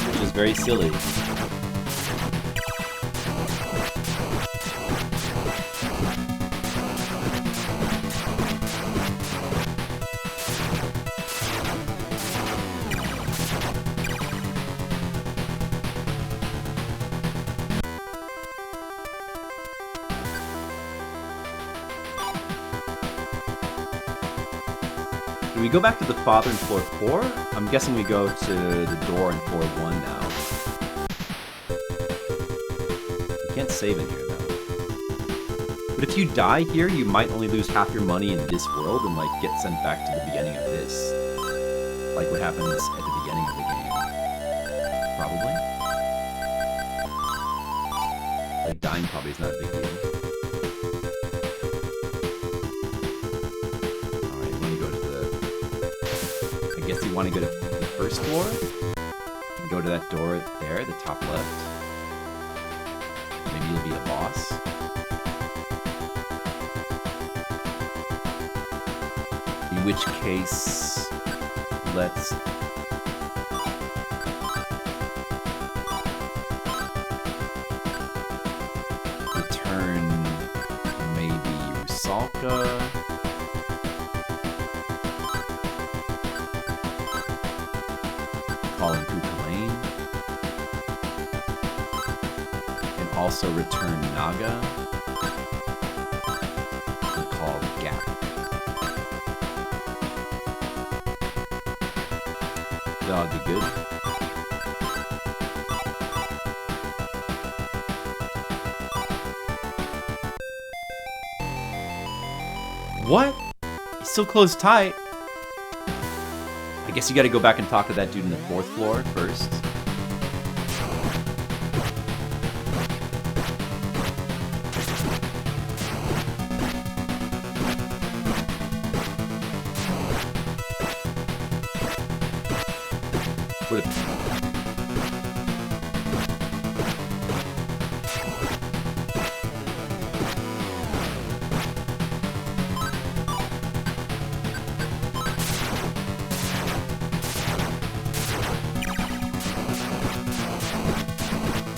Speaker 3: Which is very silly. Do we go back to the father in floor 4? I'm guessing we go to the door in floor 1 now. You can't save in here, though. But if you die here, you might only lose half your money in this world and, like, get sent back to the beginning of this. Like what happens at the beginning of the game. Probably. Like, dying probably is not a big deal. Want to go to the first floor? You can go to that door there, the top left. Maybe you'll be a boss. In which case, let's return maybe Rusalka. Also return Naga and call Gap. That'll be good. What? He's still closed tight. I guess you gotta go back and talk to that dude in the 4th floor first.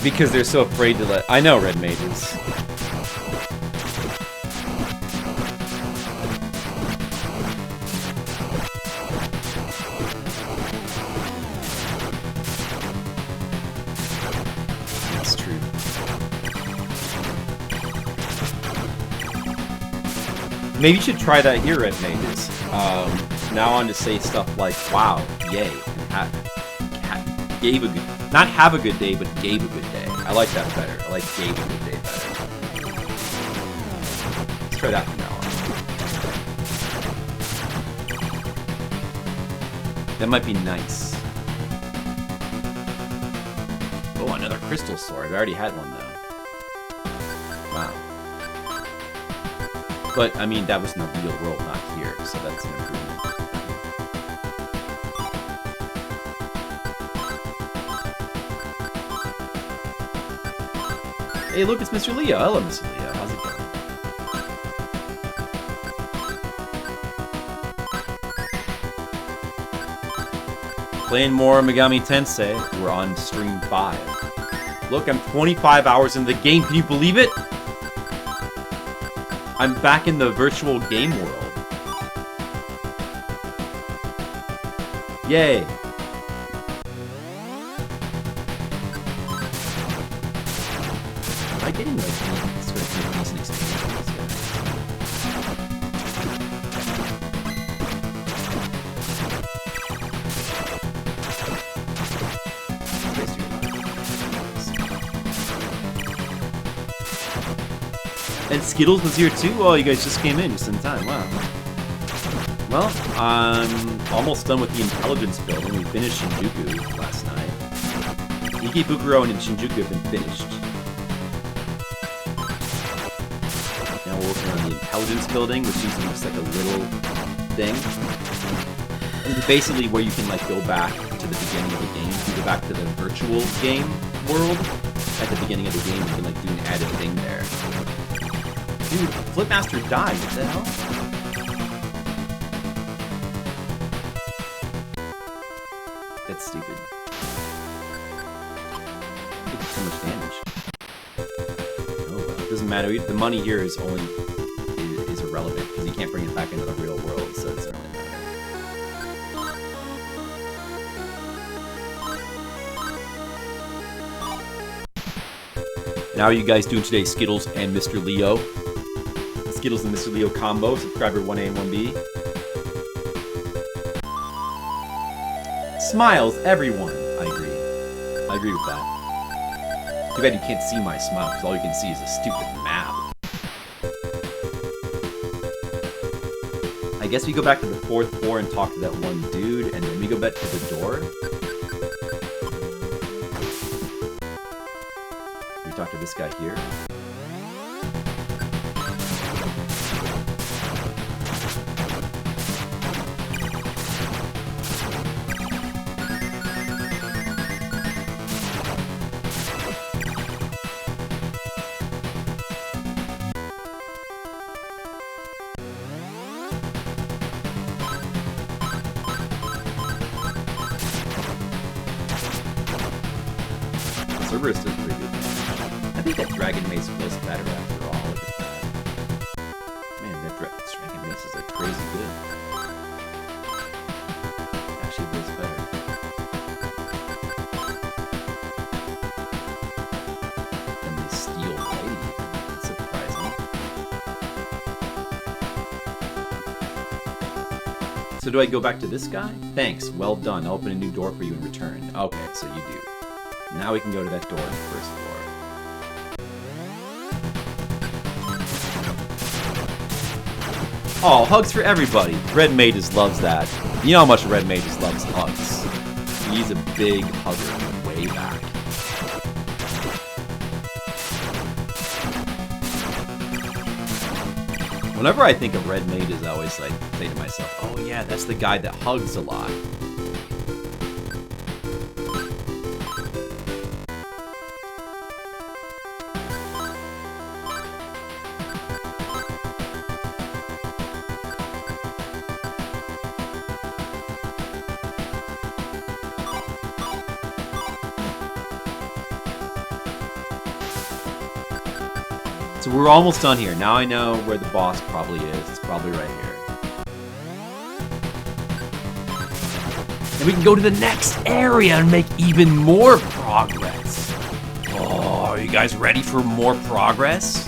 Speaker 3: Because they're so afraid to let... I know, Red Mages. That's true. Maybe you should try that here, Red Mages. Now on to say stuff like, wow, yay, and gave a good... Not have a good day, but gave a good day. I like that better. I like gave a good day better. Let's try that from now on. That might be nice. Oh, another crystal sword. I already had one, though. Wow. But, I mean, that was in the real world, not here, so that's an improvement. Hey, look, it's Mr. Leo. Hello, Mr. Leo. How's it going? Playing more Megami Tensei. We're on stream 5. Look, I'm 25 hours into the game. Can you believe it? I'm back in the virtual game world. Yay. Am I getting like sort of decent experience with this guy? And Skittles was here too? Oh, you guys just came in just in time. Wow. Well, I'm almost done with the intelligence building. We finished Shinjuku last night. Ikebukuro and Shinjuku have been finished. Now we're working on the intelligence building, which is just like a little thing. And it's basically where you can like go back to the beginning of the game. You go back to the virtual game world. At the beginning of the game, you can like do an added thing there. Dude, Flipmaster died. What the hell? That's stupid. It did so much damage. Oh well, it doesn't matter. The money here is irrelevant because you can't bring it back into the real world, so it doesn't really matter. Now, how are you guys doing today, Skittles and Mr. Leo? Skittles and Mr. Leo combo, subscriber 1A and 1B. Smiles, everyone. I agree. I agree with that. Too bad you can't see my smile, because all you can see is a stupid map. I guess we go back to the 4th floor and talk to that one dude, and then we go back to the door. We talk to this guy here. Cerberus does pretty good. I think that Dragon Mace was better after all. Look at that. Man, that Dragon Mace is like crazy good. Actually, was better. Than the Steel Blade. That's surprising. So do I go back to this guy? Thanks, well done. I'll open a new door for you in return. Okay, so you do. Now we can go to that door on the 1st floor. Oh, hugs for everybody. Red Mages loves that. You know how much Red Mages loves hugs. He's a big hugger way back. Whenever I think of Red Mages, I always like say to myself, oh yeah, that's the guy that hugs a lot. So we're almost done here. Now I know where the boss probably is. It's probably right here. And we can go to the next area and make even more progress. Oh, are you guys ready for more progress?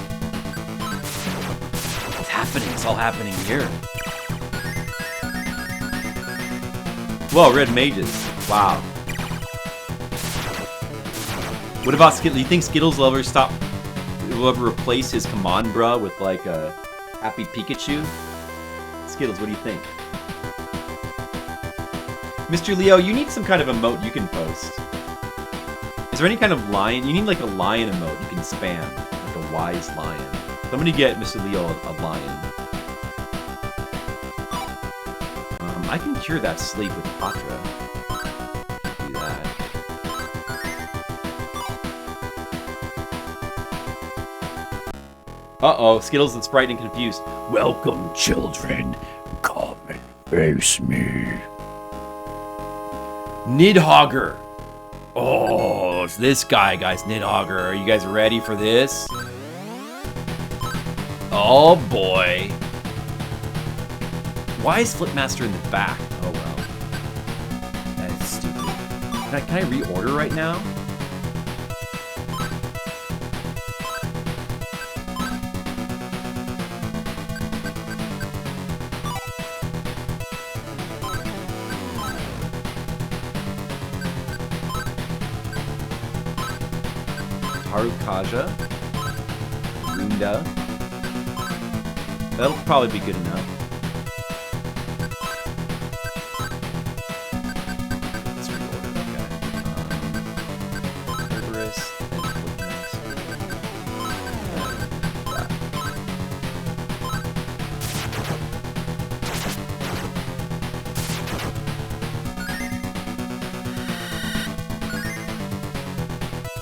Speaker 3: What's happening? It's all happening here. Whoa, Red Mages. Wow. What about Skittles? Do you think Skittles will ever stop? Will ever replace his command bruh with like a Happy Pikachu? Skittles, what do you think? Mr. Leo, you need some kind of emote you can post. Is there any kind of lion? You need like a lion emote you can spam. Like a wise lion. Somebody get Mr. Leo a lion. I can cure that sleep with Patra. Do that. Uh-oh, Skittles and Sprite and confused.
Speaker 4: Welcome, children. Come and face me.
Speaker 3: Nidhogger. Oh, it's this guy, guys. Nidhogger. Are you guys ready for this? Oh, boy. Why is Flipmaster in the back? Oh, well. That is stupid. Can I reorder right now? Harukaja, Runda. That'll probably be good enough. Let's reorder that guy. Herberus and Flipmaster.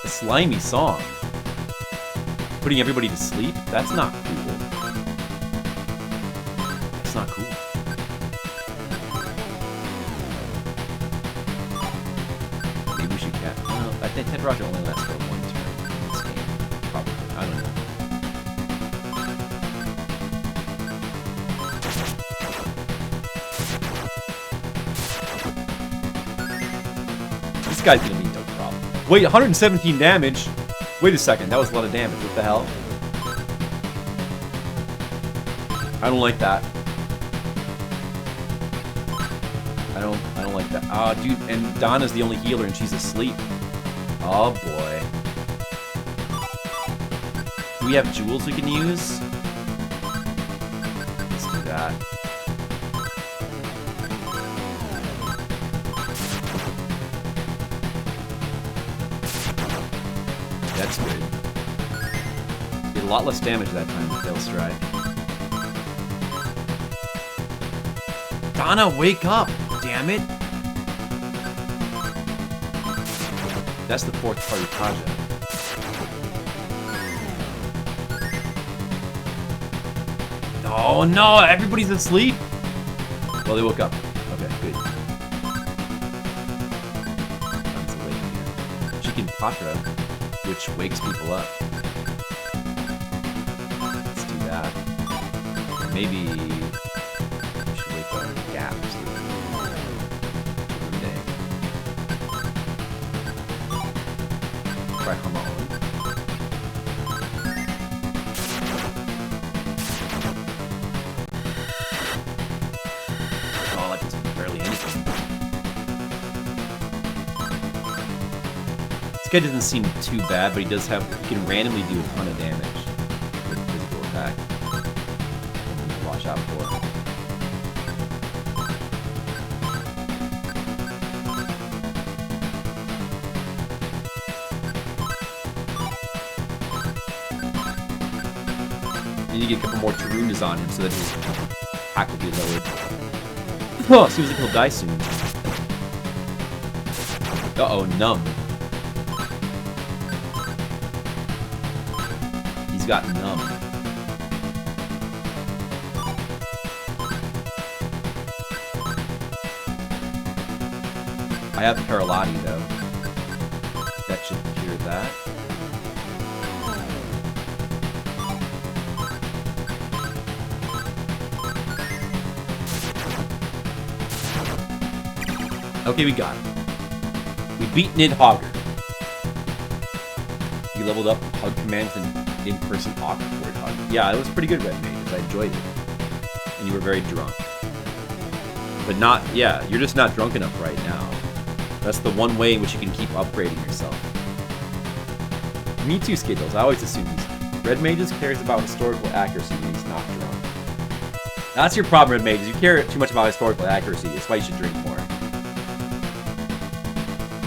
Speaker 3: A slimy song. Putting everybody to sleep? That's not cool. That's not cool. Maybe we should catch. Well, I think Tendraja only lasts for one turn in this game. Probably. I don't know. This guy's gonna be no problem. Wait, 117 damage? Wait a second, that was a lot of damage. What the hell? I don't like that. I don't like that. Ah, dude, and Donna's the only healer and she's asleep. Oh boy. Do we have jewels we can use? Let's do that. That's good. Did a lot less damage that time with Tail Strike. Donna, wake up! Damn it! That's the fourth Harukaja. Oh no! Everybody's asleep! Well, they woke up. Okay, good. Donna's awake again. Chicken Patra, which wakes people up. Let's do that. Or maybe we should wake up Gaps. Try Hamon. Oh, that does barely anything. This guy doesn't seem too bad, but he does have. He can randomly do a ton of damage with physical attack. Something to watch out for. You need to get a couple more Tarundas on him so that his attack will be lowered. Oh, seems like he'll die soon. Uh-oh, numb. He's got numb. I have Paralati though. That should cure that. Okay, we got it. We beat Nidhogger. You leveled up Hug commands and in-person awkward hug. Yeah, it was pretty good, Red Mages. I enjoyed it. And you were very drunk. But not, yeah, you're just not drunk enough right now. That's the one way in which you can keep upgrading yourself. Me too, Skittles. I always assume Red Mages cares about historical accuracy when he's not drunk. That's your problem, Red Mages. You care too much about historical accuracy. That's why you should drink more.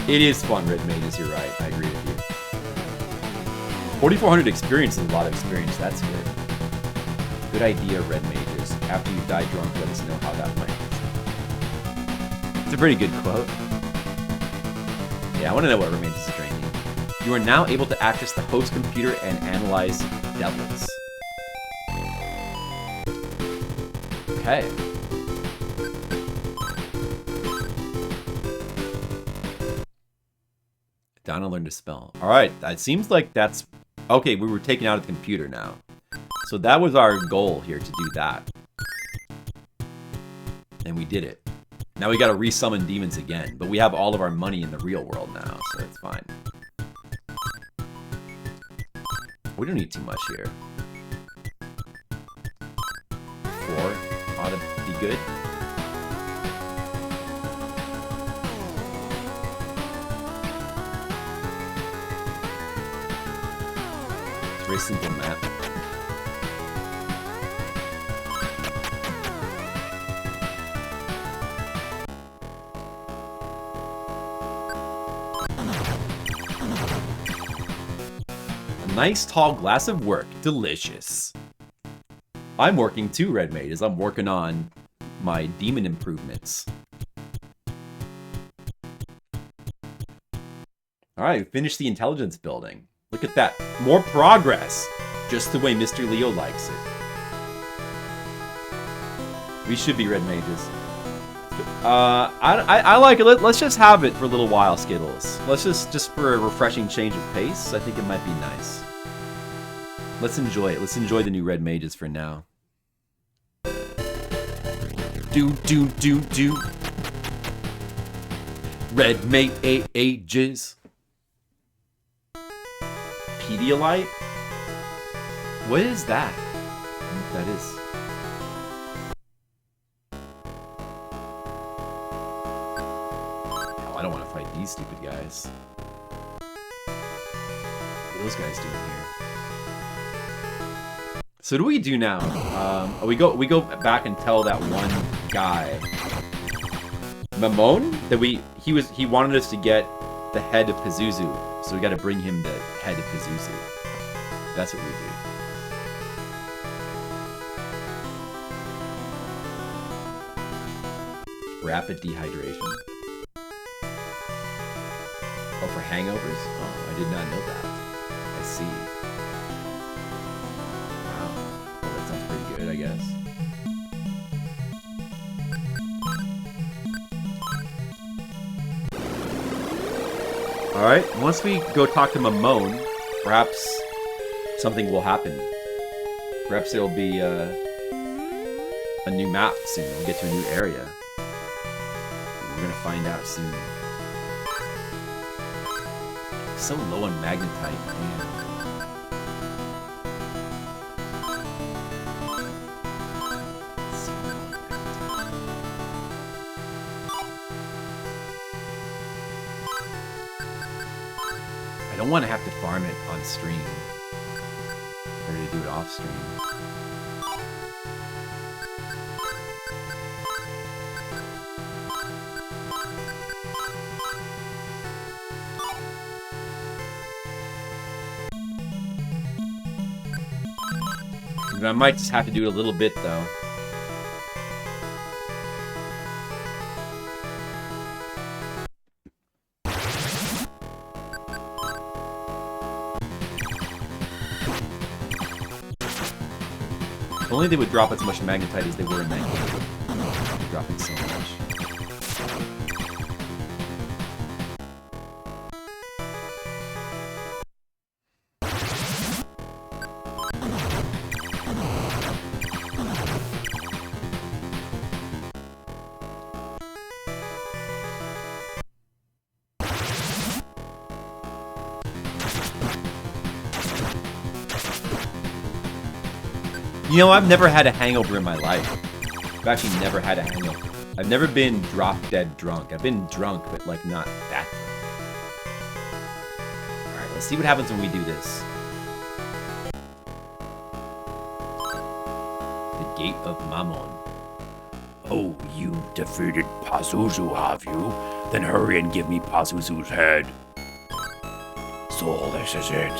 Speaker 3: It is fun, Red Mages, you're right. I agree with you. 4,400 experience is a lot of experience. That's good. Good idea, Red Mages. After you die drunk, let us know how that went. It's a pretty good quote. Yeah, I want to know what Red Mages is drinking. You are now able to access the host computer and analyze devils.
Speaker 1: Okay.
Speaker 3: Donna learned to spell. All right, it seems like that's... Okay, we were taken out of the computer now. So that was our goal here, to do that. And we did it. Now we gotta resummon demons again, but we have all of our money in the real world now, so it's fine. We don't need too much here. 4 ought to be good. It's a very simple map. Nice tall glass of work. Delicious. I'm working too, Red Mages. I'm working on my demon improvements. Alright, we finished the intelligence building. Look at that. More progress. Just the way Mr. Leo likes it. We should be Red Mages. I like it. Let's just have it for a little while, Skittles. Let's just for a refreshing change of pace. I think it might be nice. Let's enjoy it. Let's enjoy the new Red Mages for now. Do. Red Mages. Pedialyte? What is that? I don't know what that is. I don't want to fight these stupid guys. What are those guys doing here? So what do we do now? We go back and tell that one guy, Mamon, that he wanted us to get the head of Pazuzu, so we got to bring him the head of Pazuzu. That's what we do. Rapid dehydration. Oh, for hangovers? Oh, I did not know that. I see. Wow. Well, that sounds pretty good, I guess. Alright, once we go talk to Mamon, perhaps something will happen. Perhaps there'll be a new map soon. We'll get to a new area. We're gonna find out soon. So low on magnetite, man. So low on magnetite. I don't want to have to farm it on stream. Better to do it off stream. I might just have to do it a little bit, though. If only they would drop as much magnetite as they were in that game. They're dropping so much. You know, I've never had a hangover in my life. I've actually never had a hangover. I've never been drop-dead drunk. I've been drunk, but, like, not that drunk. Alright, let's see what happens when we do this. The Gate of Mammon.
Speaker 4: Oh, you defeated Pazuzu, have you? Then hurry and give me Pazuzu's head. So this is it.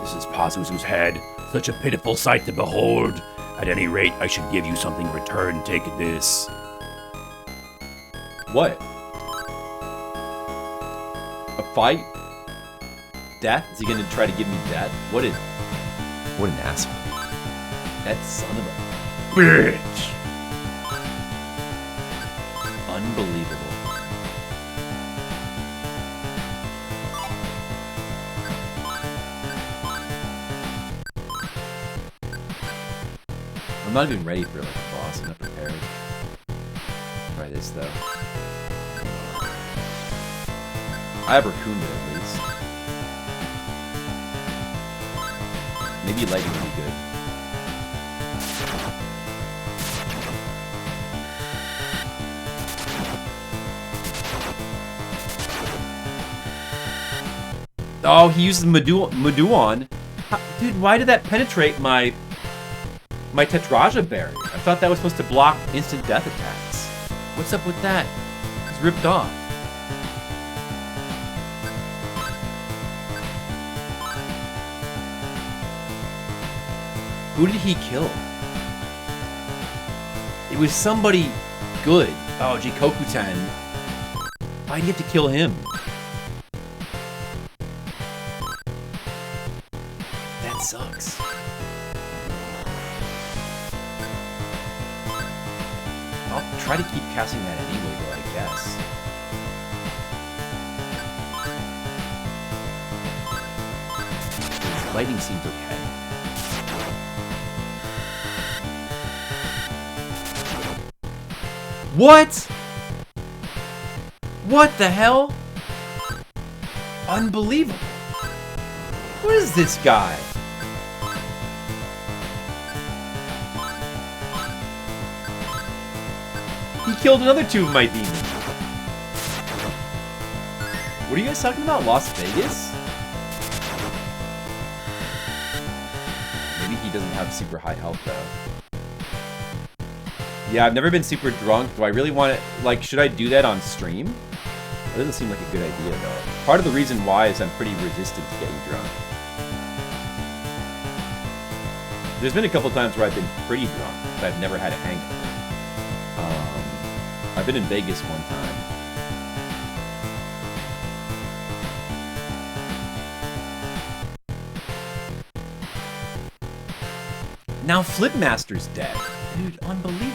Speaker 4: This is Pazuzu's head. Such a pitiful sight to behold. At any rate, I should give you something in return. Take this.
Speaker 3: What? A fight? Death? Is he gonna try to give me death? What an asshole. That son of a
Speaker 4: Bitch!
Speaker 3: Unbelievable. I'm not even ready for like a boss. I'm not prepared. Try this though. I have Raccoon there at least. Maybe lighting would be good. Oh, he uses Meduon. Dude, why did that penetrate my Tetraja barrier? I thought that was supposed to block instant death attacks. What's up with that? It's ripped off. Who did he kill? It was somebody good. Oh, Jikoku-ten. Why'd you have to kill him? That sucks. I'll try to keep casting that anyway, though, I guess. Lighting seems okay. What? What the hell? Unbelievable. What is this guy? He killed another two of my demons. What are you guys talking about? Las Vegas? Maybe he doesn't have super high health, though. Yeah, I've never been super drunk. Do I really want to... Like, should I do that on stream? That doesn't seem like a good idea, though. Part of the reason why is I'm pretty resistant to getting drunk. There's been a couple times where I've been pretty drunk, but I've never had a hangover. I've been in Vegas one time. Now Flipmaster's dead. Dude, unbelievable.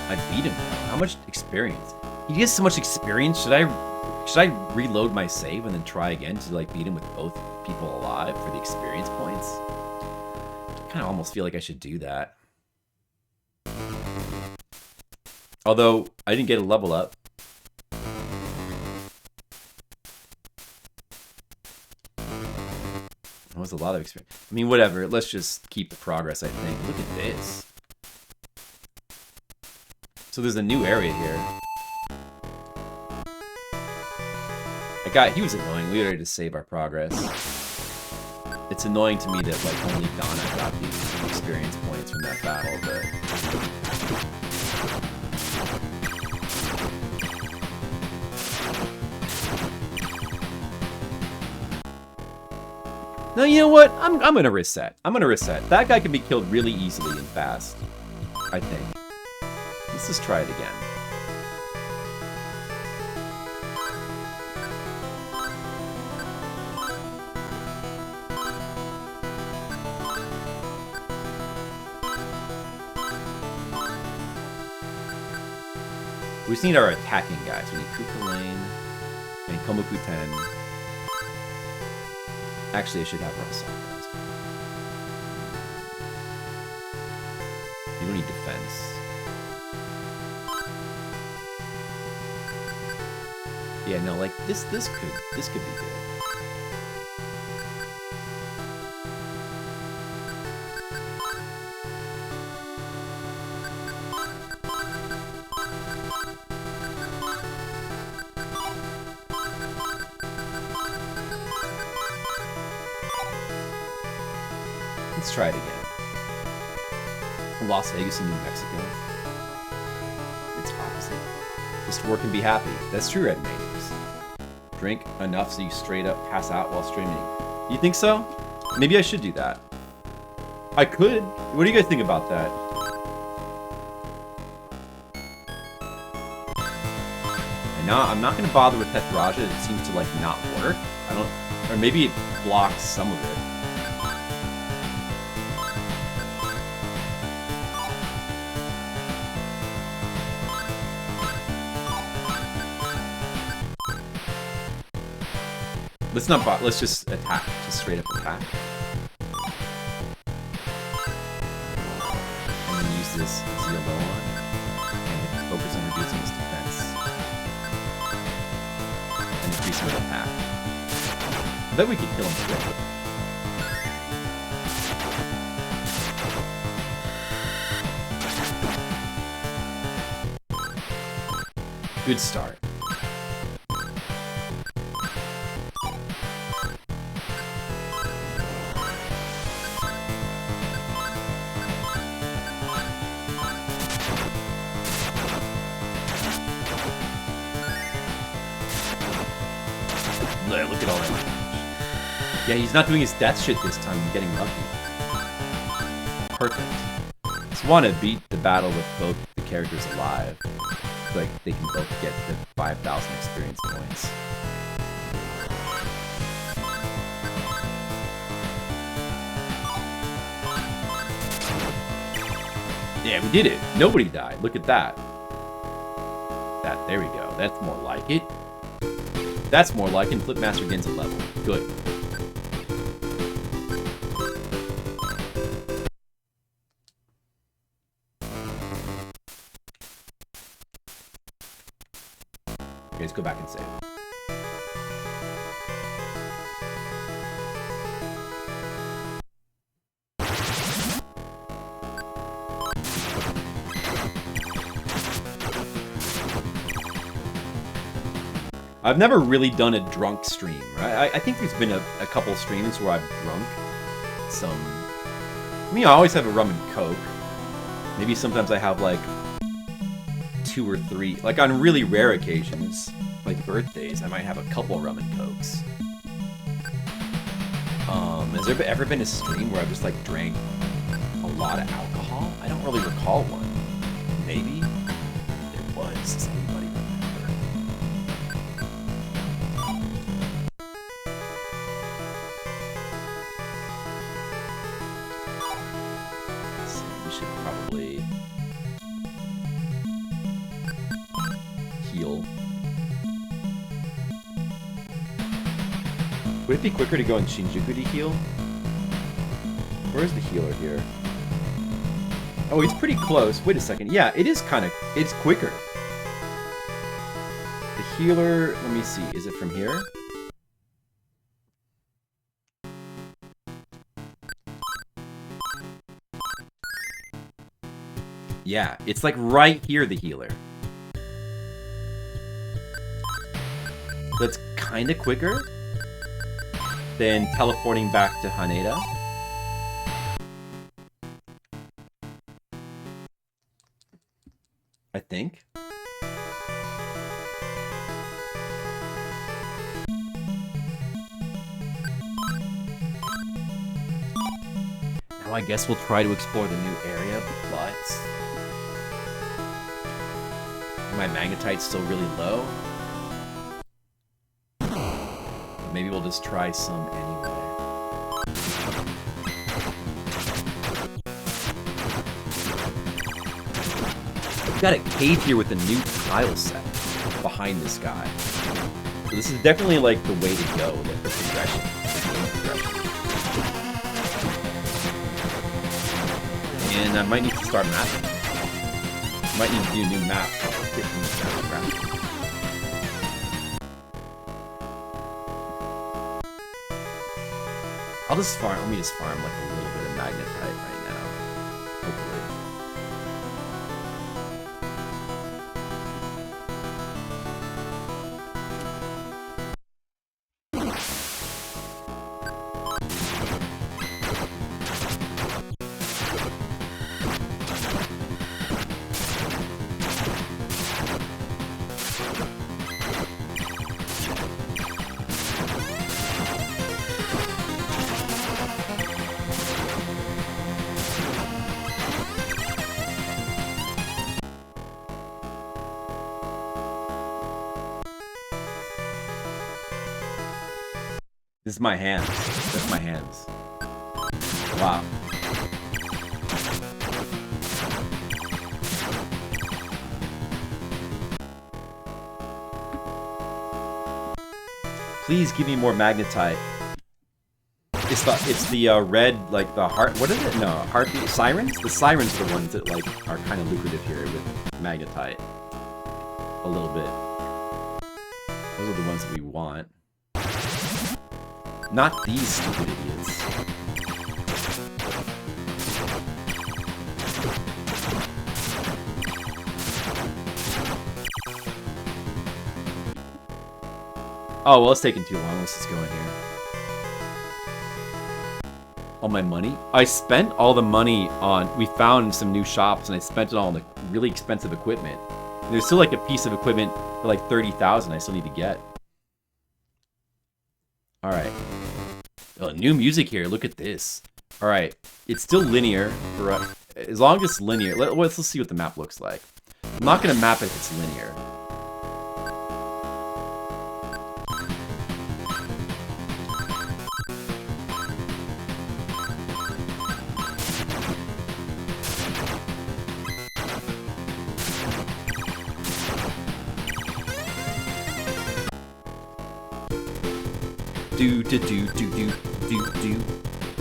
Speaker 3: I beat him now. How much experience? He gets so much experience. Should I reload my save and then try again to like beat him with both people alive for the experience points? I kind of almost feel like I should do that. Although I didn't get a level up. That was a lot of experience. I mean, whatever. Let's just keep the progress, I think. Look at this. So there's a new area here. He was annoying. We were ready to save our progress. It's annoying to me that like only Donna got these experience points from that battle, but... No, you know what? I'm gonna reset. I'm gonna reset. That guy can be killed really easily and fast. I think. Let's just try it again. We just need our attacking guys. We need Kukulane and Komoku-ten. Actually, I should have Rasaka. You don't need defense. Yeah, no, like this could be good. Let's try it again. Las Vegas and New Mexico. It's opposite. Just work and be happy. That's true, Red Maners. Drink enough so you straight up pass out while streaming. You think so? Maybe I should do that. I could. What do you guys think about that? I'm not gonna bother with Tethraja. It seems to like not work. I don't, or maybe it blocks some of it. Let's not bot. Let's just attack. Just straight up attack. And then use this Zero on and focus on reducing his defense and increasing his attack. I bet we could kill him quick. Good start. Look at all that. Yeah, he's not doing his death shit this time. He's getting lucky. Perfect. Just want to beat the battle with both the characters alive. So, like, they can both get the 5,000 experience points. Yeah, we did it. Nobody died. Look at that. There we go. That's more like it. That's more like it. Flipmaster gains a level. Good. Okay, let's go back and save. I've never really done a drunk stream, right? I think there's been a couple streams where I've drunk some... I mean, I always have a rum and coke. Maybe sometimes I have, like, 2 or 3. Like, on really rare occasions, like birthdays, I might have a couple rum and cokes. Has there ever been a stream where I've just, like, drank a lot of alcohol? I don't really recall one. Maybe? There was. Does anybody remember? We should probably heal. Would it be quicker to go in Shinjuku to heal? Where's the healer here? Oh, he's pretty close. Wait a second. Yeah, it is kind of... It's quicker. The healer... Let me see. Is it from here? Yeah, it's like right here, the healer. That's kind of quicker than teleporting back to Haneda. I think. Now I guess we'll try to explore the new area, but my magnetite's still really low. But maybe we'll just try some anyway. We've got a cave here with a new tile set behind this guy. So this is definitely like the way to go, like the progression. And I might need to start mapping. I might need to do a new map. I'll just farm, let me just farm like a little bit of magnetite right now. Hopefully. This is my hands. That's my hands. Wow. Please give me more magnetite. It's the red, like the heart. What is it? No, heartbeat sirens. The sirens are the ones that like are kind of lucrative here with magnetite. A little bit. Those are the ones that we want. Not these stupid idiots. Oh, well, it's taking too long. Let's just go in here. All my money? I spent all the money on... We found some new shops, and I spent it all on the really expensive equipment. And there's still, like, a piece of equipment for, like, 30,000 I still need to get. Alright. Oh, new music here. Look at this. Alright. It's still linear. For, as long as it's linear... Let's see what the map looks like. I'm not going to map it if it's linear. Do do do do do do do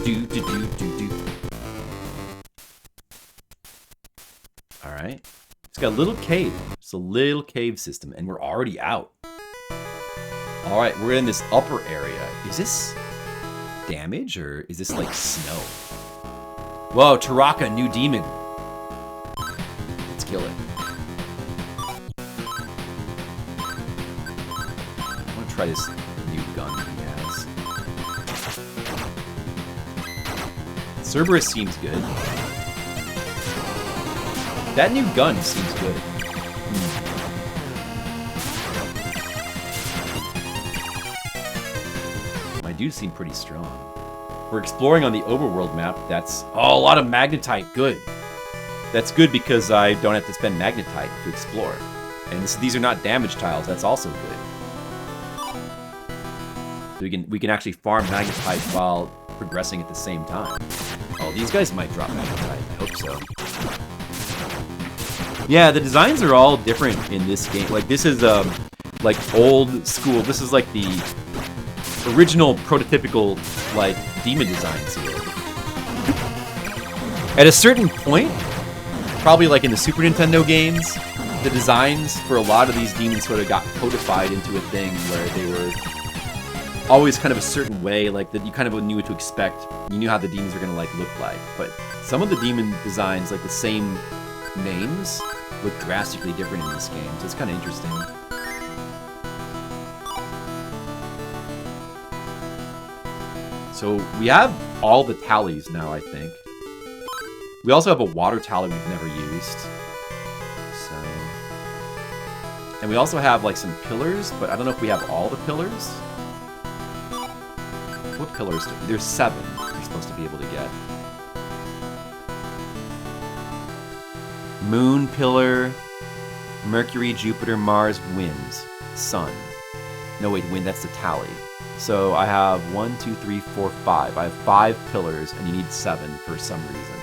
Speaker 3: do do do do do. All right, it's got a little cave. It's a little cave system, and we're already out. All right, we're in this upper area. Is this damage or is this like snow? Whoa, Taraka, new demon. Let's kill it. I want to try this new gun. Cerberus seems good. That new gun seems good. My dudes seem pretty strong. We're exploring on the overworld map. That's... Oh, a lot of magnetite. Good. That's good because I don't have to spend magnetite to explore. And these are not damage tiles. That's also good. So we can actually farm magnetite while progressing at the same time. Oh, these guys might drop magnetite. I hope so. Yeah, the designs are all different in this game. Like, this is, like, old school. This is, like, the original prototypical, like, demon designs here. At a certain point, probably, like, in the Super Nintendo games, the designs for a lot of these demons sort of got codified into a thing where they were always kind of a certain way, like that you kind of knew what to expect. You knew how the demons were gonna like look like. But some of the demon designs, like the same names, look drastically different in this game. So it's kind of interesting. So we have all the tallies now, I think. We also have a water tally we've never used. So, and we also have like some pillars, but I don't know if we have all the pillars. What pillars? There's 7 you're supposed to be able to get. Moon pillar, Mercury, Jupiter, Mars, winds, sun. No, wait, wind, that's the tally. So I have 1, 2, 3, 4, 5. I have 5 pillars, and you need 7 for some reason.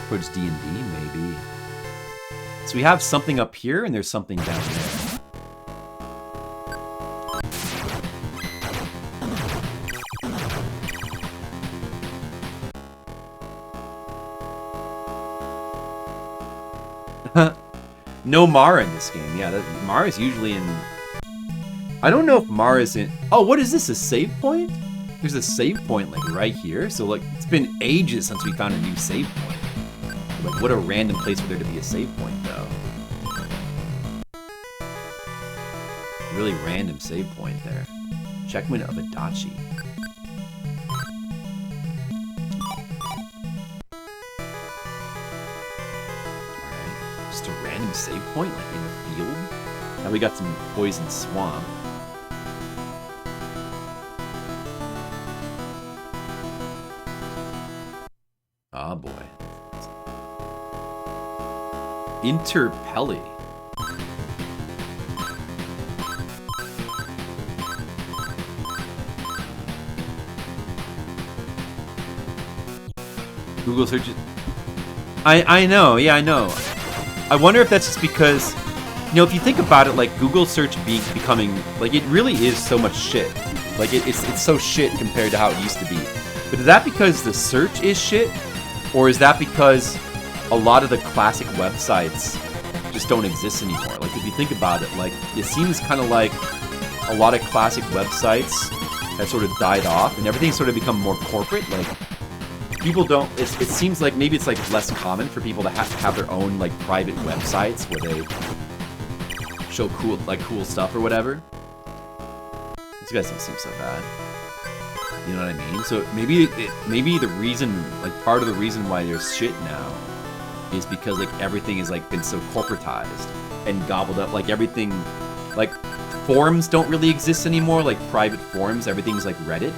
Speaker 3: Towards D&D, maybe. So we have something up here, and there's something down there. No Mara in this game. Yeah, Mara's usually in... I don't know if Mara's in... Oh, what is this? A save point? There's a save point, like, right here. So, like, it's been ages since we found a new save point. Like, what a random place for there to be a save point, though. Really random save point there. Checkmate of Adachi. Just a random save point, like in the field. Now we got some poison swamp. Ah, boy. Google searches. I know, yeah, I know. I wonder if that's just because, you know, if you think about it, like Google search becoming, like it really is so much shit. Like it's so shit compared to how it used to be. But is that because the search is shit? Or is that because a lot of the classic websites just don't exist anymore? Like if you think about it, like it seems kind of like a lot of classic websites have sort of died off and everything's sort of become more corporate. Like people don't, it seems like maybe it's like less common for people to have their own like private websites where they show cool stuff or whatever. These guys don't seem so bad. You know what I mean? So maybe the reason, like part of the reason why there's shit now is because like everything is like been so corporatized and gobbled up. Like everything, like forums don't really exist anymore. Like private forums, everything's like Reddit.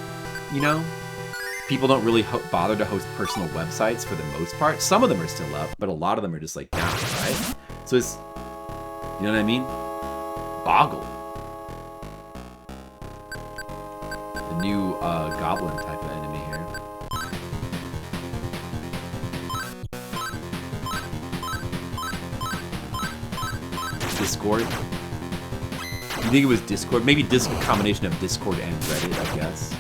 Speaker 3: You know, people don't really bother to host personal websites for the most part. Some of them are still up, but a lot of them are just like down, right? So it's, you know what I mean? Boggle. The new goblin type of enemy here. Discord. You think it was Discord? Maybe a combination of Discord and Reddit, I guess.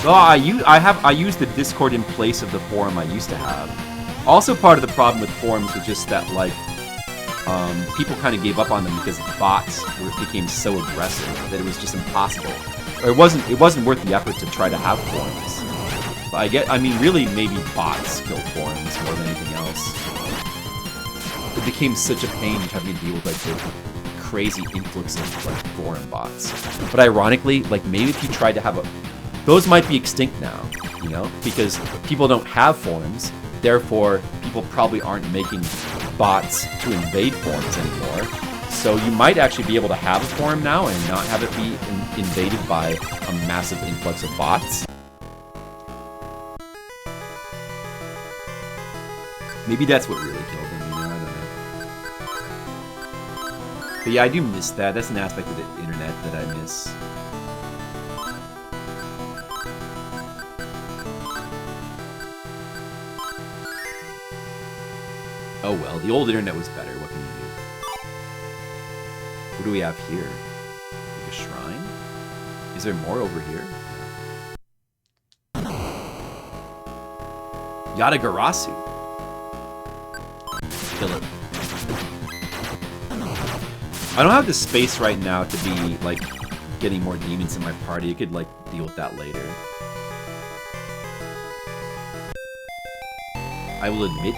Speaker 3: Oh, I use the Discord in place of the forum I used to have. Also, part of the problem with forums was just that like people kind of gave up on them because bots became so aggressive that it was just impossible. Or it wasn't worth the effort to try to have forums. But I mean, really, maybe bots killed forums more than anything else. It became such a pain having to deal with like the crazy influx of like forum bots. But ironically, like maybe if you tried to have those might be extinct now, you know, because people don't have forums. Therefore, people probably aren't making bots to invade forums anymore. So you might actually be able to have a forum now and not have it be invaded by a massive influx of bots. Maybe that's what really killed them, you know, I don't know. But yeah, I do miss that. That's an aspect of the internet that I miss. Oh well, the old internet was better. What can you do? What do we have here? Like a shrine? Is there more over here? Yatagarasu. Kill it. I don't have the space right now to be, like, getting more demons in my party. I could, like, deal with that later. I will admit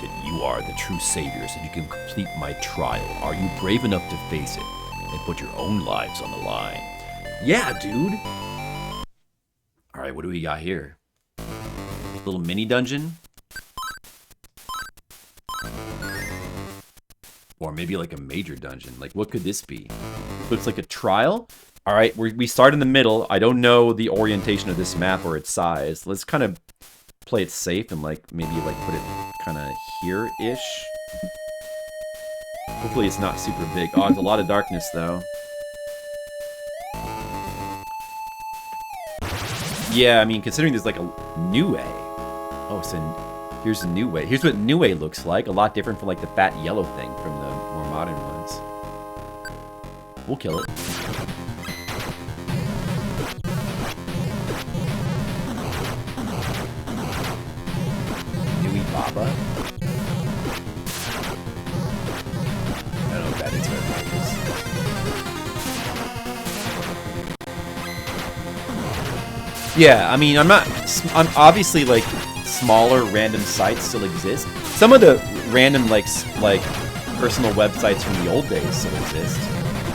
Speaker 3: that you are the true savior so you can complete my trial. Are you brave enough to face it and put your own lives on the line? Yeah, dude! Alright, what do we got here? Little mini dungeon? Or maybe like a major dungeon. Like, what could this be? Looks like a trial? Alright, we start in the middle. I don't know the orientation of this map or its size. Let's kind of play it safe and like maybe like put it kind of here-ish. Hopefully it's not super big. Oh, there's a lot of darkness though. Yeah, I mean, considering there's like a new way. Oh, so here's a new way. Here's what new way looks like. A lot different from like the fat yellow thing from the more modern ones. We'll kill it. Baba. I don't know what that is, but yeah, I mean, I'm obviously like smaller random sites still exist. Some of the random like personal websites from the old days still exist.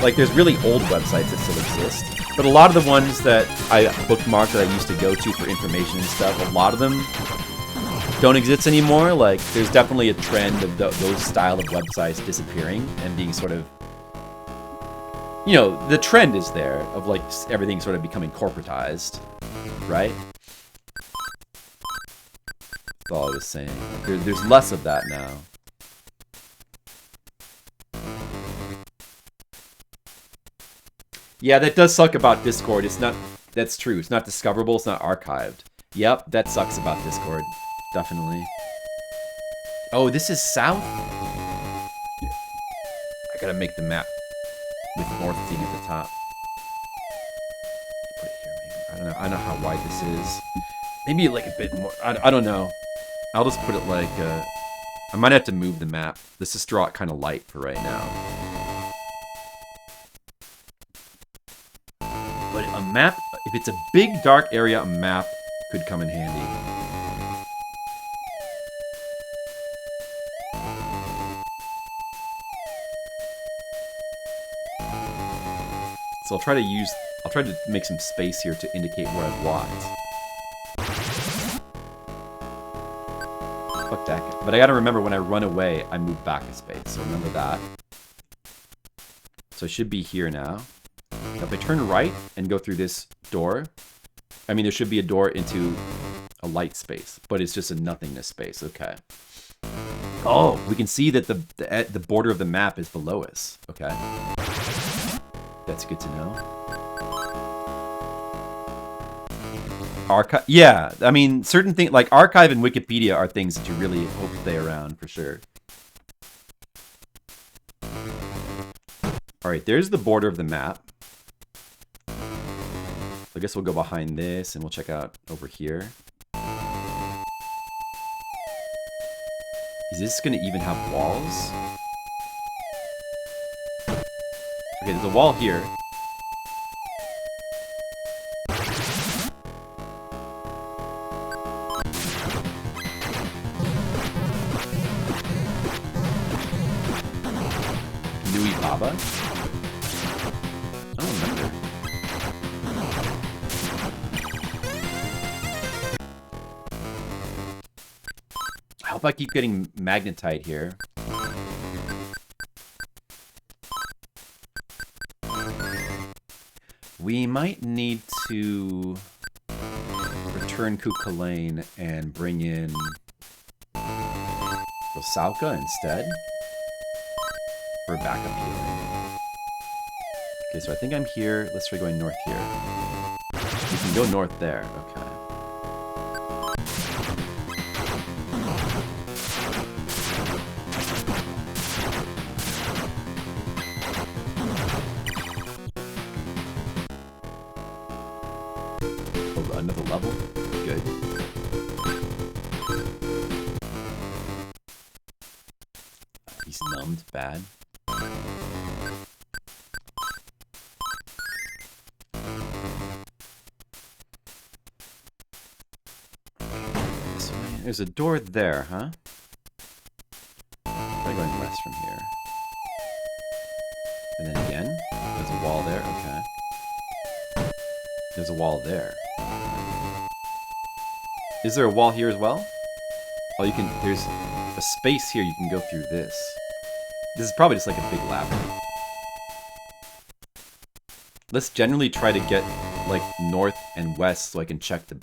Speaker 3: Like there's really old websites that still exist. But a lot of the ones that I bookmarked that I used to go to for information and stuff, a lot of them don't exist anymore. Like, there's definitely a trend of those style of websites disappearing and being sort of, you know, the trend is there of like everything sort of becoming corporatized, right? That's all I was saying. There's less of that now. Yeah, that does suck about Discord. It's not, that's true. It's not discoverable. It's not archived. Yep, that sucks about Discord. Definitely. Oh, this is south? I gotta make the map with north being at the top. Put it here, maybe. I don't know. I don't know how wide this is. Maybe like a bit more. I don't know. I'll just put it like... I might have to move the map. Let's just draw it kind of light for right now. But a map... If it's a big, dark area, a map could come in handy. So I'll try to make some space here to indicate where I've walked. Fuck that guy. But I gotta remember when I run away, I move back a space. So remember that. So I should be here now. Now if I turn right and go through this door, I mean there should be a door into a light space, but it's just a nothingness space. Okay. Oh, we can see that the border of the map is below us. Okay. That's good to know. Archive, yeah. I mean, certain things like archive and Wikipedia are things that you really hope stay around for sure. All right, there's the border of the map. I guess we'll go behind this and we'll check out over here. Is this going to even have walls? Okay, there's a wall here. Nui Baba? I don't remember. I hope I keep getting magnetite here. We might need to return Kukulane and bring in Rosauka instead for backup healing. Okay, so I think I'm here. Let's try going north here. We can go north there. Okay. Another level? Good. He's numbed. Bad. So there's a door there, huh? Try going west from here. And then again, there's a wall there. Okay. There's a wall there. Is there a wall here as well? Oh, you can, there's a space here, you can go through this. This is probably just like a big labyrinth. Let's generally try to get like north and west so I can check the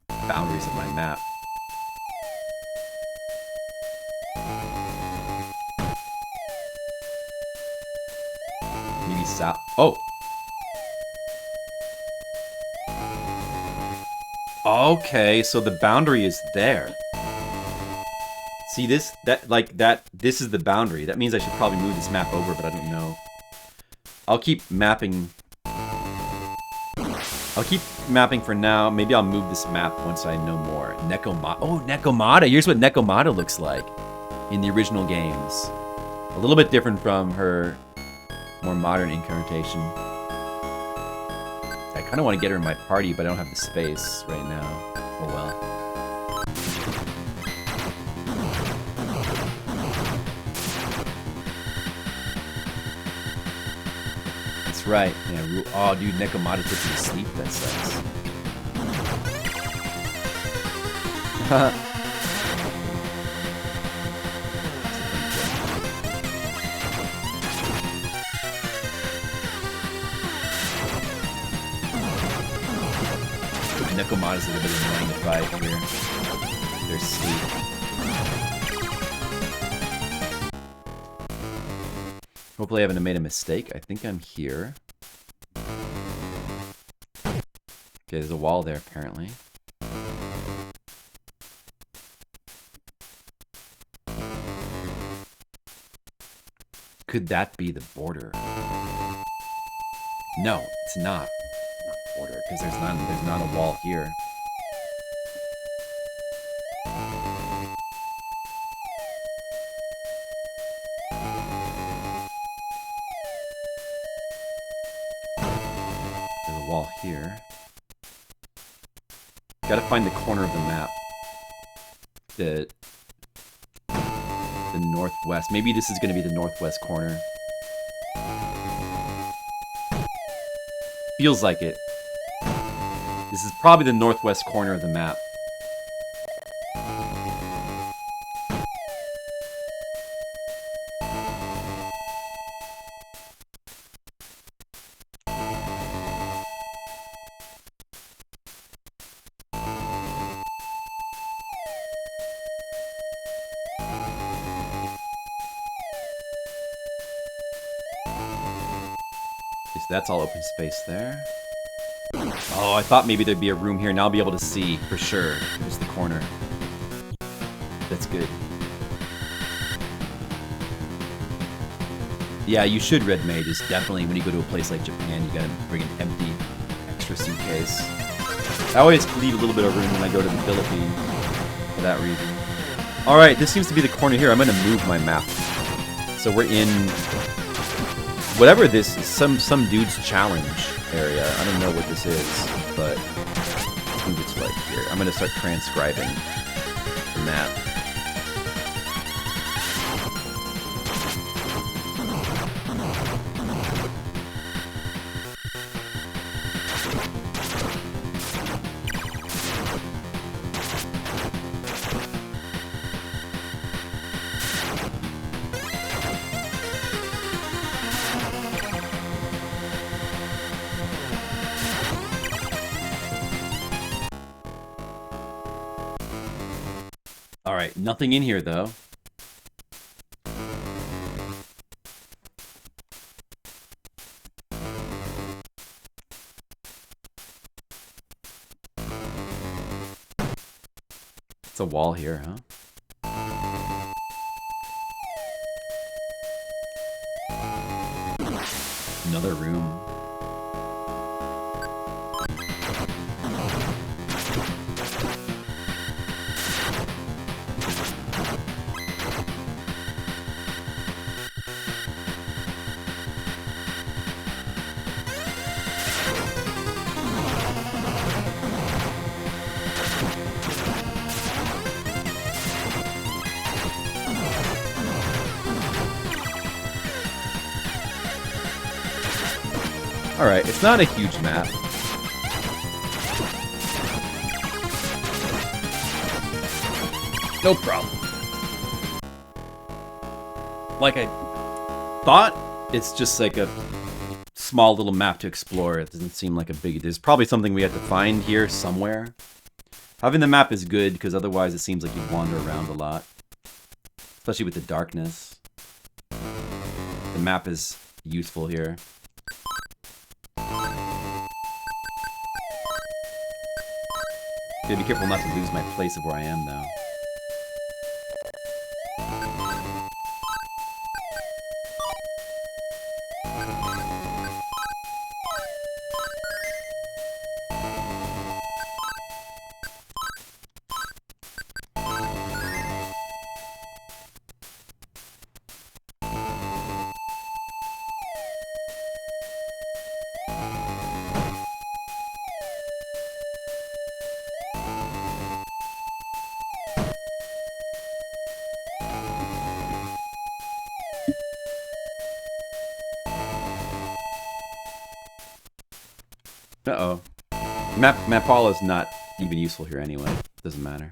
Speaker 3: boundaries of my map. Maybe south. Oh! Okay, so the boundary is there. See this? This is the boundary. That means I should probably move this map over, but I don't know. I'll keep mapping. I'll keep mapping for now. Maybe I'll move this map once I know more. Nekomata. Oh, Nekomata. Here's what Nekomata looks like in the original games. A little bit different from her more modern incarnation. I kind of want to get her in my party, but I don't have the space right now. Oh well. That's right. Yeah, oh, dude, Nekomata puts me to sleep. That sucks. Nekomata's a little bit annoying to fight here. They're sleep. Hopefully I haven't made a mistake. I think I'm here. Okay, there's a wall there apparently. Could that be the border? No, it's not. Not border, because there's not a wall here. There's a wall here. Gotta find the corner of the map. The northwest. Maybe this is gonna be the northwest corner. Feels like it. This is probably the northwest corner of the map. That's all open space there. Oh, I thought maybe there'd be a room here. Now I'll be able to see for sure. Just the corner. That's good. Yeah, you should, Red Mage. Is definitely when you go to a place like Japan, you gotta bring an empty extra suitcase. I always leave a little bit of room when I go to the Philippines for that reason. Alright, this seems to be the corner here. I'm gonna move my map. So we're in whatever this is, some dude's challenge area. I don't know what this is, but I think it's like here. I'm gonna start transcribing the map. Alright, nothing in here though. It's a wall here, huh? Another room. Alright, it's not a huge map. No problem. Like I thought, it's just like a small little map to explore. It doesn't seem like a big... There's probably something we have to find here somewhere. Having the map is good, because otherwise it seems like you'd wander around a lot. Especially with the darkness. The map is useful here. Gotta be careful not to lose my place of where I am, though. Uh-oh. Mapala is not even useful here anyway. Doesn't matter.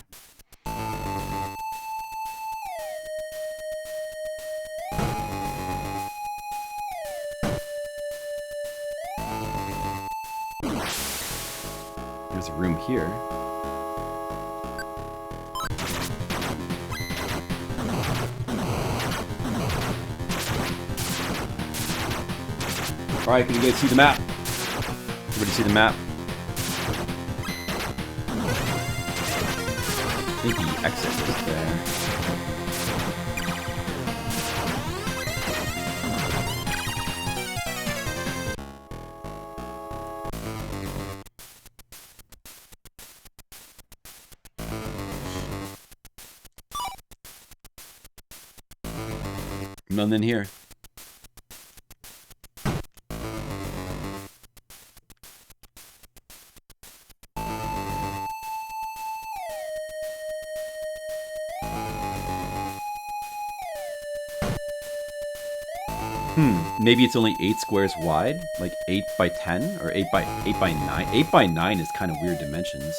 Speaker 3: There's a room here. Alright, can you guys see the map? Everybody see the map? I think the exit is there. None in here. Maybe it's only 8 squares wide, like 8 by 10 or 8 by 9. 8 by 9 is kind of weird dimensions.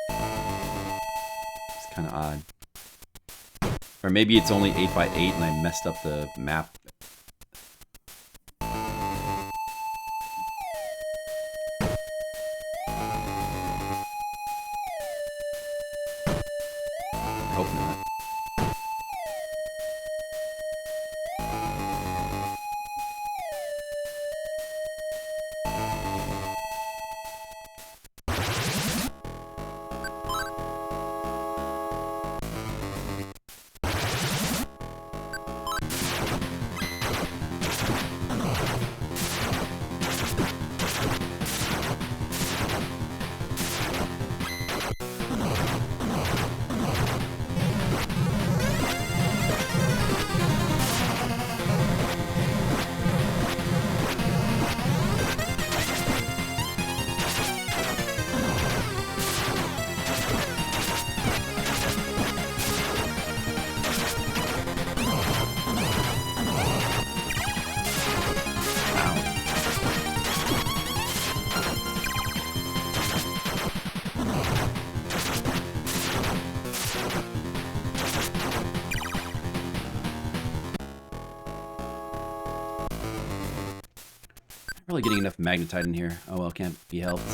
Speaker 3: It's kind of odd. Or maybe it's only 8 by 8 and I messed up the map. I hope not. Really getting enough magnetite in here. Oh well, can't be helped.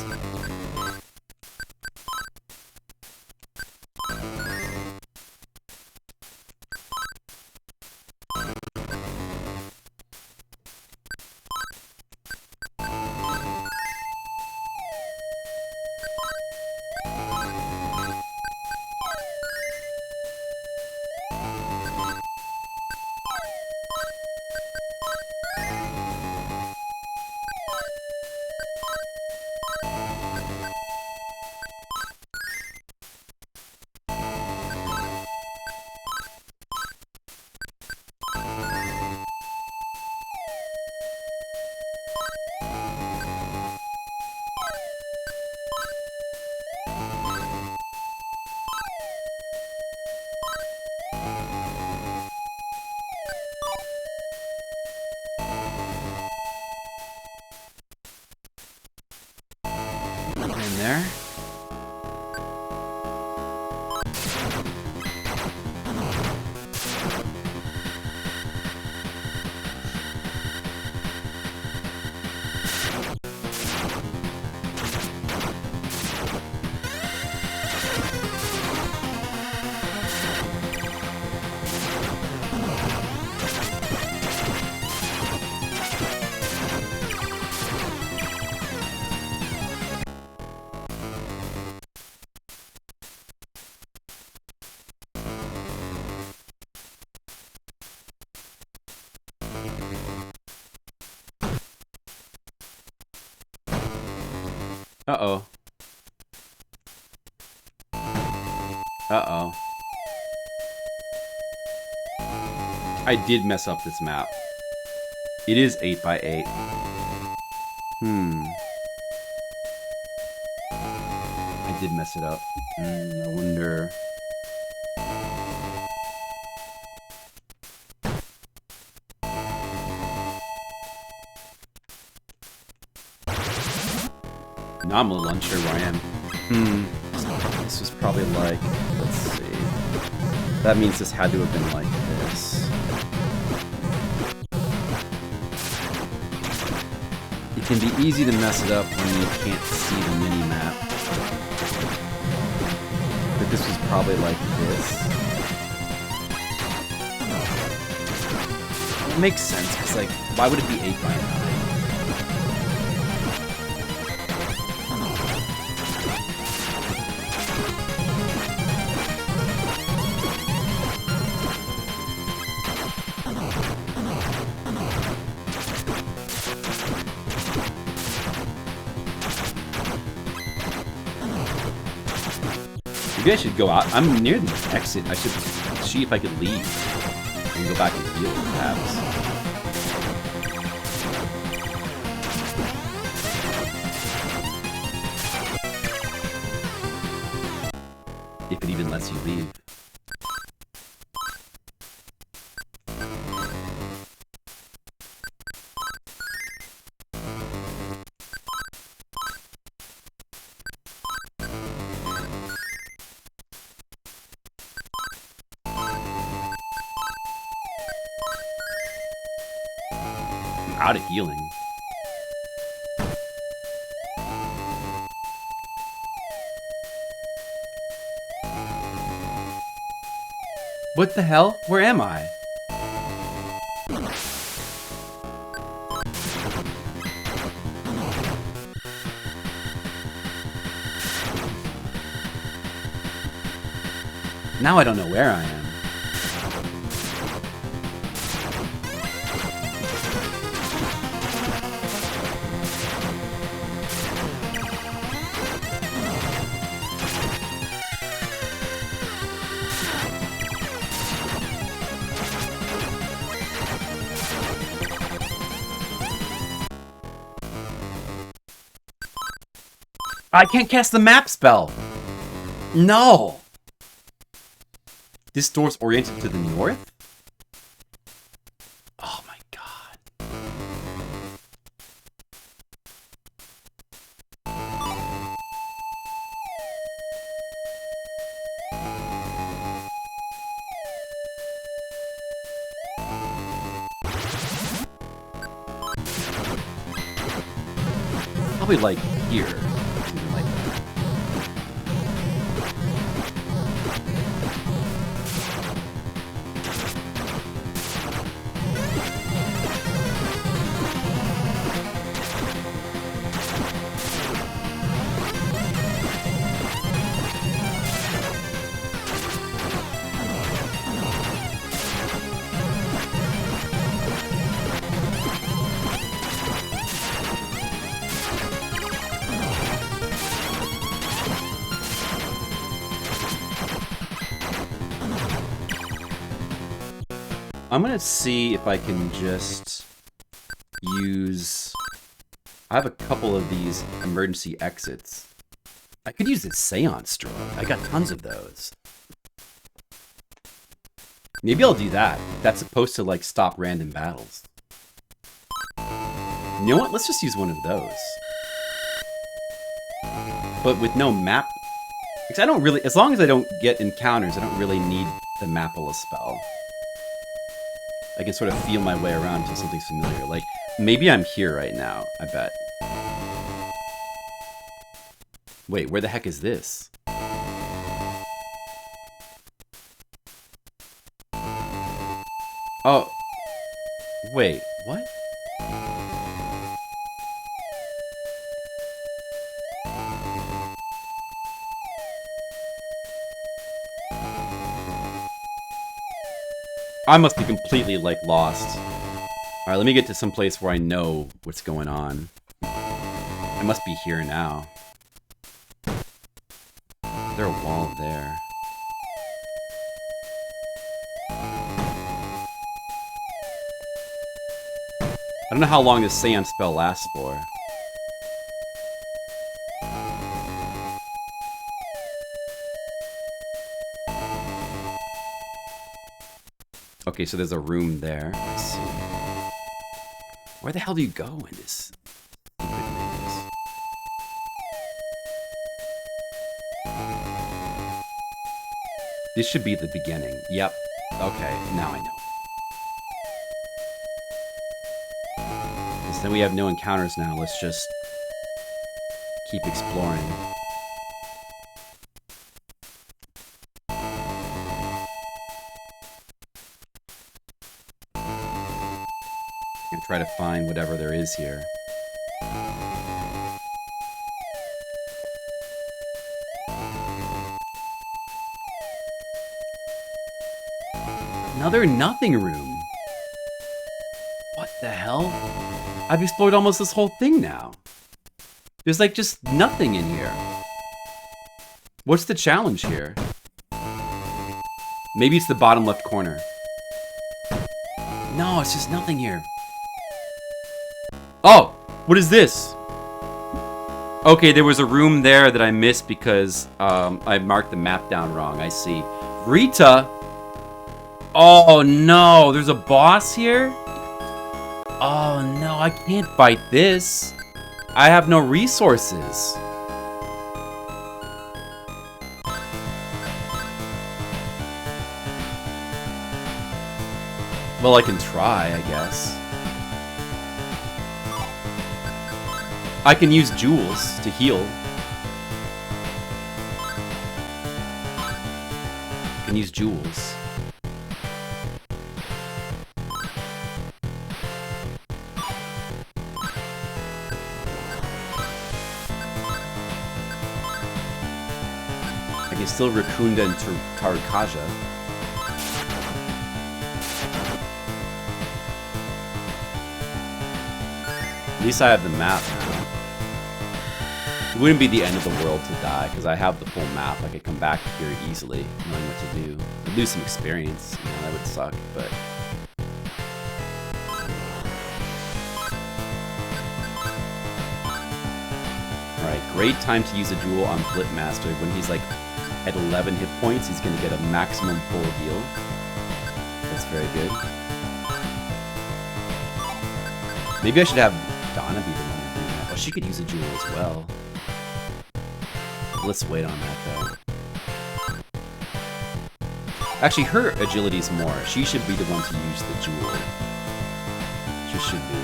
Speaker 3: In there. Uh-oh. Uh-oh. I did mess up this map. It is 8 by 8. I did mess it up. I wonder... Now I'm a little unsure where I am. This was probably like, let's see. That means this had to have been like this. It can be easy to mess it up when you can't see the mini-map. But this was probably like this. It makes sense, because like, why would it be 8 by 9? Maybe I should go out. I'm near the exit. I should see if I could leave. can go back and heal, perhaps. If it even lets you leave. I'm out of healing. What the hell? Where am I? Now I don't know where I am. I can't cast the map spell! No! This door's oriented to the north? Oh my god. Probably like here. Something like that. I'm gonna see if I can just use... I have a couple of these emergency exits. I could use this seance drug. I got tons of those. Maybe I'll do that. That's supposed to, like, stop random battles. You know what? Let's just use one of those. But with no map... Because I don't really... As long as I don't get encounters, I don't really need the Mapilla spell. I can sort of feel my way around until something's familiar. Like, maybe I'm here right now, I bet. Wait, where the heck is this? Oh. Wait, what? I must be completely, like, lost. Alright, let me get to some place where I know what's going on. I must be here now. Is there a wall there? I don't know how long this seance spell lasts for. Okay, so there's a room there. Let's see. Where the hell do you go in this? This should be the beginning. Yep. Okay, now I know. So then we have no encounters now. Let's just keep exploring. And try to find whatever there is here. Another nothing room. What the hell? I've explored almost this whole thing now. There's like just nothing in here. What's the challenge here? Maybe it's the bottom left corner. No, it's just nothing here. Oh, what is this? Okay, there was a room there that I missed because I marked the map down wrong. I see. Rita? Oh no, there's a boss here? Oh no, I can't fight this. I have no resources. Well, I can try, I guess. I can use jewels to heal. I can use jewels. I can still Rakunda and Tarakaja. At least I have the map. It wouldn't be the end of the world to die, because I have the full map. I could come back here easily, knowing what to do. I'd lose some experience, you know, that would suck, but... Alright, great time to use a jewel on Flipmaster. When he's like at 11 hit points, he's going to get a maximum full heal. That's very good. Maybe I should have Donna be the one to do that. Oh, she could use a jewel as well. Let's wait on that, though. Actually, her agility's more. She should be the one to use the jewel. She should be.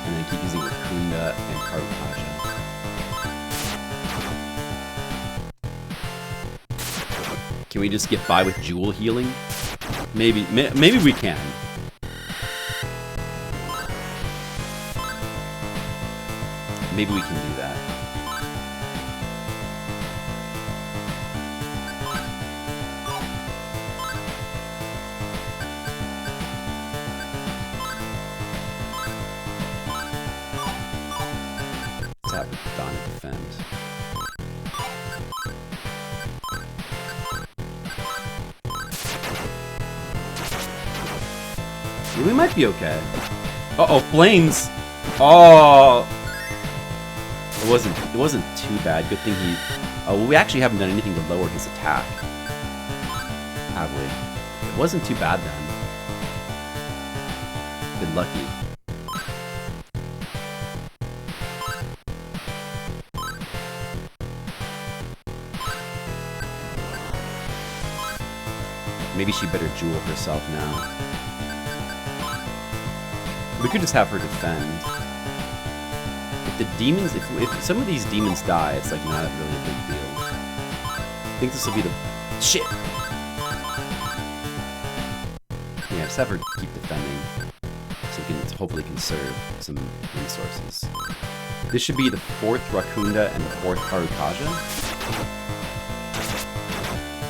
Speaker 3: And then keep using Rakunda and Karakaja. Can we just get by with jewel healing? Maybe we can. Maybe we can do that. Let's have Donna defend. We might be okay. Uh-oh, flames! Oh! It wasn't too bad. Good thing he... Oh, well, we actually haven't done anything to lower his attack. Have we? It wasn't too bad then. Been lucky. Maybe she better jewel herself now. We could just have her defend. If the demons, if some of these demons die, it's like not really a big deal. I think this will be the shit. Yeah, just have her keep defending, so we can hopefully conserve some resources. This should be the 4th Rakunda and the 4th Harukaja.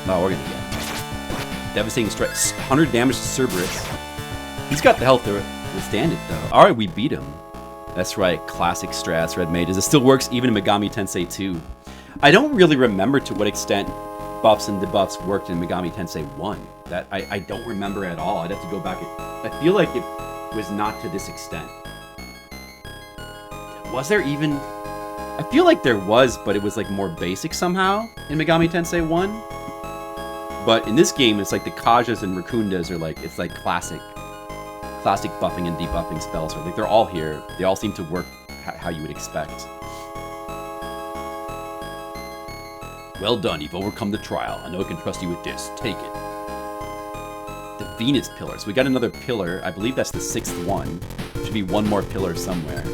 Speaker 3: Oh, we're gonna get it. Devastating strike, 100 damage to Cerberus. He's got the health to withstand it though. All right, we beat him. That's right, classic strats, Red Mages. It still works even in Megami Tensei II. I don't really remember to what extent buffs and debuffs worked in Megami Tensei 1. That I don't remember at all. I'd have to go back. I feel like it was not to this extent. Was there even... I feel like there was, but it was like more basic somehow in Megami Tensei 1. But in this game, it's like the Kajas and Rakundas are like, it's like classic buffing and debuffing spells. Like they're all here. They all seem to work how you would expect. Well done, you've overcome the trial. I know I can trust you with this. Take it. The Venus pillar. So we got another pillar. I believe that's the 6th one. Should be one more pillar somewhere.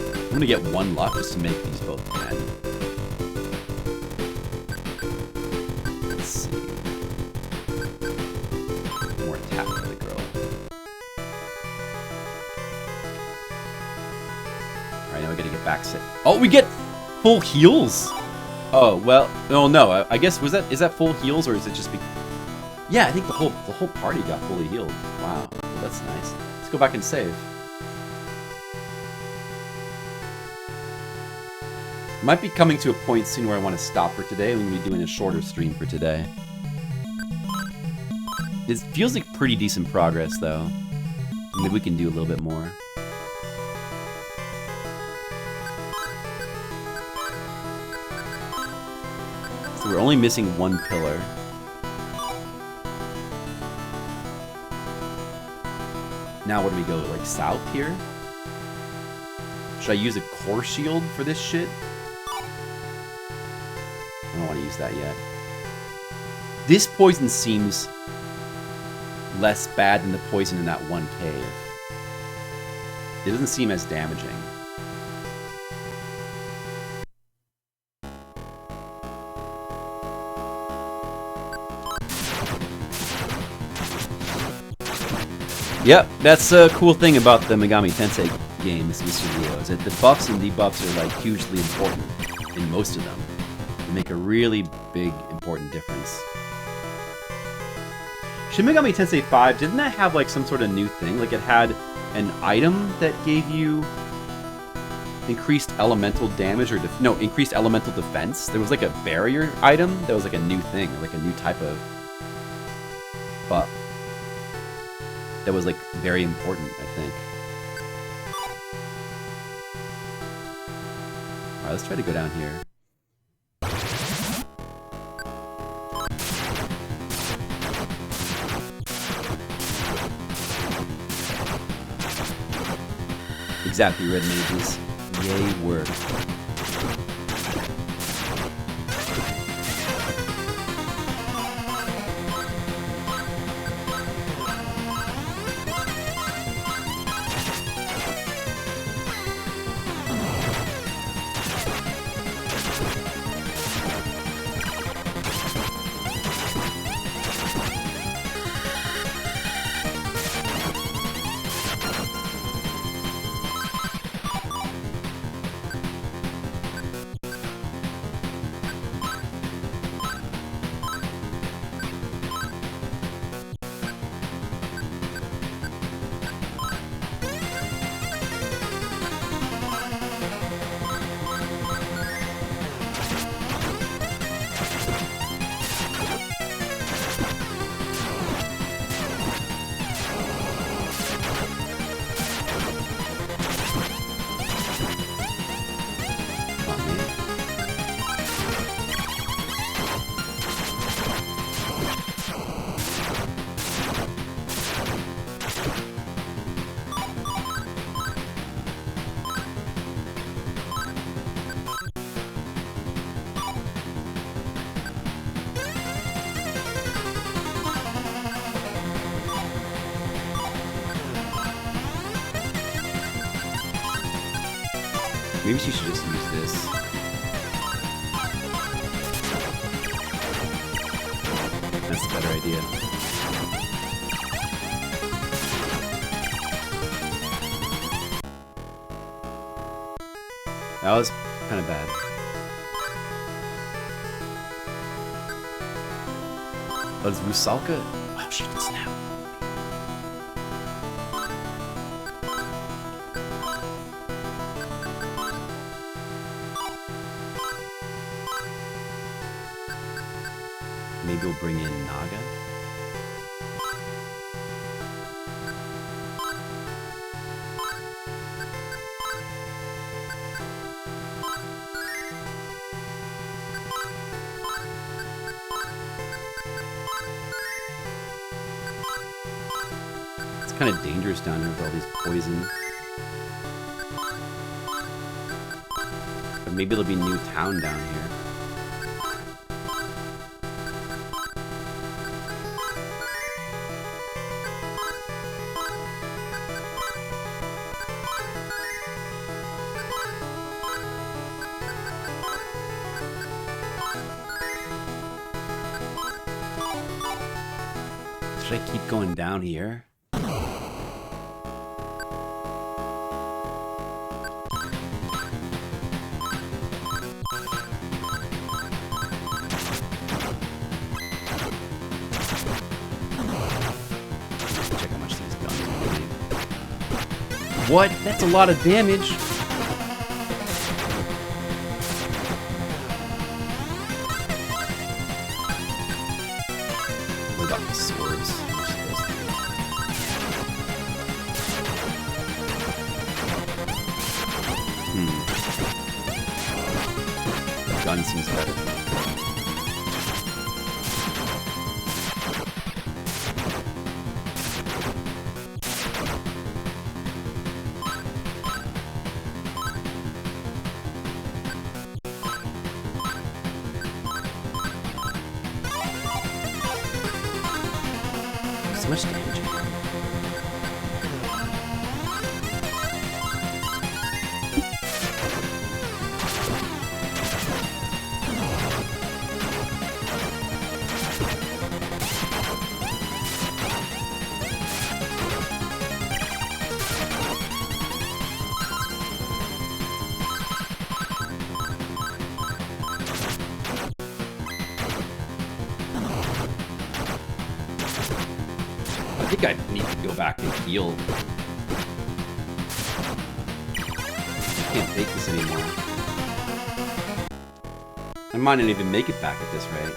Speaker 3: I'm gonna get 1 luck just to make these both 10. Let's see. More attack for the girl. Alright, now we gotta get back set. Oh, we get full heals! Oh, well, no, I guess, is that full heals, or is it just yeah, I think the whole party got fully healed. Wow, well, that's nice. Let's go back and save. Might be coming to a point soon where I want to stop for today. We're going to be doing a shorter stream for today. It feels like pretty decent progress, though. Maybe we can do a little bit more. So we're only missing one pillar. Now where do we go? Like south here? Should I use a core shield for this shit? I don't want to use that yet. This poison seems less bad than the poison in that one cave. It doesn't seem as damaging. Yep, that's a cool thing about the Megami Tensei games, Mr. Leo, is that the buffs and debuffs are like hugely important in most of them. They make a really big, important difference. Shin Megami Tensei 5, didn't that have like some sort of new thing? Like it had an item that gave you increased elemental damage or no, increased elemental defense. There was like a barrier item that was like a new thing, or like a new type of buff. That was like very important, I think. Alright, let's try to go down here. Exactly, red mages. Yay, work. Maybe she should just use this. That's a better idea. That was kind of bad. Oh, it's Rusalka? Oh shit, snap. Maybe we'll bring in Naga. It's kind of dangerous down here with all these poison. But maybe there'll be a new town down here. Should I keep going down here? Check how much these guns are doing. What? That's a lot of damage. about the swords. We're supposed to. The gun seems better. So much damage. I think I need to go back and heal. I can't take this anymore. I might not even make it back at this rate.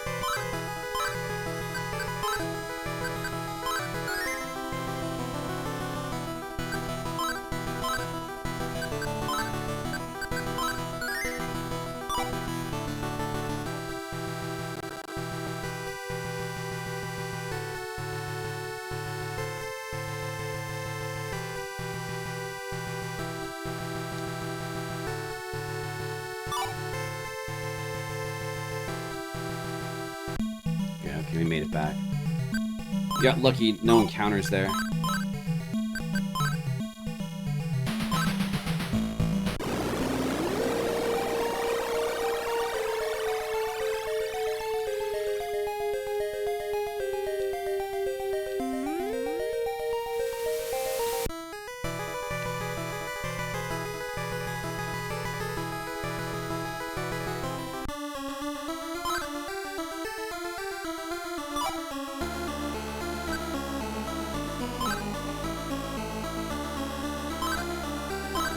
Speaker 3: Okay, we made it back. Got lucky, no encounters there.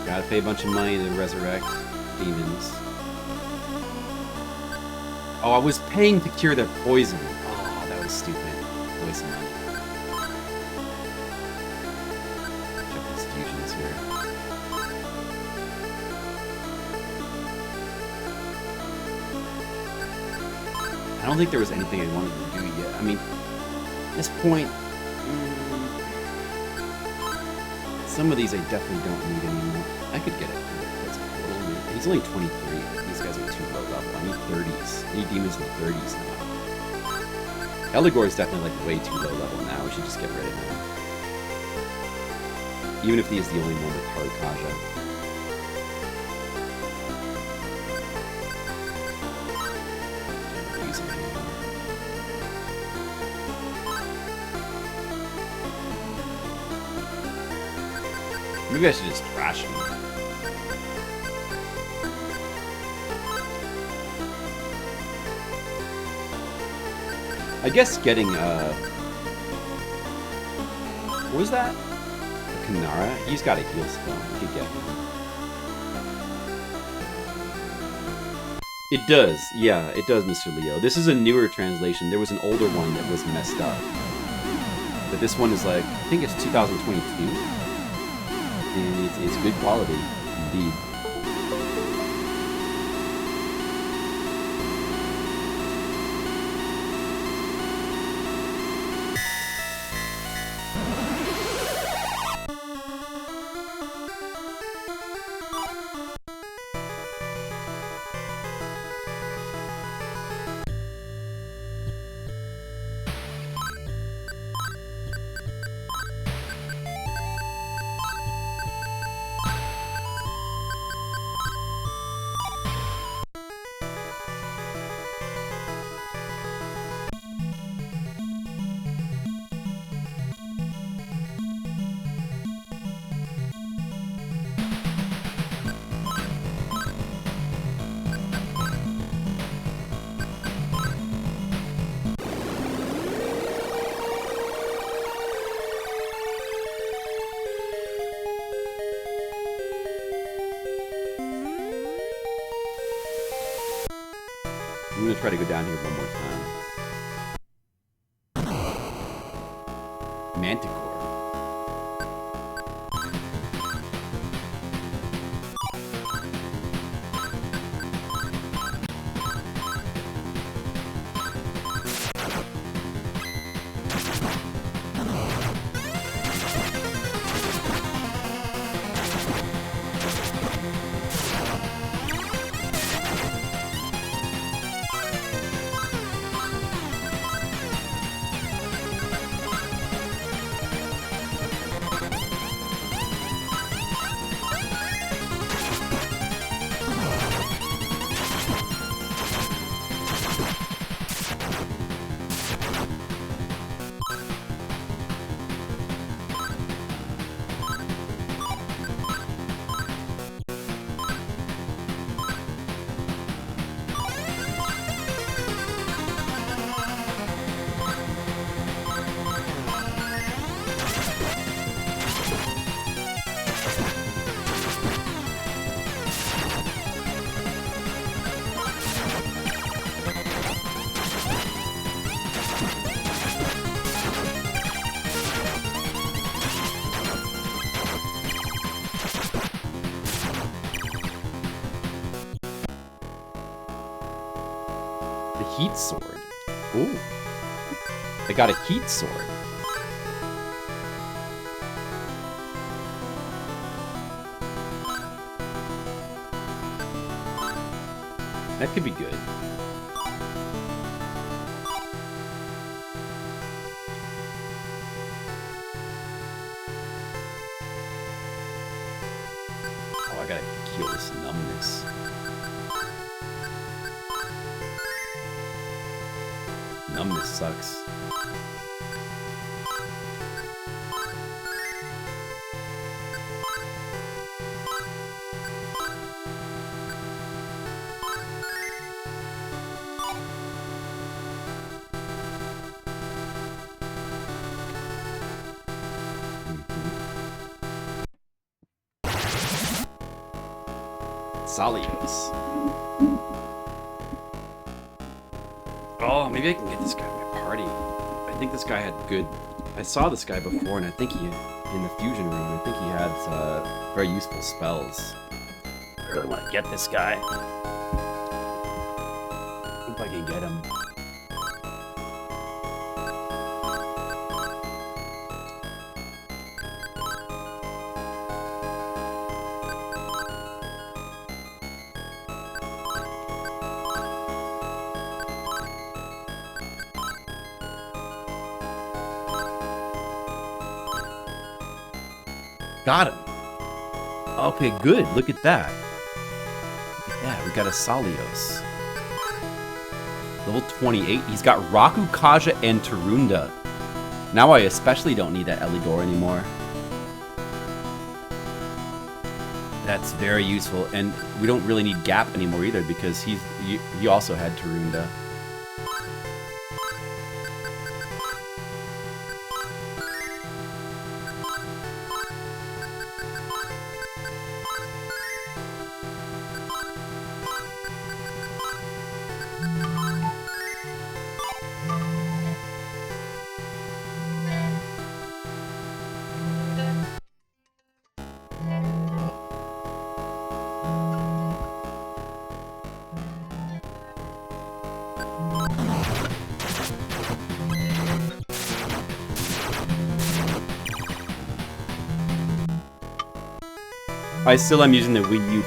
Speaker 3: Gotta pay a bunch of money to resurrect demons. Oh, I was paying to cure their poison. Oh, that was stupid. Poison money. Check these fusions here. I don't think there was anything I wanted to do yet. I mean, at this point, some of these I definitely don't need anymore. I could get it. That's cool. He's only 23. These guys are too low level. I need 30s. I need demons in the 30s now. Eligor is definitely like way too low level now. We should just get rid of him. Even if he is the only one with hard Kaja. Can't use him anymore. Maybe I should just trash him. I guess getting, what was that? A Kanara? He's got a heal spell. We could get him. It does. Yeah, it does, Mr. Leo. This is a newer translation. There was an older one that was messed up. But this one is like, I think it's 2022. And it's good quality, indeed. I'm gonna try to go down here one more time. Manticore. Heat sword. Ooh. I got a heat sword. That could be good. Oh, I gotta kill this numbness. Numbness sucks. Salios. Oh, maybe I can get this guy in my party. I think this guy had good... I saw this guy before, and I think he... in the fusion room, I think he had very useful spells. I really want to get this guy. Hope I can get him. Got him. Okay, good. Look at that. Look at that. We got a Salios. Level 28. He's got Raku, Kaja, and Tarunda. Now I especially don't need that Elidor anymore. That's very useful. And we don't really need Gap anymore either because he also had Tarunda. I still am using the Wii U,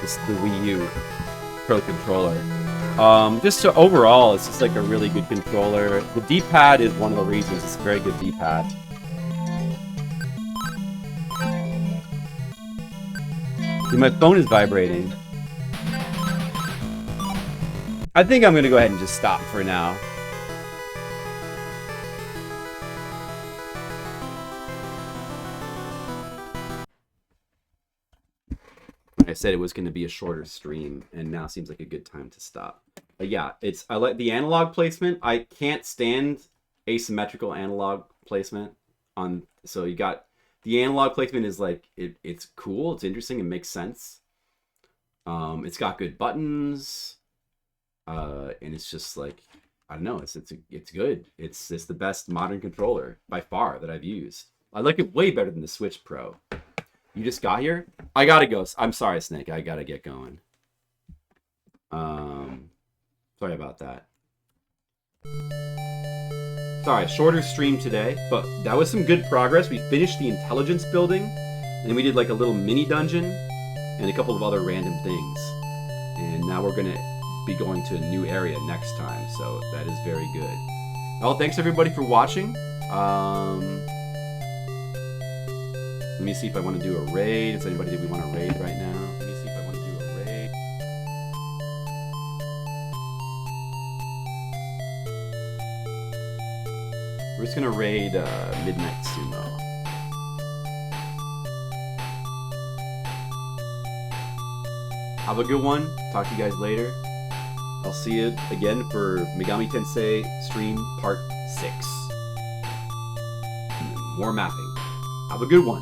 Speaker 3: the Wii U Pro controller. Just to overall, it's just like a really good controller. The D-pad is one of the reasons. It's a very good D-pad. See, my phone is vibrating. I think I'm gonna go ahead and just stop for now. I said it was going to be a shorter stream, and now seems like a good time to stop. But yeah, I like the analog placement. I can't stand asymmetrical analog placement on. So you got the analog placement is like it's cool, it's interesting, it makes sense. It's got good buttons, and it's just like I don't know. It's good. It's the best modern controller by far that I've used. I like it way better than the Switch Pro. You just got here? I gotta go. I'm sorry, Snake. I gotta get going. Sorry about that. Sorry, shorter stream today, but that was some good progress. We finished the intelligence building, and we did like a little mini dungeon and a couple of other random things. And now we're gonna be going to a new area next time, so that is very good. Well, thanks everybody for watching. Let me see if I want to do a raid. Is anybody that we want to raid right now? Let me see if I want to do a raid. We're just gonna raid Midnight Sumo. Have a good one. Talk to you guys later. I'll see you again for Megami Tensei Stream Part 6. More mapping. Have a good one.